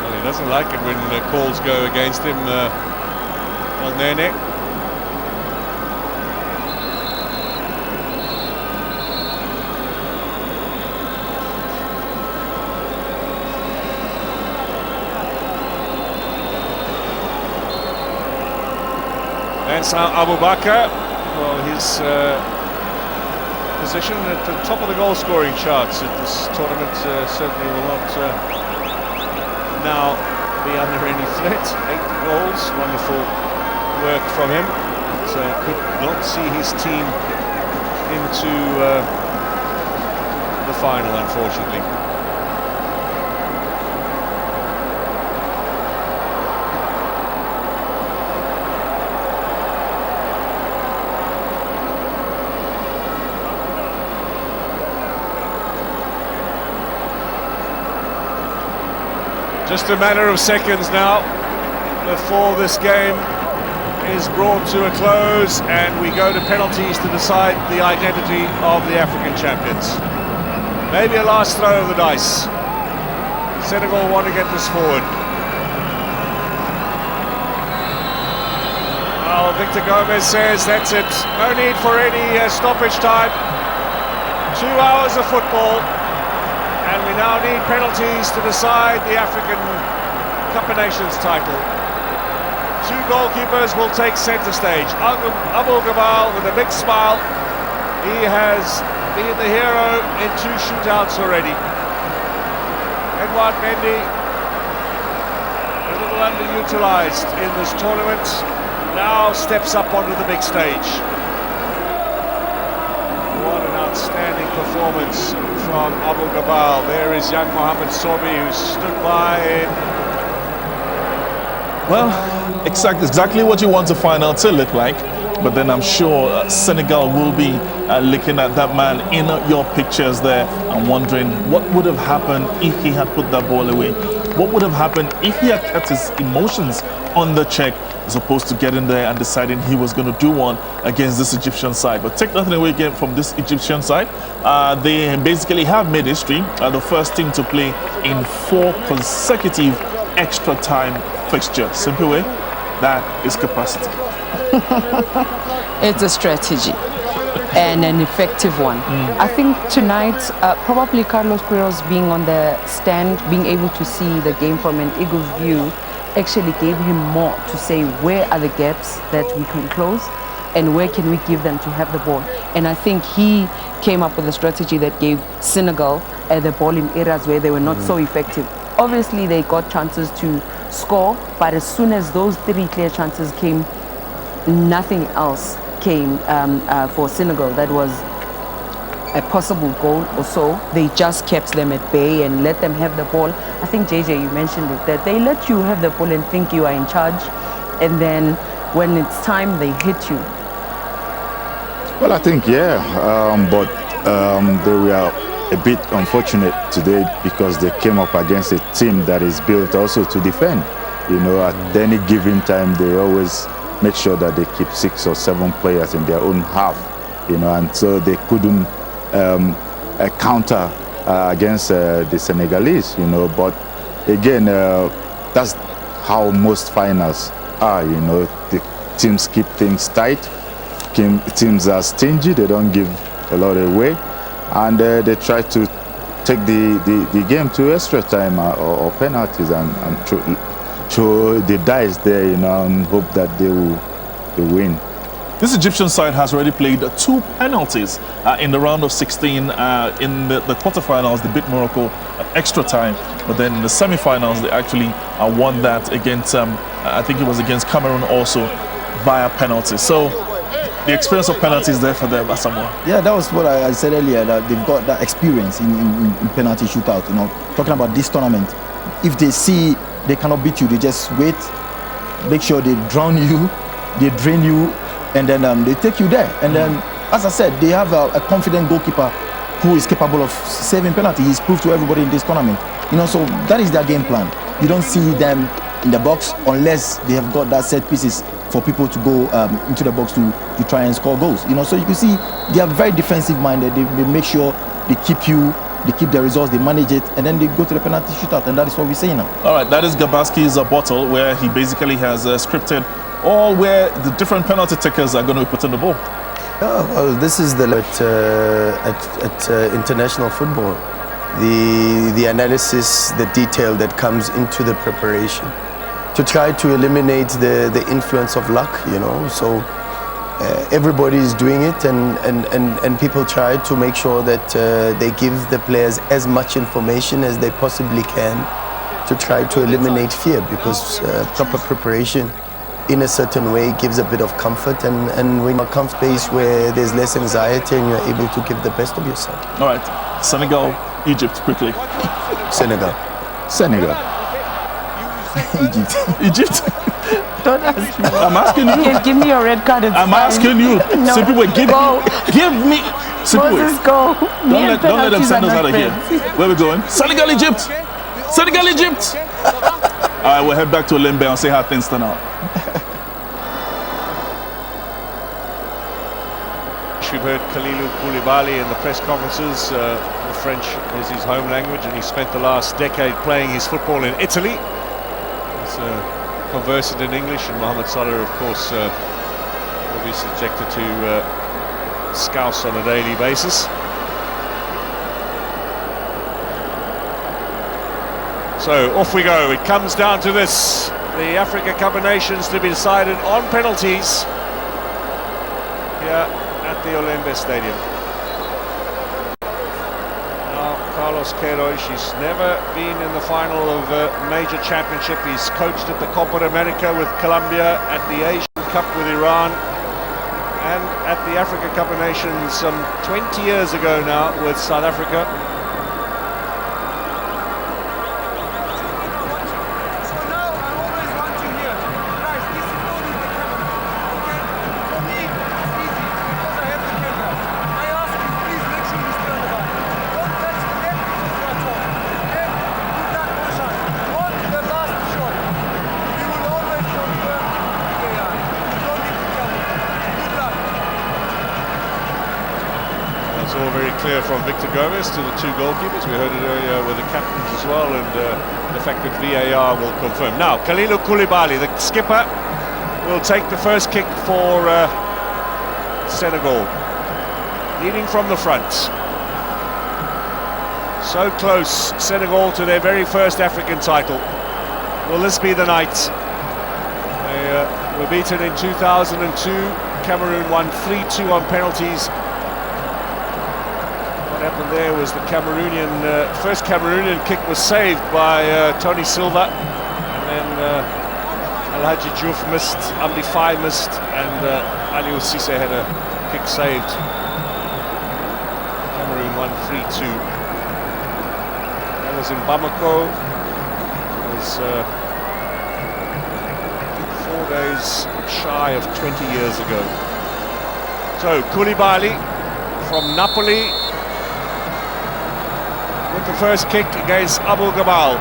Well, he doesn't like it when calls go against him, El Nene. Vincent Aboubakar, well, his position at the top of the goal-scoring charts at this tournament certainly will not now be under any threat. 8 goals, wonderful work from him. But could not see his team into the final, unfortunately. Just a matter of seconds now before this game is brought to a close and we go to penalties to decide the identity of the African champions. Maybe a last throw of the dice. Senegal want to get this forward. Well, Victor Gomez says that's it. No need for any stoppage time. 2 hours of football. And we now need penalties to decide the African Cup of Nations title. 2 goalkeepers will take centre stage. Abu Gabal with a big smile. He has been the hero in 2 shootouts already. Edouard Mendy, a little underutilised in this tournament, now steps up onto the big stage. What an outstanding performance from Abu Gabal. There is young Mohamed Sobi, who stood by him. Well, exactly what you want a final to look like. But then I'm sure Senegal will be looking at that man in your pictures there and wondering what would have happened if he had put that ball away. What would have happened if he had kept his emotions on the check as opposed to getting there and deciding he was going to do one against this Egyptian side. But take nothing away again from this Egyptian side. They basically have made history. The first team to play in 4 consecutive extra time fixtures. Simple way, that is capacity. It's a strategy and an effective one. I think tonight, probably Carlos Queiroz being on the stand, being able to see the game from an eagle's view, actually gave him more to say where are the gaps that we can close and where can we give them to have the ball. And I think he came up with a strategy that gave Senegal the ball in areas where they were not so effective. Obviously, they got chances to score, but as soon as those 3 clear chances came, nothing else came for Senegal that was a possible goal or so. They just kept them at bay and let them have the ball. I think, JJ, you mentioned it, that they let you have the ball and think you are in charge, and then when it's time, they hit you. Well, I think, yeah, but they were a bit unfortunate today because they came up against a team that is built also to defend. You know, at any given time, they always make sure that they keep 6 or 7 players in their own half, you know, and so they couldn't counter against the Senegalese, you know. But again, that's how most finals are, you know. The teams keep things tight. Teams are stingy, they don't give a lot away, and they try to take the game to extra time or penalties and throw the dice there, you know, and hope that they will win. This Egyptian side has already played 2 penalties in the round of 16. In the quarterfinals, they beat Morocco at extra time, but then in the semi-finals, they actually won that against, I think it was against Cameroon also, via penalties. So the experience of penalties there for them, Asamoah. Yeah, that was what I said earlier, that they've got that experience in penalty shootout. You know, talking about this tournament, if they see they cannot beat you, they just wait, make sure they drown you, they drain you, and then they take you there. And then, as I said, they have a confident goalkeeper who is capable of saving penalty. He's proved to everybody in this tournament. You know, so that is their game plan. You don't see them in the box unless they have got that set pieces for people to go into the box to try and score goals. You know, so you can see they are very defensive minded. They make sure they keep you, they keep the results, they manage it, and then they go to the penalty shootout, and that is what we say now. All right, that is Gabaski's bottle, where he basically has scripted all where the different penalty takers are going to be putting the ball. Yeah, well, this is the at international football, the analysis, the detail that comes into the preparation to try to eliminate the influence of luck, you know. So everybody is doing it, and people try to make sure that they give the players as much information as they possibly can to try to eliminate fear, because proper preparation in a certain way gives a bit of comfort, and when you come to a space where there's less anxiety and you're able to give the best of yourself. All right, Senegal, Egypt, quickly. Senegal. Egypt. Egypt? Don't ask me. I'm asking you. Give me your red card. I'm asking you. No. Simple way, give me. Simple way. Moses, go. Don't let them send us out of here. Where are we going? Senegal, Egypt. Senegal, Egypt. All right, we'll head back to Limbe and see how things turn out. We've heard Kalilou Koulibaly in the press conferences. The French is his home language, and he spent the last decade playing his football in Italy. He's conversant in English, and Mohamed Salah, of course, will be subjected to scouse on a daily basis. So off we go. It comes down to this: the Africa Cup of Nations to be decided on penalties here at the Olembe Stadium. Now, Carlos Queiroz, he's never been in the final of a major championship. He's coached at the Copa America with Colombia, at the Asian Cup with Iran, and at the Africa Cup of Nations some 20 years ago now with South Africa. All very clear from Victor Gomez to the two goalkeepers. We heard it earlier with the captains as well, and the fact that VAR will confirm. Now, Kalilou Koulibaly, the skipper, will take the first kick for Senegal, leading from the front. So close, Senegal, to their very first African title. Will this be the night? They were beaten in 2002. Cameroon won 3-2 on penalties. What happened there was the first Cameroonian kick was saved by Tony Silva, and then Alhaji Diouf missed, Amdi Faye missed, and Aliou Cisse had a kick saved. Cameroon won 3-2. That was in Bamako. It was 4 days shy of 20 years ago. So Koulibaly from Napoli, the first kick against Abu Gabal.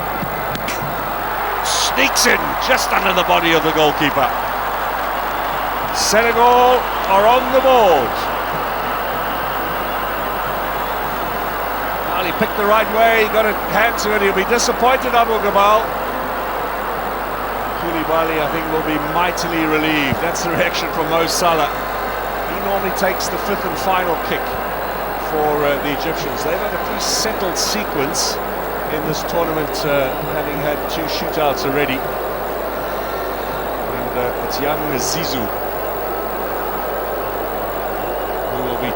Sneaks in just under the body of the goalkeeper. Senegal are on the board. Well, he picked the right way, he got a hand to it. He'll be disappointed, Abu Gabal. Koulibaly, I think, will be mightily relieved. That's the reaction from Mo Salah. He normally takes the fifth and final kick for the Egyptians. They've had a pretty settled sequence in this tournament, having had 2 shootouts already. And it's young Zizou who will be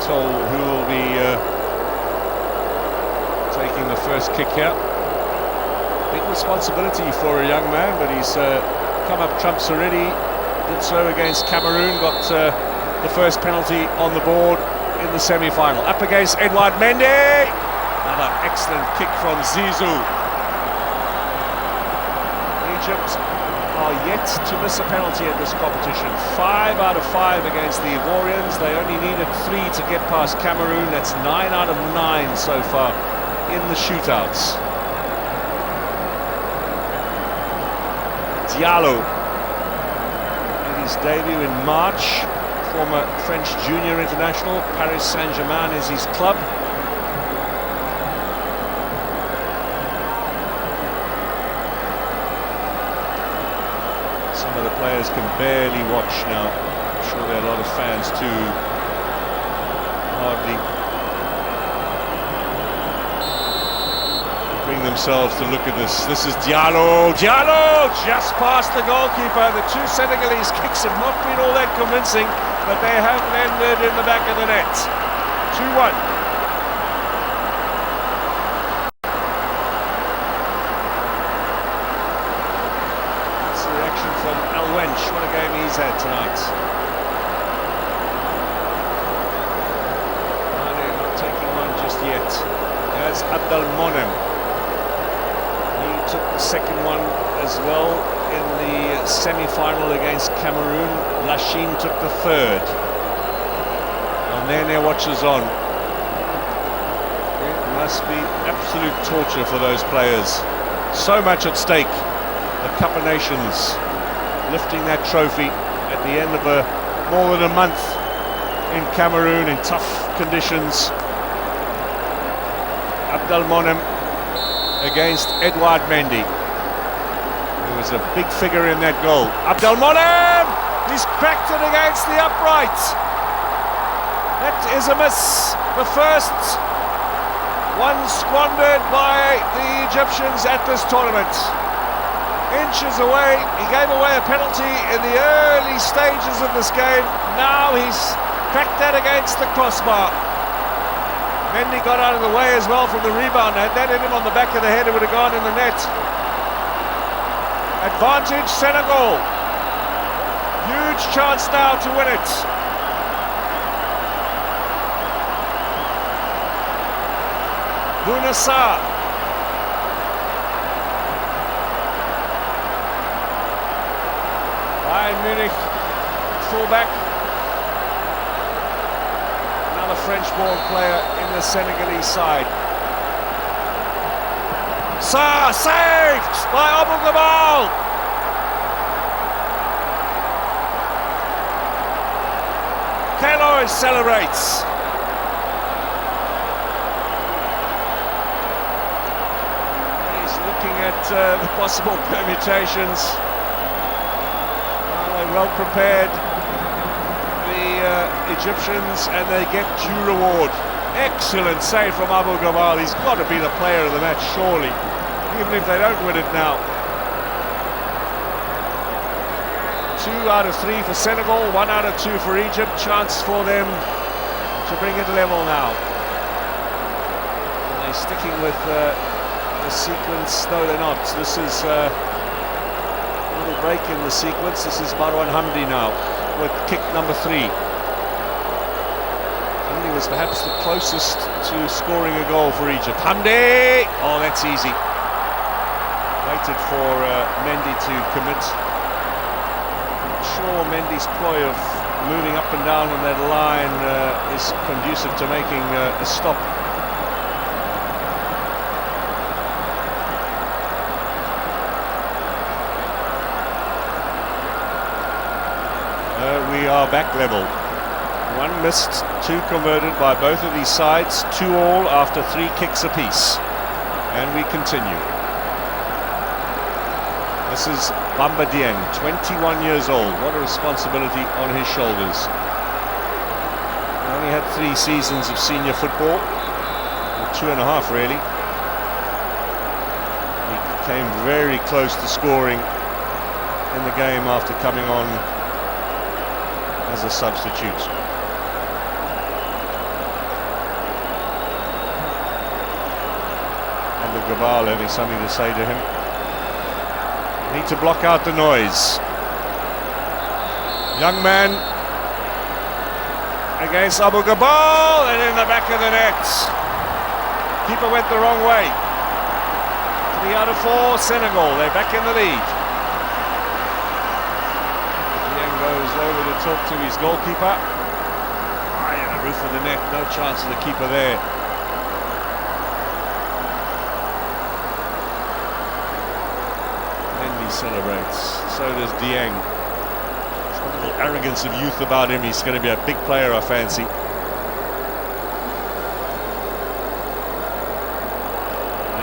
taking the first kick here. Big responsibility for a young man, but he's come up trumps already. Did so against Cameroon, got the first penalty on the board in the semi-final. Up against Edouard Mendy. Another excellent kick from Zizou. Egypt are yet to miss a penalty in this competition. 5 out of 5 against the Ivorians. They only needed 3 to get past Cameroon. That's 9 out of 9 so far in the shootouts. Diallo made his debut in March. Former French junior international. Paris Saint-Germain is his club. Some of the players can barely watch now. I'm sure there are a lot of fans too. Hardly bring themselves to look at this. This is Diallo. Diallo just past the goalkeeper. The 2 Senegalese kicks have not been all that convincing, but they have landed in the back of the net. 2-1. That's the reaction from Al Wench. What a game he's had tonight. Mane not taking one just yet. There's Abdel Monem. He took the second one as well in the semi-final against Cameroon. Lachine took the third. And Nene watches on. It must be absolute torture for those players. So much at stake. The Cup of Nations, lifting that trophy at the end of more than a month in Cameroon in tough conditions. Abdelmonem against Edouard Mendy, who was a big figure in that goal. Abdelmonem! He's cracked it against the upright. That is a miss. The first one squandered by the Egyptians at this tournament. Inches away, he gave away a penalty in the early stages of this game. Now he's cracked that against the crossbar. Mendy got out of the way as well from the rebound. Had that hit him on the back of the head, it would have gone in the net. Advantage Senegal. Huge chance now to win it. Bunassa. Bayern Munich fullback. Another French-born player in the Senegalese side. Sarr saved by Abu Gabal. Keylor celebrates. He's looking at the possible permutations. Well, they're well prepared, the Egyptians, and they get due reward. Excellent save from Abu Gabal. He's got to be the player of the match, surely, even if they don't win it now. 2 out of 3 for Senegal, 1 out of 2 for Egypt. Chance for them to bring it level now. Are they sticking with the sequence? No, they're not. This is a little break in the sequence. This is Marwan Hamdi now with kick number 3. Hamdi was perhaps the closest to scoring a goal for Egypt. Hamdi! Oh, that's easy. Waited for Mendy to commit. Sure, Mendy's ploy of moving up and down on that line is conducive to making a stop. We are back level. 1 missed, 2 converted by both of these sides. 2 all after 3 kicks apiece. And we continue. This is Bamba Dieng, 21 years old. What a responsibility on his shoulders. He only had 3 seasons of senior football, or 2.5 really. He came very close to scoring in the game after coming on as a substitute. Abu Gabal having something to say to him. Need to block out the noise. Young man against Abu Gabal, and in the back of the net. Keeper went the wrong way. 3 out of 4, Senegal, they're back in the lead. Dieng goes over to talk to his goalkeeper. High in the roof of the net, no chance for the keeper there. Celebrates, so does Dieng. Some little arrogance of youth about him. He's going to be a big player, I fancy.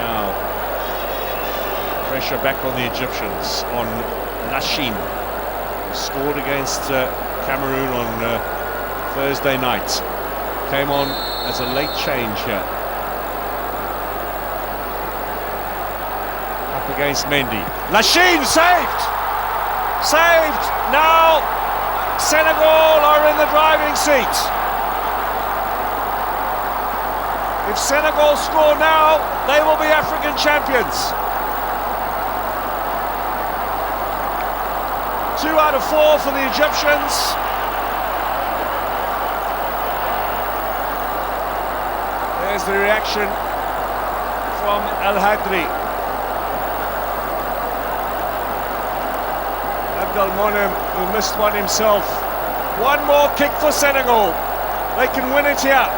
Now, pressure back on the Egyptians, on Lachine, who scored against Cameroon on Thursday night. Came on as a late change here. Against Mendy. Lachine saved! Saved! Now Senegal are in the driving seat. If Senegal score now, they will be African champions. 2 out of 4 for the Egyptians. There's the reaction from El Hadri. Abdelmonem, who missed one himself. 1 more kick for Senegal. They can win it here.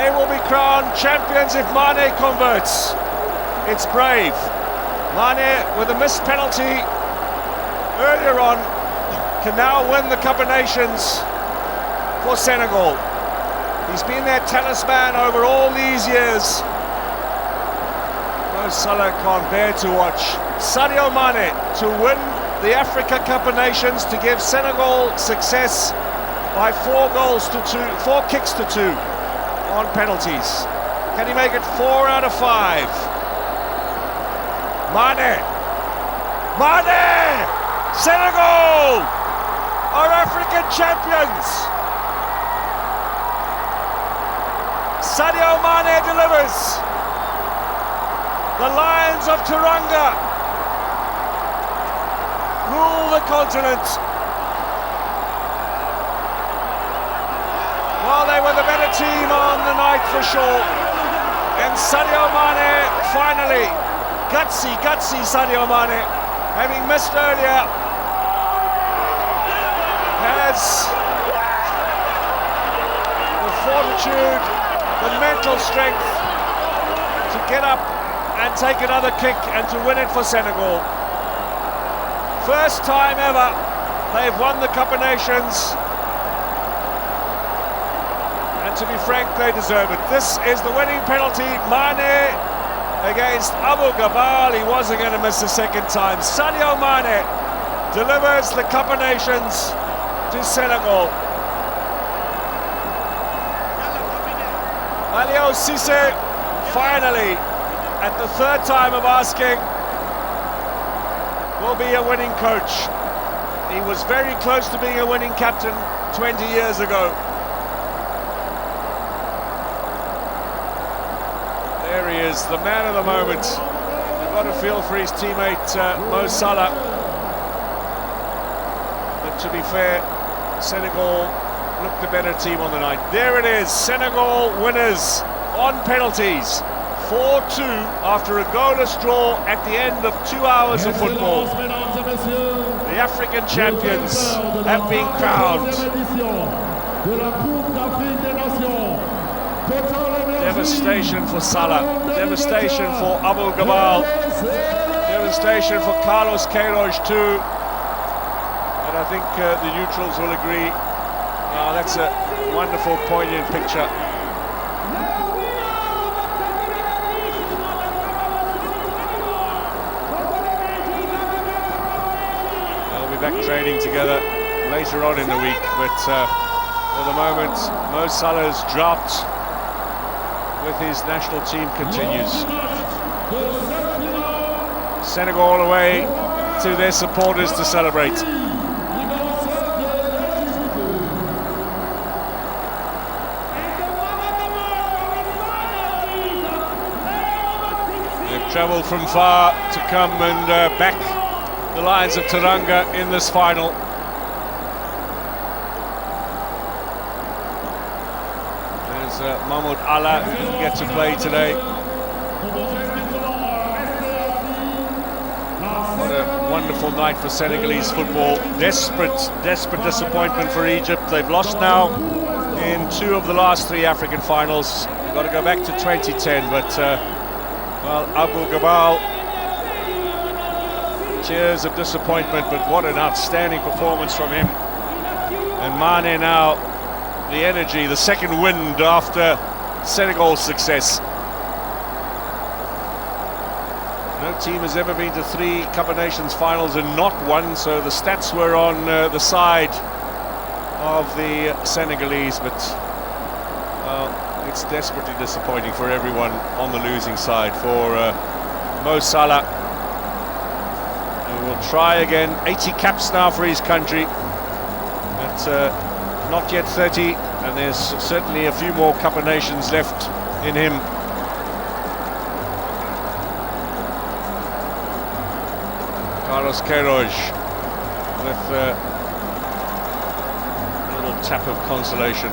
They will be crowned champions if Mane converts. It's brave. Mane, with a missed penalty earlier on, can now win the Cup of Nations for Senegal. He's been their talisman over all these years. Mo Salah can't bear to watch. Sadio Mane to win the Africa Cup of Nations to give Senegal success by 4 kicks to 2 on penalties. Can he make it 4 out of 5? Mane! Senegal are African champions! Sadio Mane delivers. The Lions of Teranga rule the continent. Well, they were the better team on the night for sure. And Sadio Mane finally, gutsy Sadio Mane, having missed earlier, has the fortitude, the mental strength to get up and take another kick and to win it for Senegal. First time ever they've won the Cup of Nations, and to be frank, they deserve it. This is the winning penalty. Mane against Abu Gabal. He wasn't going to miss a second time. Sadio Mane delivers the Cup of Nations to Senegal. Aliou Cissé, finally, at the third time of asking, will be a winning coach. He was very close to being a winning captain 20 years ago. There he is, the man of the moment. You've got to feel for his teammate Mo Salah. But to be fair, Senegal looked the better team on the night. There it is, Senegal winners on penalties. 4-2 after a goalless draw at the end of 2 hours of football. The African champions have been crowned. Devastation for Salah, devastation for Abu Gabal, devastation for Carlos Queiroz too. And I think the neutrals will agree. That's a wonderful, poignant picture. They'll be back training together later on in the week, but for the moment, Mo Salah's drought with his national team continues. Senegal away to their supporters to celebrate. They've travelled from far to come and back the Lions of Teranga in this final. Mahmoud Allah, who didn't get to play today. What a wonderful night for Senegalese football. Desperate disappointment for Egypt. They've lost now in 2 of the last 3 African finals. They've got to go back to 2010, but well, Abu Gabal, tears of disappointment, but what an outstanding performance from him. And Mane now, the energy, the second wind after Senegal's success. No team has ever been to 3 Cup of Nations finals and not won, so the stats were on the side of the Senegalese, but it's desperately disappointing for everyone on the losing side. For Mo Salah, who will try again, 80 caps now for his country, but not yet 30, and there's certainly a few more Cup of Nations left in him. Carlos Queiroz with a little tap of consolation.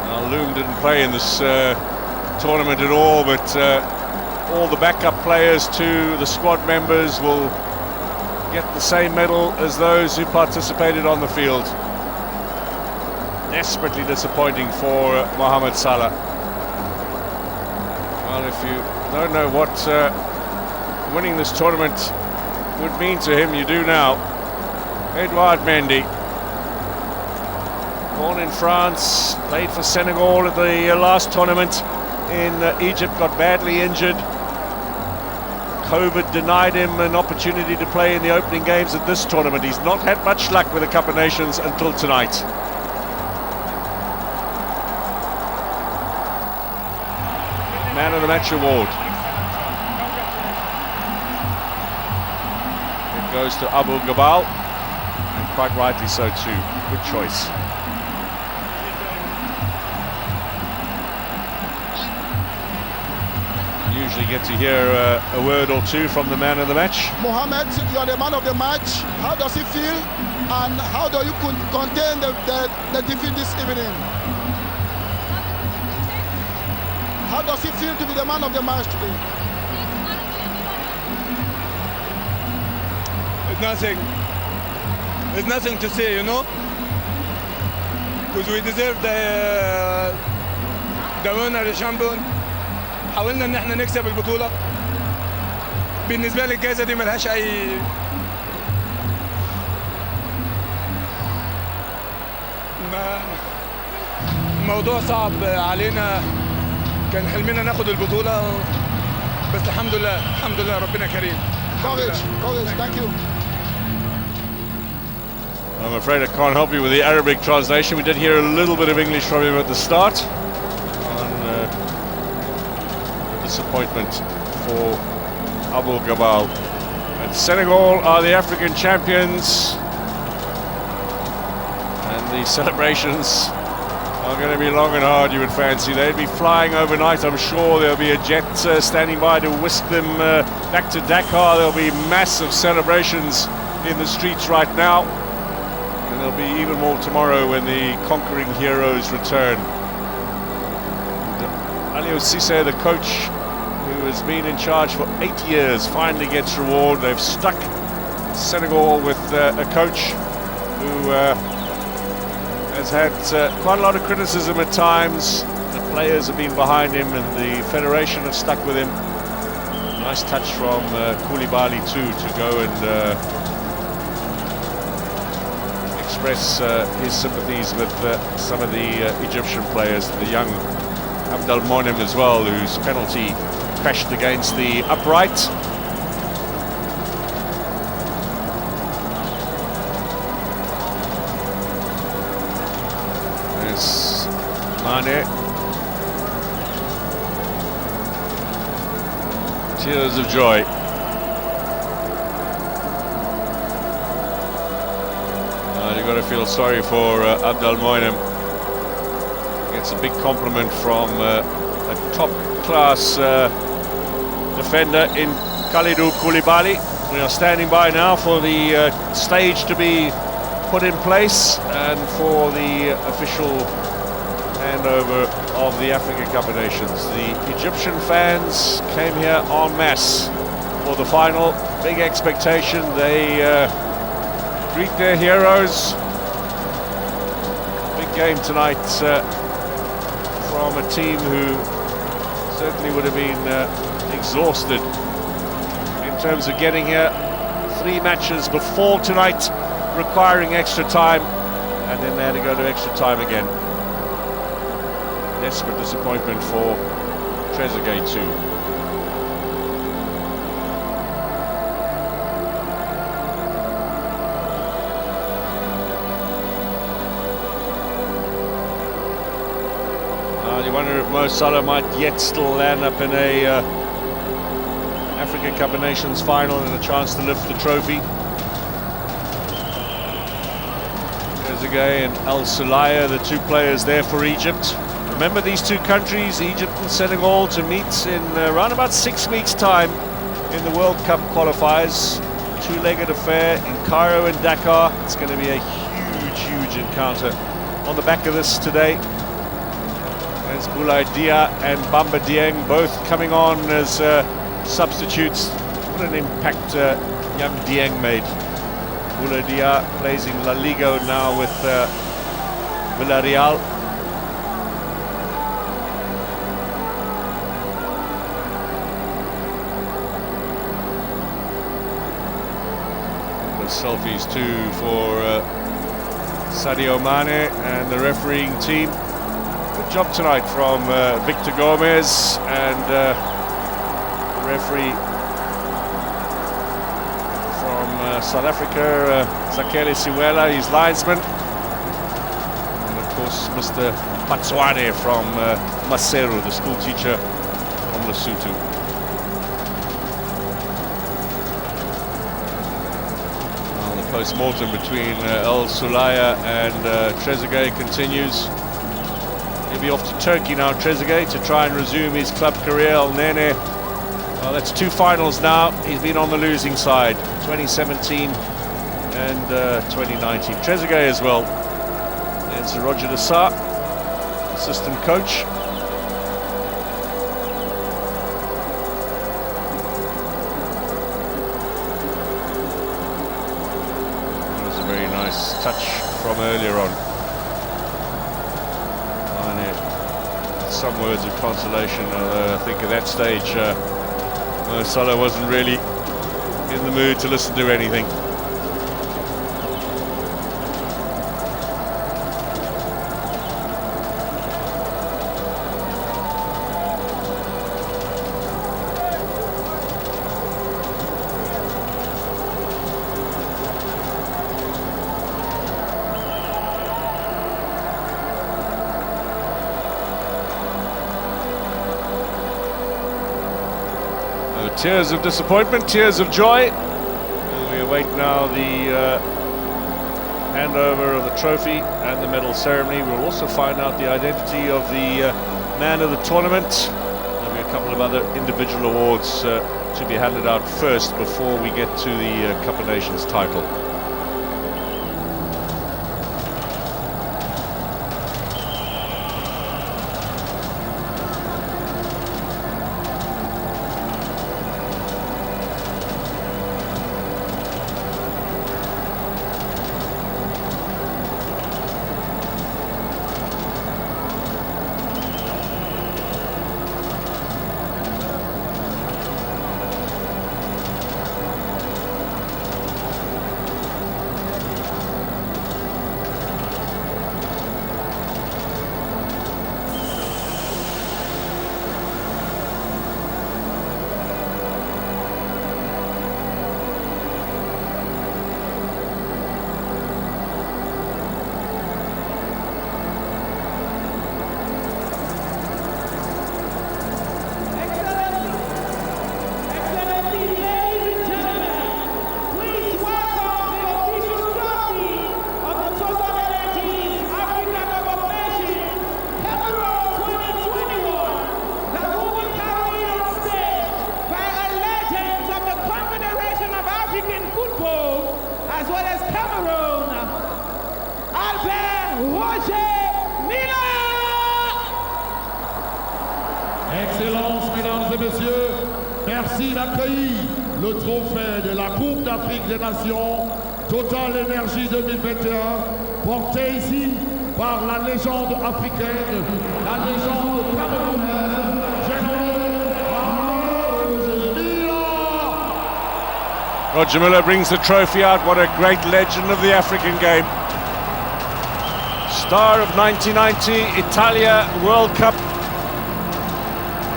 Now, Loom didn't play in this tournament at all, but all the backup players to the squad members will get the same medal as those who participated on the field. desperately disappointing for Mohamed Salah. Well, if you don't know what winning this tournament would mean to him, you do now. Edouard Mendy, born in France, played for Senegal at the last tournament in Egypt, got badly injured. COVID denied him an opportunity to play in the opening games at this tournament. He's not had much luck with the Cup of Nations until tonight. Man of the Match award. It goes to Abu Gabal, and quite rightly so too. Good choice. Usually get to hear a word or two from the man of the match. Mohamed, you are the man of the match. How does it feel, and how do you contain the defeat this evening? How does it feel to be the man of the match today? It's nothing to say, you know, because we deserve the winner, the champion. حاولنا ان احنا نكسب البطولة. بالنسبة لي الجائزة دي ملهاش اي موضوع صعب علينا. كان حلمنا ناخد البطولة بس الحمد لله ربنا كريم. Courage, thank you. I'm afraid I can't help you with the Arabic translation. We did hear a little bit of English from him at the start. Disappointment for Abu Gabal. And Senegal are the African champions, and the celebrations are going to be long and hard, you would fancy. They'd be flying overnight, I'm sure. There'll be a jet standing by to whisk them back to Dakar. There'll be massive celebrations in the streets right now, and there'll be even more tomorrow when the conquering heroes return. Aliou Cisse, the coach, who has been in charge for 8 years, finally gets reward. They've stuck Senegal with a coach who has had quite a lot of criticism at times. The players have been behind him, and the federation have stuck with him. Nice touch from Koulibaly too, to go and express his sympathies with some of the Egyptian players, the young Abdelmonem as well, whose penalty crashed against the upright. There's Mane. Tears of joy. You've got to feel sorry for Abdelmonem. It's a big compliment from a top-class defender in Kalidou Koulibaly. We are standing by now for the stage to be put in place and for the official handover of the African Cup of Nations. The Egyptian fans came here en masse for the final. Big expectation. They greet their heroes. Big game tonight from a team who certainly would have been exhausted in terms of getting here. 3 matches before tonight, requiring extra time, and then they had to go to extra time again. Desperate disappointment for Trezeguet too. You wonder if Mo Salah might yet still land up in a African Cup of Nations final and a chance to lift the trophy. Trezeguet and Al Sulaya, the 2 players there for Egypt. Remember these 2 countries, Egypt and Senegal, to meet in around about 6 weeks' time in the World Cup qualifiers. 2-legged affair in Cairo and Dakar. It's going to be a huge encounter. On the back of this today, as Boulaye Dia and Bamba Dieng both coming on as substitutes. What an impact young Dieng made. Boulaye Dia plays in La Liga now with Villarreal. The selfies too for Sadio Mane and the refereeing team. Good job tonight from Victor Gomez and the referee from South Africa, Zakele Siwela, his linesman. And of course Mr. Patswane from Maseru, the school teacher from Lesotho. Well, the post-mortem between El Sulaya and Trezeguet continues. He'll be off to Turkey now, Trezeguet, to try and resume his club career. El Nene, well, that's 2 finals now. He's been on the losing side, 2017 and 2019. Trezeguet as well. There's Roger de Sa, assistant coach. That was a very nice touch from earlier on. Some words of consolation. I think at that stage Mo Salah wasn't really in the mood to listen to anything. Tears of disappointment, tears of joy. We await now the handover of the trophy and the medal ceremony. We'll also find out the identity of the man of the tournament. There'll be a couple of other individual awards to be handed out first before we get to the Cup of Nations title. as well as Cameroon, Albert Roger Miller. Excellence, mesdames et messieurs. Merci d'accueillir le trophée de la Coupe d'Afrique des Nations Total Énergie 2021, porté ici par la légende africaine, la légende camerounaise, Roger Miller brings the trophy out. What a great legend of the African game. Star of 1990 Italia World Cup.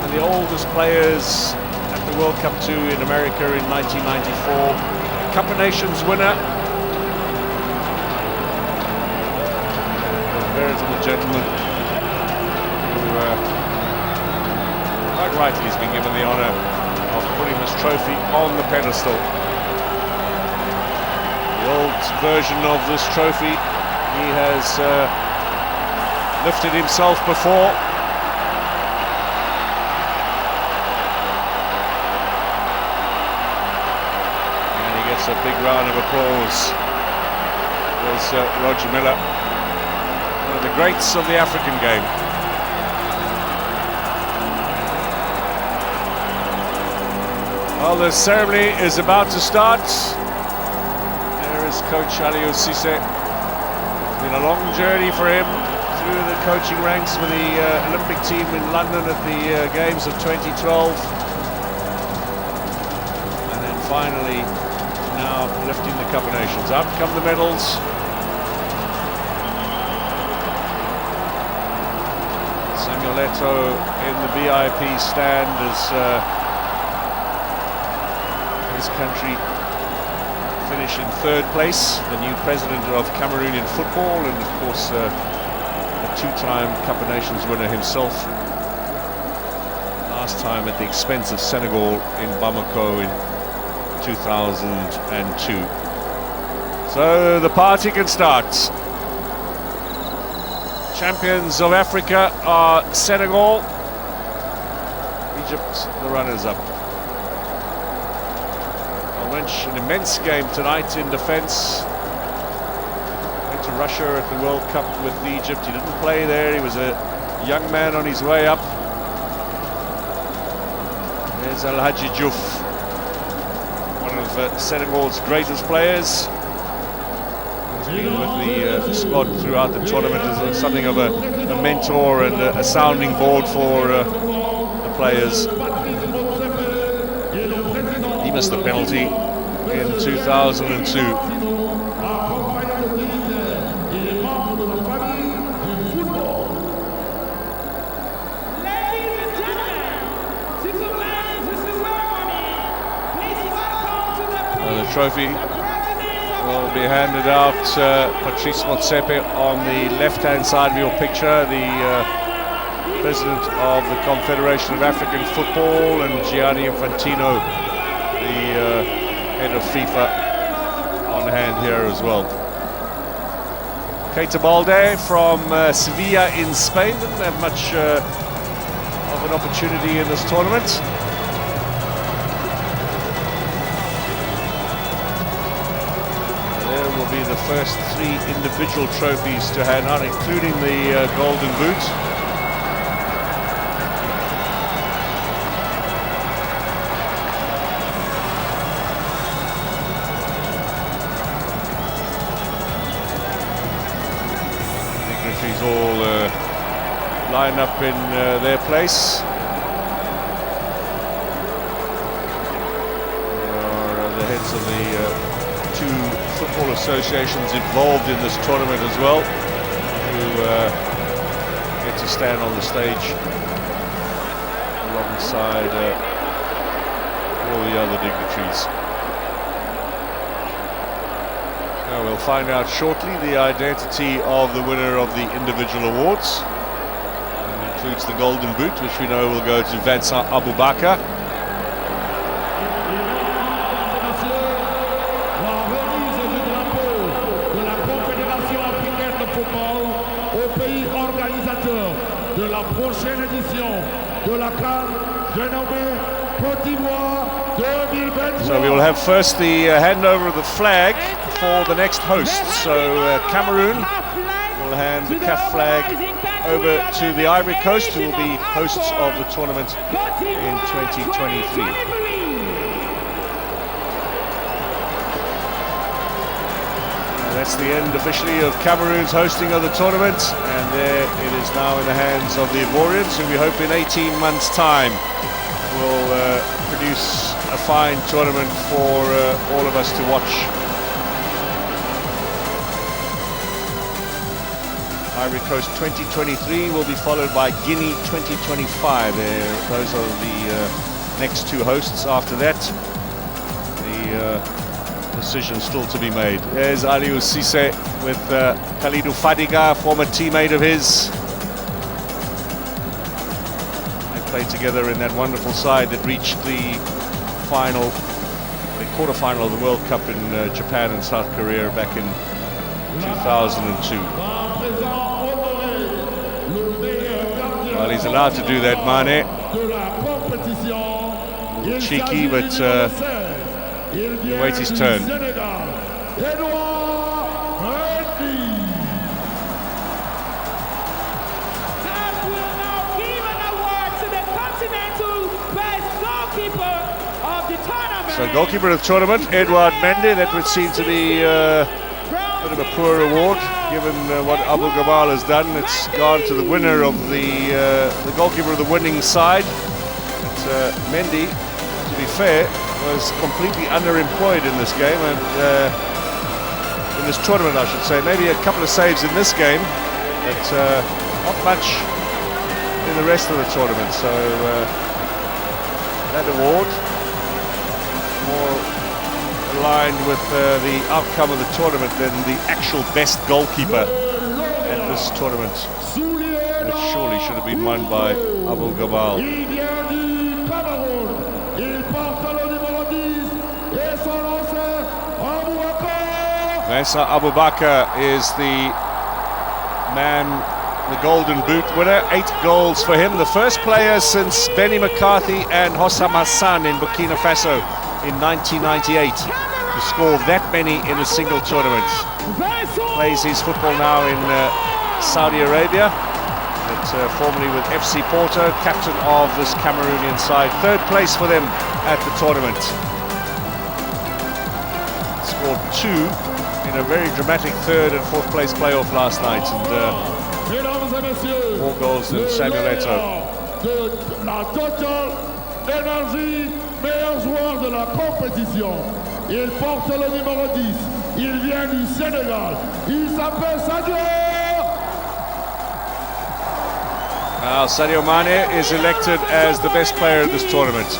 And the oldest players at the World Cup 2 in America in 1994. Cup of Nations winner. A veritable gentleman who quite rightly has been given the honour of putting this trophy on the pedestal. The old version of this trophy, he has lifted himself before. And he gets a big round of applause. There's Roger Miller, one of the greats of the African game. Well, the ceremony is about to start. There is Coach Aliou Cisse. It's been a long journey for him. through the coaching ranks with the Olympic team in London at the Games of 2012. And then finally, now lifting the Cup of Nations. Out come the medals. Samuel Eto'o in the VIP stand as his country finish in third place. The new president of Cameroonian football, and of course a two-time Cup of Nations winner himself. Last time at the expense of Senegal in Bamako in 2002. So the party can start. Champions of Africa are Senegal. Egypt, the runners-up. An immense game tonight in defence. Went to Russia at the World Cup with Egypt. He didn't play there. He was a young man on his way up. There's Al Hadji Diouf, one of Senegal's greatest players. He's been with the squad throughout the tournament as something of a mentor and a sounding board for the players. He missed the penalty in 2002. The trophy will be handed out. Patrice Motsepe on the left-hand side of your picture, the president of the Confederation of African Football, and Gianni Infantino, the head of FIFA, on hand here as well. Keita Balde from Sevilla in Spain didn't have much of an opportunity in this tournament. There will be the first 3 individual trophies to hand out, including the Golden Boot. All line up in their place. They are the heads of the 2 football associations involved in this tournament as well, who get to stand on the stage alongside all the other dignitaries. Now we'll find out shortly the identity of the winner of the individual awards. It includes the Golden Boot, which we know will go to Vincent Aboubakar. De la prochaine édition de la CAN dénommée Côte d'Ivoire 2023. So we will have first the handover of the flag for the next host. So Cameroon will hand the CAF flag over to the Ivory Coast, who will be hosts of the tournament in 2023. That's the end officially of Cameroon's hosting of the tournament, and there it is now in the hands of the Ivorians, who we hope in 18 months' time will produce a fine tournament for all of us to watch. Ivory Coast 2023 will be followed by Guinea 2025. Those are the next 2 hosts. After that, the decision still to be made. There's Aliou Cissé with Khalidou Fadiga, former teammate of his. They played together in that wonderful side that reached the final, the quarter-final of the World Cup in Japan and South Korea back in 2002. Well, he's allowed to do that, Mane. A little cheeky, but he'll wait his turn. So goalkeeper of the tournament, Edouard Mendy. That would seem to be a bit of a poor award. given what Abu Gabal has done. It's gone to the winner of the goalkeeper of the winning side. But Mendy, to be fair, was completely underemployed in this game, and in this tournament, I should say. Maybe a couple of saves in this game, but not much in the rest of the tournament. So that award more aligned with the outcome of the tournament than the actual best goalkeeper at this tournament, which surely should have been won by Abu Gabal. Mesa Abubakar is the man, the Golden Boot winner. 8 goals for him. The first player since Benny McCarthy and Hossam Hassan in Burkina Faso in 1998 to score that many in a single tournament. Plays his football now in Saudi Arabia, but formerly with FC Porto, captain of this Cameroonian side. 3rd place for them at the tournament. Scored 2 in a very dramatic 3rd and 4th place playoff last night, and more goals than Samuel Eto'o. La Total Énergie, meilleur joueur de la compétition. Il porte le numéro 10. Il vient du Sénégal. Il s'appelle Sadio. Now Sadio Mane is elected as the best player of this tournament.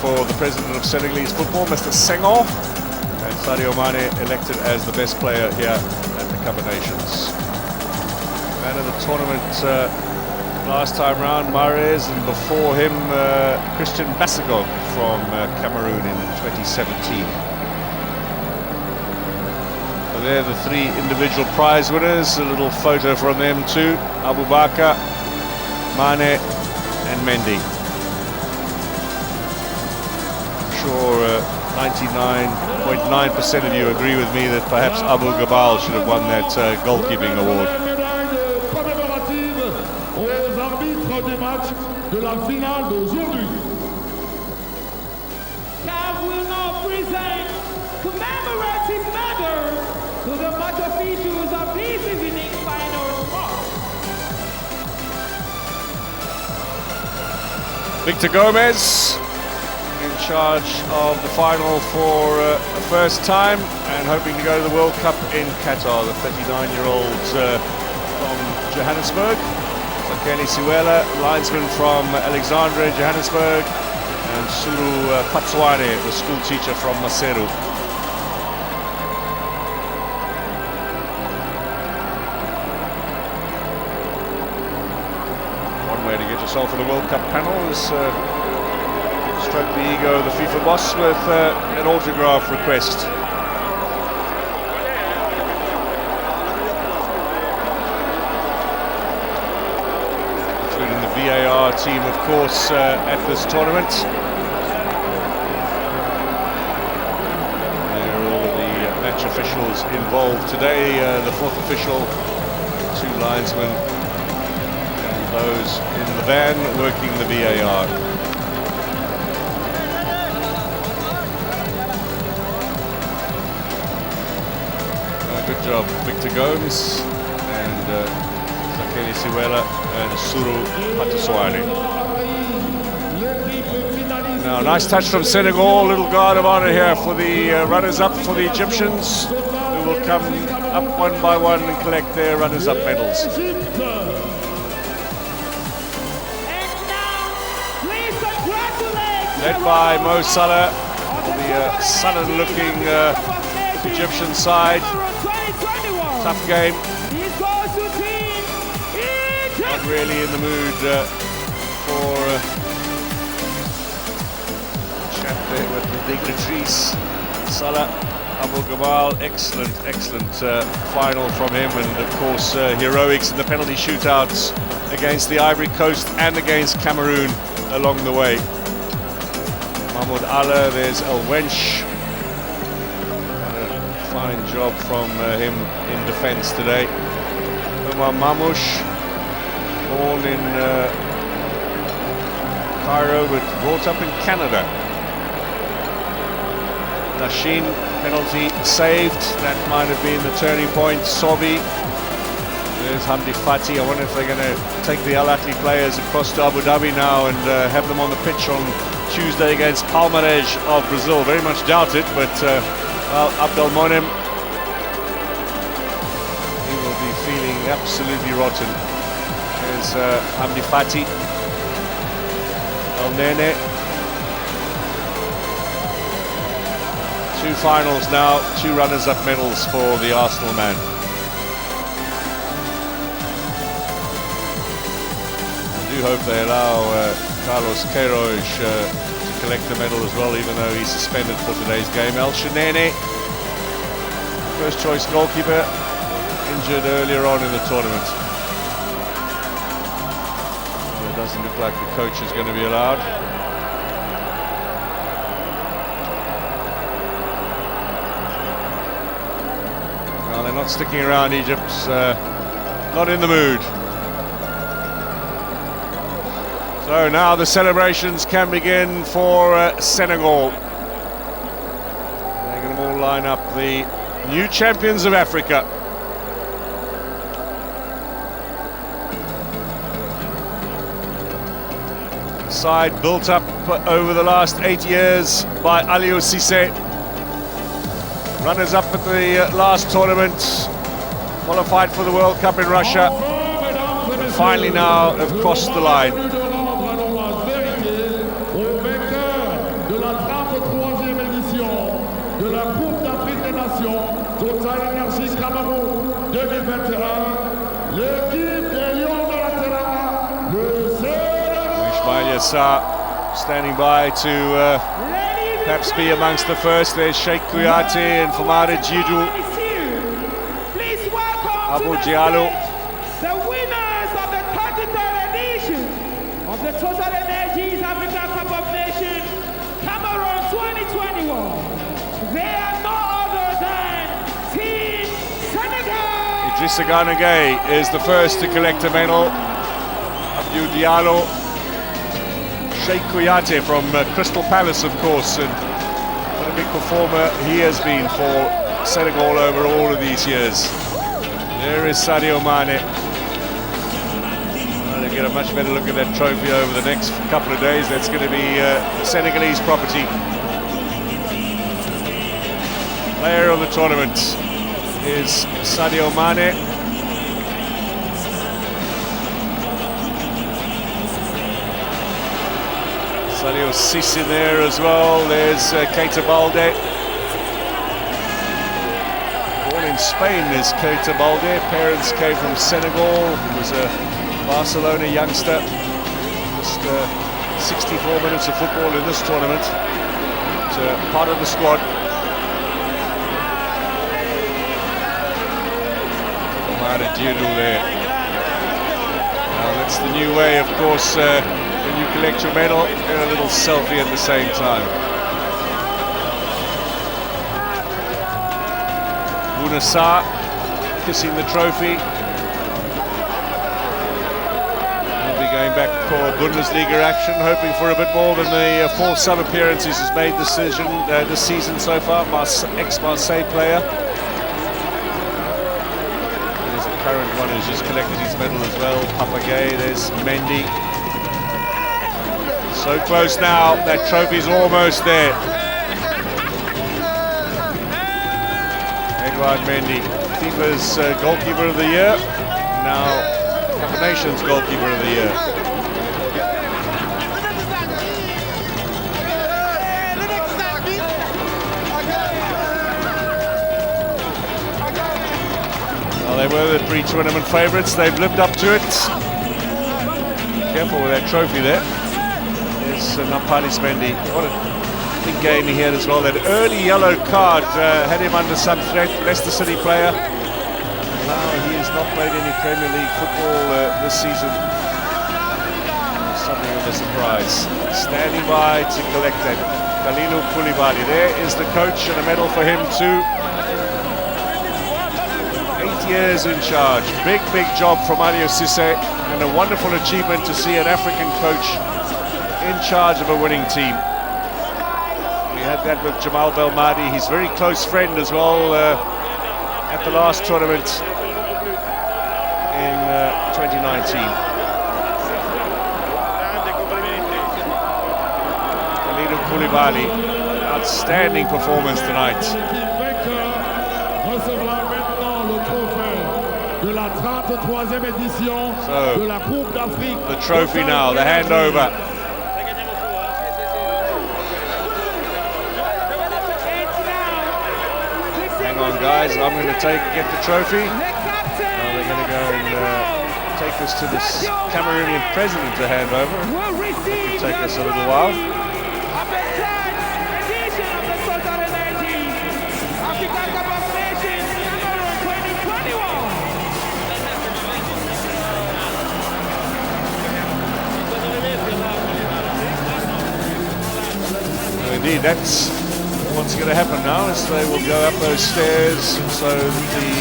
For the president of Senegalese football, Mr. Senghor, and Sadio Mane elected as the best player here at the Cup of Nations. Man of the tournament last time round, Mahrez, and before him Christian Bassagog from Cameroon in 2017. So they're the 3 individual prize winners. A little photo from them too: Abubakar, Mane and Mendy. Sure, 99.9% of you agree with me that perhaps Abu Gabal should have won that goalkeeping award. Aux arbitres des matchs de la finale d'aujourd'hui. CAF will now present commemorative medals to the match officials of this evening's final spot. Victor Gomez in charge of the final for a first time, and hoping to go to the World Cup in Qatar. The 39-year-old from Johannesburg. Sakeli Siwela, linesman from Alexandria, Johannesburg, and Suru Patswane, the school teacher from Maseru. One way to get yourself in the World Cup panel is stroke the ego of the FIFA boss with an autograph request. Including the VAR team, of course, at this tournament. There are all of the match officials involved today. The 4th official, 2 linesmen, and those in the van working the VAR. Good job, Victor Gomes and Sakeli Siwela and Suru Pataswani. Now, nice touch from Senegal. Little guard of honour here for the runners-up for the Egyptians, who will come up one by one and collect their runners-up medals. Led by Mo Salah, the sullen-looking Egyptian side. Tough game. Not really in the mood for chat there with the dignitaries. Salah, Abu Gabal, excellent final from him, and of course heroics in the penalty shootouts against the Ivory Coast and against Cameroon along the way. Mahmoud Allah, there's El Wench. Fine job from him in defence today. Ousmane Mamouche, born in Cairo but brought up in Canada. Lashin, penalty saved. That might have been the turning point. Sobi. There's Hamdi Fati. I wonder if they're going to take the Al Ahly players across to Abu Dhabi now and have them on the pitch on Tuesday against Palmeiras of Brazil. Very much doubt it, but well, Abdelmonem, he will be feeling absolutely rotten. There's Hamdi Fati. El Nene. Two finals now, two runners-up medals for the Arsenal man. I do hope they allow Carlos Queiroz to collect the medal as well, even though he's suspended for today's game. El Shenene, first choice goalkeeper, injured earlier on in the tournament. It doesn't look like the coach is going to be allowed. They're not sticking around. Egypt's not in the mood. So now the celebrations can begin for Senegal. They're going to all line up, the new champions of Africa. The side built up over the last 8 years by Aliou Cissé. Runners-up at the last tournament, qualified for the World Cup in Russia, and finally now have crossed the line. Ismail Yassar standing by to perhaps be amongst the first. There's Sheikh Kouyaté and Famara Djidou. Abu Diallo. The winners of the 33rd edition of the Total Energies Africa Cup of Nations, Cameroon 2021. They are no other than Team Senegal. Idrissa Gana Gueye is the first to collect a medal. Abdou Diallo. Sheikh Kouyaté from Crystal Palace, of course, and what a big performer he has been for Senegal over all of these years. There is Sadio Mane. Well, they get a much better look at that trophy over the next couple of days. That's going to be Senegalese property. Player of the tournament is Sadio Mane. Sadio Cissé there as well. There's Keita Balde. Born in Spain is Keita Balde. Parents came from Senegal. He was a Barcelona youngster. Just 64 minutes of football in this tournament. But, part of the squad. Famara Djidou there. Now that's the new way, of course. When you collect your medal, get a little selfie at the same time. Bouna Sarr kissing the trophy. He'll be going back for Bundesliga action, hoping for a bit more than the 4 sub appearances he's made this season so far. Ex-Marseille player. There's a current one who's just collected his medal as well. Papa Gueye, there's Mendy. So close now, that trophy's almost there. Edouard Mendy, FIFA's goalkeeper of the year, now Cup of Nations goalkeeper of the year. Well, they were the pre-tournament favourites, they've lived up to it. Careful with that trophy there. Nampalis Mendy, what a big game he had as well. That early yellow card had him under some threat. Leicester City player. Now he has not played any Premier League football this season. Something of a surprise. Standing by to collect that. Kalilou Koulibaly. There is the coach and a medal for him too. 80 years in charge. Big job from Aliou Cissé, and a wonderful achievement to see an African coach in charge of a winning team. We had that with Jamal Belmadi, his very close friend as well, at the last tournament in 2019. Kalidou Koulibaly, outstanding performance tonight. De la 33e édition de la Coupe d'Afrique. The trophy now, the handover. Hang on, guys, I'm going to get the trophy. Now they're going to go and take this to the Cameroonian president to hand over. It'll take us a little while. Indeed, that's what's going to happen now, is they will go up those stairs so that the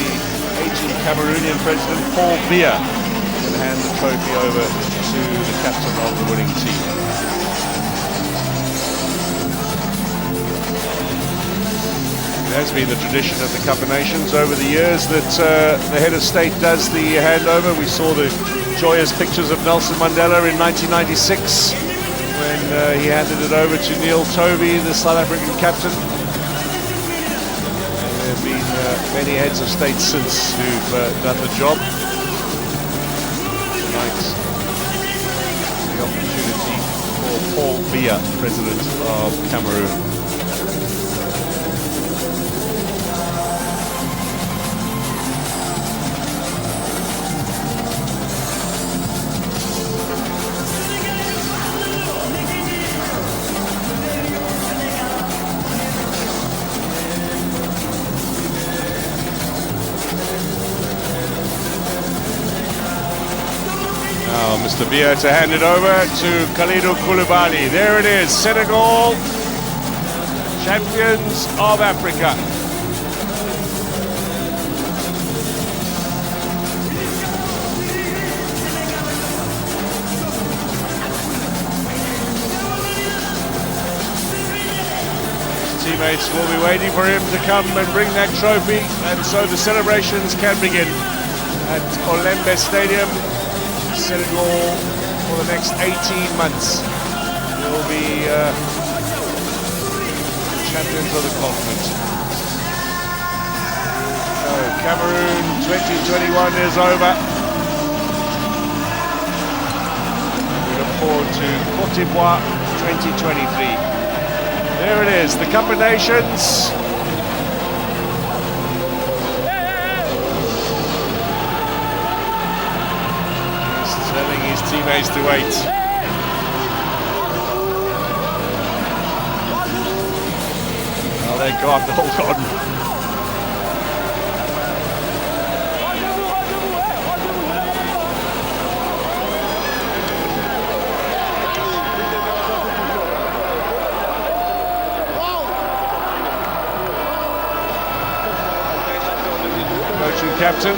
aging Cameroonian president, Paul Biya, can hand the trophy over to the captain of the winning team. It has been the tradition of the Cup of Nations over the years that the head of state does the handover. We saw the joyous pictures of Nelson Mandela in 1996. When he handed it over to Neil Tovey, the South African captain. And there have been many heads of state since who've done the job. Tonight, the opportunity for Paul Biya, president of Cameroon. Mr. Biya to hand it over to Kalidou Koulibaly. There it is, Senegal, champions of Africa. His teammates will be waiting for him to come and bring that trophy, and so the celebrations can begin at Olembe Stadium. Senegal for the next 18 months will be champions of the continent. So Cameroon 2021 is over. We look forward to Cote d'Ivoire 2023. There it is, the Cup of Nations. Teammates to wait. Oh, they're gone, hold on. Coach and captain.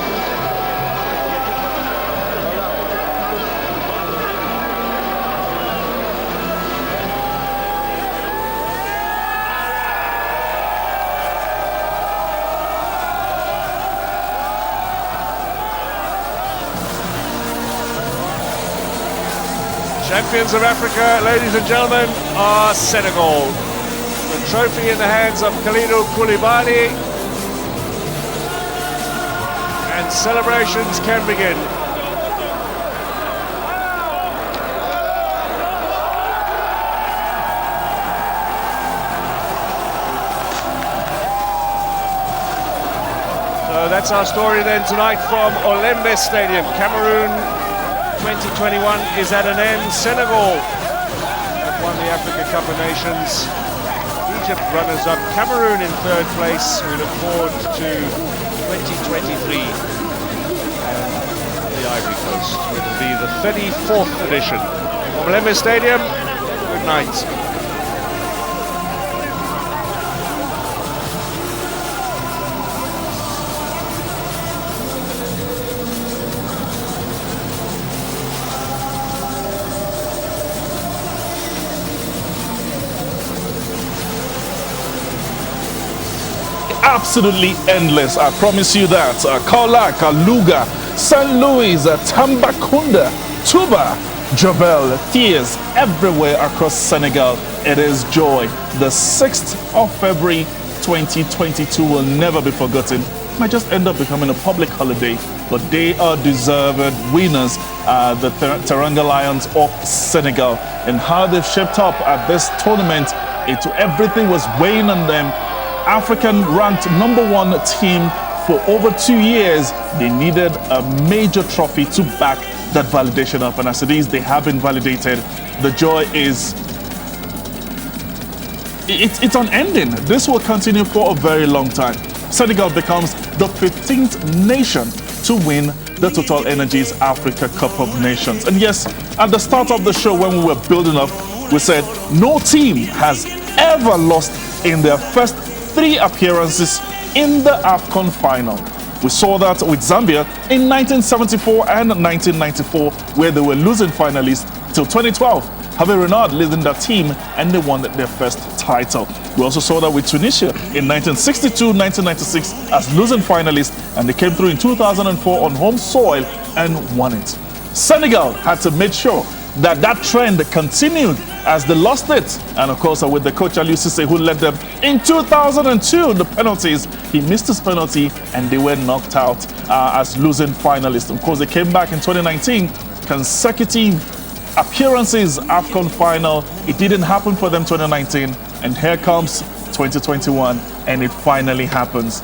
Champions of Africa, ladies and gentlemen, are Senegal. The trophy in the hands of Kalidou Koulibaly. And celebrations can begin. So that's our story then tonight from Olembe Stadium. Cameroon 2021 is at an end. Senegal have won the Africa Cup of Nations. Egypt runners-up. Cameroon in third place. We look forward to 2023. And the Ivory Coast will be the 34th edition of Olembe Stadium. Good night. absolutely endless. I promise you that. Kaolack, Luga, St. Louis, Tambacounda, Touba, Jobel, tears everywhere across Senegal. It is joy. The 6th of February 2022 will never be forgotten. Might just end up becoming a public holiday, but they are deserved winners, the Teranga Lions of Senegal, and how they've shaped up at this tournament. Everything was weighing on them. African ranked #1 team for over 2 years. They needed a major trophy to back that validation up, and as it is, they have been validated. The joy is it's unending. This will continue for a very long time. Senegal becomes the 15th nation to win the Total Energies Africa Cup of Nations. And yes, at the start of the show when we were building up, we said no team has ever lost in their first 3 appearances in the Afcon final. We saw that with Zambia in 1974 and 1994, where they were losing finalists till 2012. Javier Renard leading that team, and they won their first title. We also saw that with Tunisia in 1962, 1996 as losing finalists, and they came through in 2004 on home soil and won it. Senegal had to make sure that that trend continued as they lost it. And of course, with the coach Aliou Cisse, who led them in 2002, the penalties, he missed his penalty and they were knocked out as losing finalists. Of course, they came back in 2019, consecutive appearances, Afcon final. It didn't happen for them 2019, and here comes 2021, and it finally happens.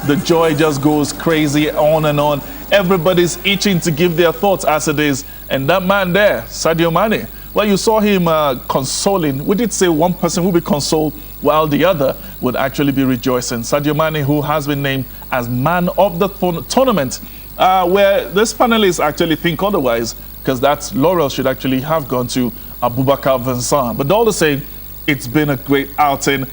The joy just goes crazy on and on. Everybody's itching to give their thoughts as it is, and that man there, Sadio Mane, well, you saw him consoling. We did say one person will be consoled while the other would actually be rejoicing. Sadio Mane, who has been named as man of the tournament, where this panelists actually think otherwise, because that laurel should actually have gone to Abubakar Vincent. But all the same, it's been a great outing.